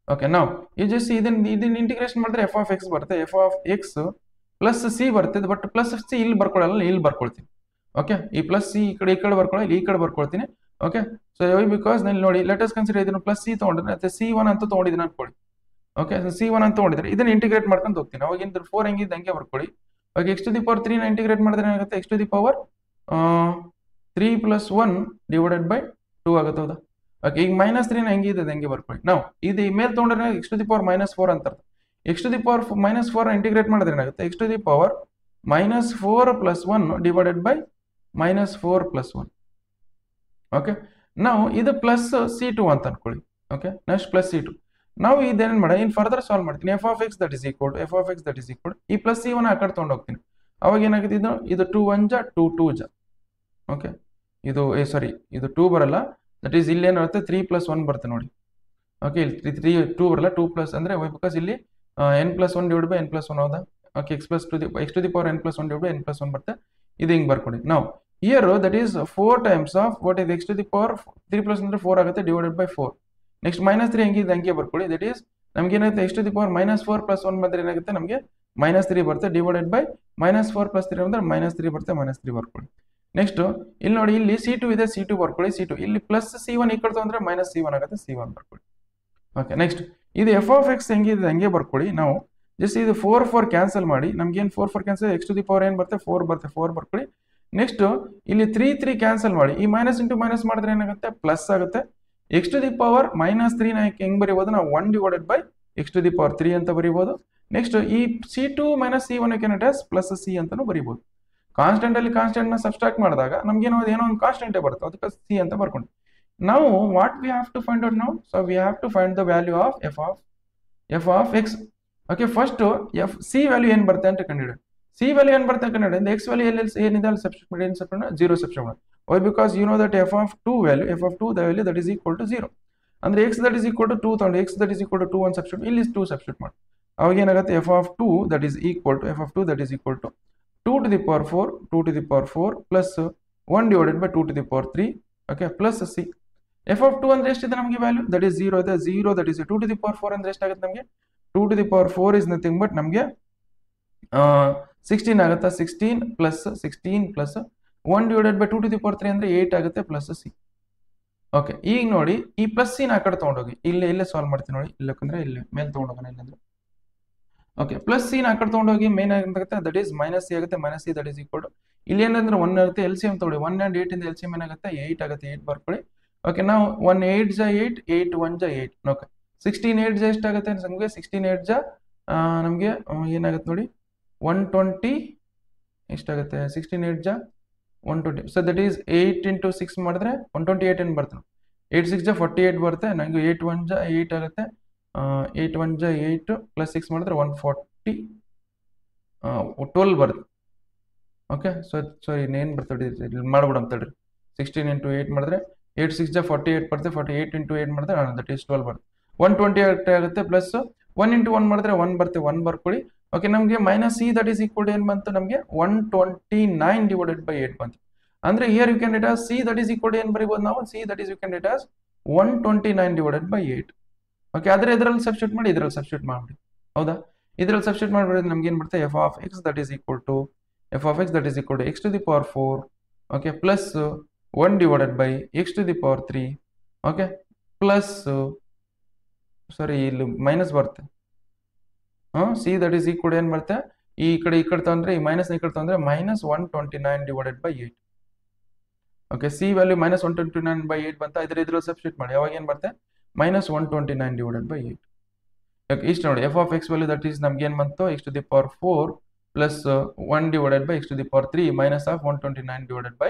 ಓಕೆ, ನಾವು ಈ ಜಸ್ಟ್ ಇದನ್ನ ಇಂಟಿಗ್ರೇಷನ್ ಮಾಡಿದ್ರೆ ಎಫ್ ಆಫ್ ಎಕ್ಸ್ ಬರುತ್ತೆ, f of x plus C ಬರ್ತದೆ. ಬಟ್ ಪ್ಲಸ್ ಸಿ ಇಲ್ಲಿ ಬರ್ಕೊಳ್ಳಲ್ಲ, ಇಲ್ಲಿ ಬರ್ಕೊಳ್ತೀನಿ. ಓಕೆ, ಈ ಪ್ಲಸ್ ಸಿ ಈ ಕಡೆ ಬರ್ಕೊಳ್ಳಿ, ಈ ಕಡೆ ಬರ್ಕೊಳ್ತೀನಿ. ಓಕೆ, ಸೊ ಬಿಕಾಸ್ ನಾನು ನೋಡಿ ಲೆಟ್ ಅಸ್ ಕನ್ಸಿಡರ್ ಇದನ್ನು ಪ್ಲಸ್ ಸಿ ತಗೊಂಡ್ರೆ ಮತ್ತೆ C1 ಅಂತ ತಗೊಂಡಿದ್ದೀನಿ ಅನ್ಕೊಳ್ಳಿ. ಓಕೆ, ಸೊ C1 ಅಂತ ತಗೊಂಡಿದ್ರೆ ಇದನ್ನ ಇಂಟಿಗ್ರೇಟ್ ಮಾಡ್ಕೊಂಡು ಹೋಗ್ತೀನಿ. ಅವಾಗ 4 ಹೆಂಗಿದೆ ಹಂಗೆ ಬರ್ಕೊಳ್ಳಿ. Okay, x to the power 3 ನ ಇಂಟಿಗ್ರೇಟ್ ಮಾಡಿದ್ರೆ ಏನಾಗುತ್ತೆ x to the power 3 + 1 divided by 2 ಆಗುತ್ತೆ. ಹೌದಾ? ಓಕೆ, ಈಗ -3 ನ ಹೆಂಗಿದೆ ಹಂಗೆ ಬರ್ಕೊಳ್ಳಿ. ನಾವು ಇದು ಮೇಲೆ ತಗೊಂಡ್ರೆ ಎಕ್ಸ್ ಟು ದಿ ಪವರ್ -4 ಅಂತ ಅರ್ಥ. X to the power -4 integrate ಮಾಡಿದ್ರೆ ಏನಾಗುತ್ತೆ x to the power -4 + 1 divided by -4 + 1. Okay, ನಾವು ಇದು ಪ್ಲಸ್ C2 ಅಂತ ಅನ್ಕೊಳ್ಳಿ. ಓಕೆ, ನೆಕ್ಸ್ಟ್ ಪ್ಲಸ್ C2 ನಾವು ಇದೇನು ಮಾಡಿ ಇನ್ ಫರ್ದರ್ ಸಾಲ್ವ್ ಮಾಡ್ತೀನಿ. F of x that is equal ಈ ಪ್ಲಸ್ C1 ಆ ಕಡೆ ತೊಗೊಂಡು ಹೋಗ್ತೀನಿ. ಅವಾಗ ಏನಾಗುತ್ತೆ ಇದು 2 1 ಜ 2 2 ಜ. ಓಕೆ, ಇದು ಇದು 2 ಬರಲ್ಲ, ದಟ್ ಈಸ್ ಇಲ್ಲಿ ಏನಾಗುತ್ತೆ 3 + 1 ಬರುತ್ತೆ ನೋಡಿ. ಓಕೆ, ಇಲ್ಲಿ 3 2 ಬರಲ್ಲ, 2 ಪ್ಲಸ್ ಅಂದ್ರೆ ಬಿಕಾಸ್ ಇಲ್ಲಿ n+1 ಡಿವೈಡ್ ಬೈ n+1 ಹೌದಾ. Okay, x to the power n+1 divide by n+1 ಬರುತ್ತೆ. ಇದು ಹಿಂಗೆ ಬರ್ಕೊಡಿ. ನಾವು here that is 4 times of what is x to the power 3 plus ಅಂದ್ರೆ 4 ಆಗುತ್ತೆ ಡಿವೈಡೆಡ್ ಬೈ 4. ನೆಕ್ಸ್ಟ್ -3 ಹೆಂಗಿದೆ ಹಂಗೆ ಬರ್ಕೊಳ್ಳಿ. ದಟ್ ಈಸ್ ನಮ್ಗೆ ಏನಾಗುತ್ತೆ x to the power -4 + 1 ಬಂದ್ರೆ ಏನಾಗುತ್ತೆ ನಮಗೆ -3 ಬರುತ್ತೆ ಡಿವೈಡೆಡ್ ಬೈ -4 + 3 ಅಂದ್ರೆ -3 ಬರುತ್ತೆ, -3 ಬರ್ಕೊಳ್ಳಿ. ನೆಕ್ಸ್ಟ್ ಇಲ್ಲಿ ನೋಡಿ, ಇಲ್ಲಿ C2 ಇದೆ, C2 ಬರ್ಕೊಳ್ಳಿ, C2 ಇಲ್ಲಿ ಪ್ಲಸ್ C1 ಈ ಕಡೆ ತೊಗೊಂಡ್ರೆ ಮೈನಸ್ C1 ಆಗುತ್ತೆ, C1 ಬರ್ಕೊಳ್ಳಿ. ಓಕೆ, ನೆಕ್ಸ್ಟ್ ಇದು ಎಫ್ ಆಫ್ ಎಕ್ಸ್ ಹೆಂಗಿದೆ ಹಂಗೆ ಬರ್ಕೊಳ್ಳಿ. ನಾವು ಜಸ್ಟ್ ಇದು 4 ಕ್ಯಾನ್ಸಲ್ ಮಾಡಿ, ನಮ್ಗೆ ಏನು 4 cancel, x to the power ಏನು ಬರುತ್ತೆ 4 ಬರುತ್ತೆ, 4 ಬರ್ಕೊಳ್ಳಿ. ನೆಕ್ಸ್ಟ್ ಇಲ್ಲಿ 3 ಕ್ಯಾನ್ಸಲ್ ಮಾಡಿ, ಈ ಮೈನಸ್ ಇಂಟು ಮೈನಸ್ ಮಾಡಿದ್ರೆ ಏನಾಗುತ್ತೆ ಪ್ಲಸ್ ಆಗುತ್ತೆ. ಎಕ್ಸ್ ಟು ದಿ ಪವರ್ -3 ನ ಹೆಂಗ್ ಬರೀಬಹುದು ನಾವು 1 divided by x to the power 3 ಅಂತ ಬರೀಬಹುದು. ನೆಕ್ಸ್ಟ್ ಈ C2 - C1 ಪ್ಲಸ್ ಸಿ ಅಂತಾನು ಬರೀಬಹುದು. ಕಾನ್ಸ್ಟೆಂಟ್ ಅಲ್ಲಿ ಕಾನ್ಸ್ಟೆಂಟ್ ನ ಸಬ್ಸ್ಟ್ರಾಕ್ಟ್ ಮಾಡಿದಾಗ ನಮ್ಗೆ ಏನೋ ಒಂದು ಕಾನ್ಸ್ಟೆಂಟ್ ಬರುತ್ತೆ, ಅದಕ್ಕೆ ಸಿ ಅಂತ ಬರ್ಕೊಂಡು ನಾವು what we have to find out now. So we have to find the value of f of x. Okay, first C value ಏನ್ ಬರುತ್ತೆ ಅಂತ ಕಂಡುಹಿಡಿ. ಸಿ ವ್ಯಾಲ್ಯೂ ಏನ್ ಬರುತ್ತೆ ಕಂಡುಹಿಡಿ, ಎಕ್ಸ್ ವ್ಯಾಲ್ಯೂ ಏನಿದೆ ಅಲ್ಲಿ ಸಬ್ಸ್ಟಿಟ್ಯೂಟ್ ಮಾಡಿ, ಏನು ಸಬ್ಸ್ಟಿಟ್ಯೂಟ್ ಮಾಡಿ 0 ಸಬ್ಸ್ಟಿಟ್ಯೂಟ್ ಮಾಡಿ. Why because you know that f of 2 the value that is equal to 0. ಅಂದ್ರೆ x that is equal to 2 ತಗೊಂಡು x that is equal to 2 ಒಂದು ಸಬ್ಸ್ಟಿಟ್ಯೂಟ್, ಇಲ್ಲಿ 2 ಸಬ್ಸ್ಟಿಟ್ಯೂಟ್ ಮಾಡಿ. ಅವಾಗ ಏನಾಗುತ್ತೆ f of 2 that is equal to 2 to the power 4 plus 1 divided by 2 to the power 3, okay, plus c. f of 2 ಅಂದ್ರೆ ಎಷ್ಟಿದೆ ನಮಗೆ value that is 0 ಇದೆ, 0 that is 2 to the power 4 ಅಂದ್ರೆ ಎಷ್ಟಾಗುತ್ತೆ ನಮಗೆ 2 to the power 4 is nothing but ನಮಗೆ 16 ಆಗುತ್ತೆ. 16 plus 1 divided by 2 to the power 3 ಅಂದ್ರೆ 8 ಆಗುತ್ತೆ ಪ್ಲಸ್ ಸಿ. ಓಕೆ, ಈಗ ನೋಡಿ ಈ ಪ್ಲಸ್ ಸಿ ನ ಆ ಕಡೆ ತಗೊಂಡೋಗಿ, ಇಲ್ಲೇ ಸಾಲ್ವ್ ಮಾಡ್ತೀನಿ ನೋಡಿ, ಇಲ್ಲಕ್ಕಂದ್ರೆ ಇಲ್ಲಿ ಮೇಲೆ ತಗೊಂಡೋಗೋಣ ಇಲ್ಲಂದ್ರೆ. ಓಕೆ, ಪ್ಲಸ್ ಸಿ ನ ಆ ಕಡೆ ತಗೊಂಡೋಗಿ ಮೇನ್ ಏನಾಗುತ್ತೆ ದಟ್ ಈಸ್ ಮೈನಸ್ ಸಿ ಆಗುತ್ತೆ, minus c that is equal to ಇಲ್ಲಿ ಏನಂದ್ರೆ 1 ಆಗುತ್ತೆ, ಎಲ್ ಸಿ ಎಂ ತಗೊಳ್ಳಿ 1 and 8 ಇಂದ ಎಲ್ ಸಿ ಎಂ ಏನಾಗುತ್ತೆ 8 ಆಗುತ್ತೆ, 8 ಬರ್ಕೊಳ್ಳಿ. ಓಕೆ, ನಾವು 1 8 ಜಾ 8, 8 1 ಜಾ 8. ಓಕೆ, 16 8 ಜಾ ಎಷ್ಟಾಗುತ್ತೆ ನಮಗೆ 16 8 ಜಾ ನಮಗೆ ಏನಾಗುತ್ತೆ ನೋಡಿ 120 ಎಷ್ಟಾಗುತ್ತೆ 16 8 ಜಾ 120. ಸೊ ದಟ್ ಈಸ್ 8 into 6 ಮಾಡಿದ್ರೆ 128 ಏನು ಬರ್ತದೆ, 8 6 ಜಾ 48 ಬರುತ್ತೆ. ನನಗೆ 8 1 ಜಾ 8 ಆಗುತ್ತೆ, 8 1 ಜಾ 8 ಪ್ಲಸ್ 6 ಮಾಡಿದ್ರೆ 140 12 ಬರುತ್ತೆ. ಓಕೆ, ಸೊ ಸಾರಿ ಇನ್ನೇನು ಬರ್ತದೆ ಮಾಡ್ಬಿಡಮ್ ತಡ್ರಿ. 16 into 8 ಮಾಡಿದ್ರೆ 8 6 ಜಾ 48 ಬರುತ್ತೆ, 48 into 8 ಮಾಡಿದ್ರೆ ದಟ್ ಈಸ್ 12 ಬರುತ್ತೆ. 128 ಆಗುತ್ತೆ ಪ್ಲಸ್ 1 into 1 ಮಾಡಿದ್ರೆ 1 ಬರುತ್ತೆ, 1 ಬರ್ಕೊಳ್ಳಿ. ಓಕೆ, ನಮಗೆ minus c that is equal to ಏನು ಬಂತು ನಮಗೆ 129 ಡಿವೈಡೆಡ್ ಬೈ 8 ಬಂತು. ಅಂದ್ರೆ here you can write as c that is equal to ಏನು ಬರೀಬಹುದು ನಾವು, c that is you can write as 129 divided by 8. Okay, ಆದ್ರೆ ಇದರಲ್ಲಿ ಸಬ್ಸ್ಟಿಟ್ಯೂಟ್ ಮಾಡಿ, ಇದರಲ್ಲಿ ಸಬ್ಸ್ಟಿಟ್ಯೂಟ್ ಮಾಡಿ, ಹೌದಾ, ಇದರಲ್ಲಿ ಸಬ್ಸ್ಟಿಟ್ಯೂಟ್ ಮಾಡಿಬಿಡಿದ್ರೆ ನಮ್ಗೆ ಏನು ಬರುತ್ತೆ f of x that is equal to x to the power 4, okay, plus 1 divided by x to the power 3, okay, plus sorry ಇಲ್ಲಿ ಮೈನಸ್ ಬರುತ್ತೆ, ಸಿ ದಟ್ ಈಸ್ ಈಕ್ವಲ್ ಏನು ಬರುತ್ತೆ ಈ ಕಡೆ ತಗೊಂಡ್ರೆ ಈ ಮೈನಸ್ ಈ ಕಡೆ ತಗೊಂಡ್ರೆ minus 129 divided by 8. Okay, C value minus 129 by 8 ಬಂತ, ಇದ್ರಲ್ಲಿ ಸಬ್ಸ್ಟಿಟ್ಯೂಟ್ ಮಾಡಿ, ಅವಾಗ ಏನು ಬರುತ್ತೆ ಮೈನಸ್ 129 ಡಿವೈಡೆಡ್ ಬೈ 8. ಓಕೆ, ಇಷ್ಟು ನೋಡಿ f of x value that is ನಮ್ಗೆ ಏನು ಬಂತು x to the power 4 plus 1 divided by x to the power 3 minus of 129 divided by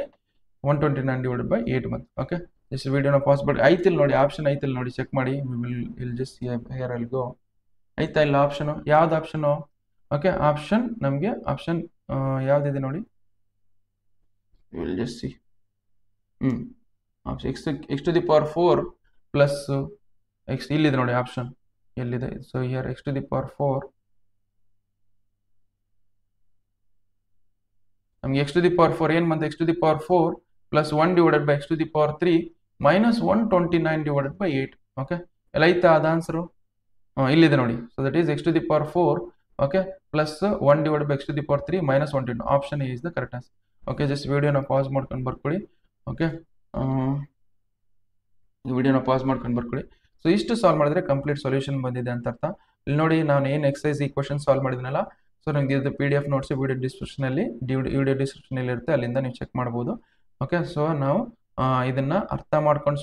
8 ಬಂತು. ಓಕೆ, ಜಸ್ಟ್ ವಿಡಿಯೋನ ಪಾಸ್ ಮಾಡಿ, ಐತಿಲ್ ನೋಡಿ ಆಪ್ಷನ್ ಐತಿಲ್ ನೋಡಿ, ಚೆಕ್ ಮಾಡಿ, will just here I'll go, ಐತಾ ಇಲ್ಲ ಆಪ್ಷನ್, ಯಾವ್ದು ಆಪ್ಷನು. ಓಕೆ, ಆಪ್ಷನ್ ನಮಗೆ ಆಪ್ಷನ್ ಯಾವ್ದಿದೆ ನೋಡಿ, will just see option x to the power 4 plus x ಇಲ್ಲಿದೆ ನೋಡಿ ಆಪ್ಷನ್ ಎಲ್ಲಿದೆ. So here x to the power 4 ನಮ್ಗೆ ಎಕ್ಸ್ ಟು ದಿ ಪವರ್ 4 ಏನು ಬಂತು x to the power 4 plus 1 divided by x to the power 3 minus 129 divided by 8. Okay, ಎಲ್ಲ ಐತಾ ಅದ answer, ಇಲ್ಲಿದೆ ನೋಡಿ. So that is x to the power 4, okay, plus 1 divided by x to the power 3 minus 129. Option is the correct answer. Okay, just ವಿಡಿಯೋನ pause ಮಾಡ್ಕೊಂಡು ಬರ್ಕೊಳ್ಳಿ. Okay, ವಿಡಿಯೋನ pause ಮಾಡ್ಕೊಂಡು ಬರ್ಕೊಳ್ಳಿ. ಸೊ ಇಷ್ಟು ಸಾಲ್ವ್ ಮಾಡಿದ್ರೆ ಕಂಪ್ಲೀಟ್ ಸೊಲ್ಯೂಷನ್ ಬಂದಿದೆ ಅಂತ ಅರ್ಥ. ಇಲ್ಲಿ ನೋಡಿ ನಾನು ಏನು ಎಕ್ಸೈಸ್ ಈಕ್ವೇಷನ್ ಸಾಲ್ವ್ ಮಾಡಿದ್ನಲ್ಲ, ಸೊ ನನಗೆ ಇದು PDF ನೋಟ್ಸ್ ವಿಡಿಯೋ ಡಿಸ್ಕ್ರಿಪ್ಷನಲ್ಲಿ ಇರುತ್ತೆ, ಅಲ್ಲಿಂದ ನೀವು ಚೆಕ್ ಮಾಡ್ಬೋದು. ಓಕೆ, ಸೊ ನಾವು ಇದನ್ನ ಅರ್ಥ ಮಾಡ್ಕೊಂಡು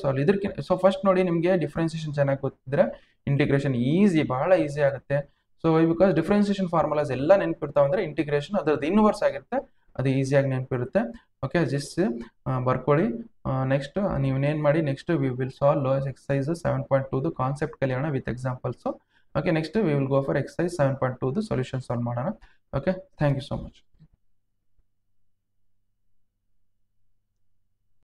ಸಾಲ್ವ್ ಇದಕ್ಕೆ. ಸೊ ಫಸ್ಟ್ ನೋಡಿ ನಿಮಗೆ ಡಿಫ್ರೆನ್ಸಿಯೇಷನ್ ಚೆನ್ನಾಗಿ ಗೊತ್ತಿದ್ರೆ ಇಂಟಿಗ್ರೇಷನ್ ಬಹಳ ಈಸಿ ಆಗುತ್ತೆ. ಸೊ ಬಿಕಾಸ್ ಡಿಫ್ರೆನ್ಸಿಯೇಷನ್ ಫಾರ್ಮುಲಾಸ್ ಎಲ್ಲ ನೆನಪಿರ್ತಾವೆ ಅಂದ್ರೆ ಇಂಟಿಗ್ರೇಷನ್ ಅದರದ್ದು ಇನ್ವರ್ಸ್ ಆಗಿರುತ್ತೆ, ಅದು ಈಸಿಯಾಗಿ ನೆನಪಿರುತ್ತೆ. ಓಕೆ, ಜಸ್ಟ್ ಬರ್ಕೊಳ್ಳಿ. ನೆಕ್ಸ್ಟ್ ನೀವೇನೇನು ಮಾಡಿ, next we will solve exercise 7.2 concept ಕಲಿಯೋಣ with examples. Okay, next we will go for exercise 7.2 solution solve ಮಾಡೋಣ. Okay, thank you so much.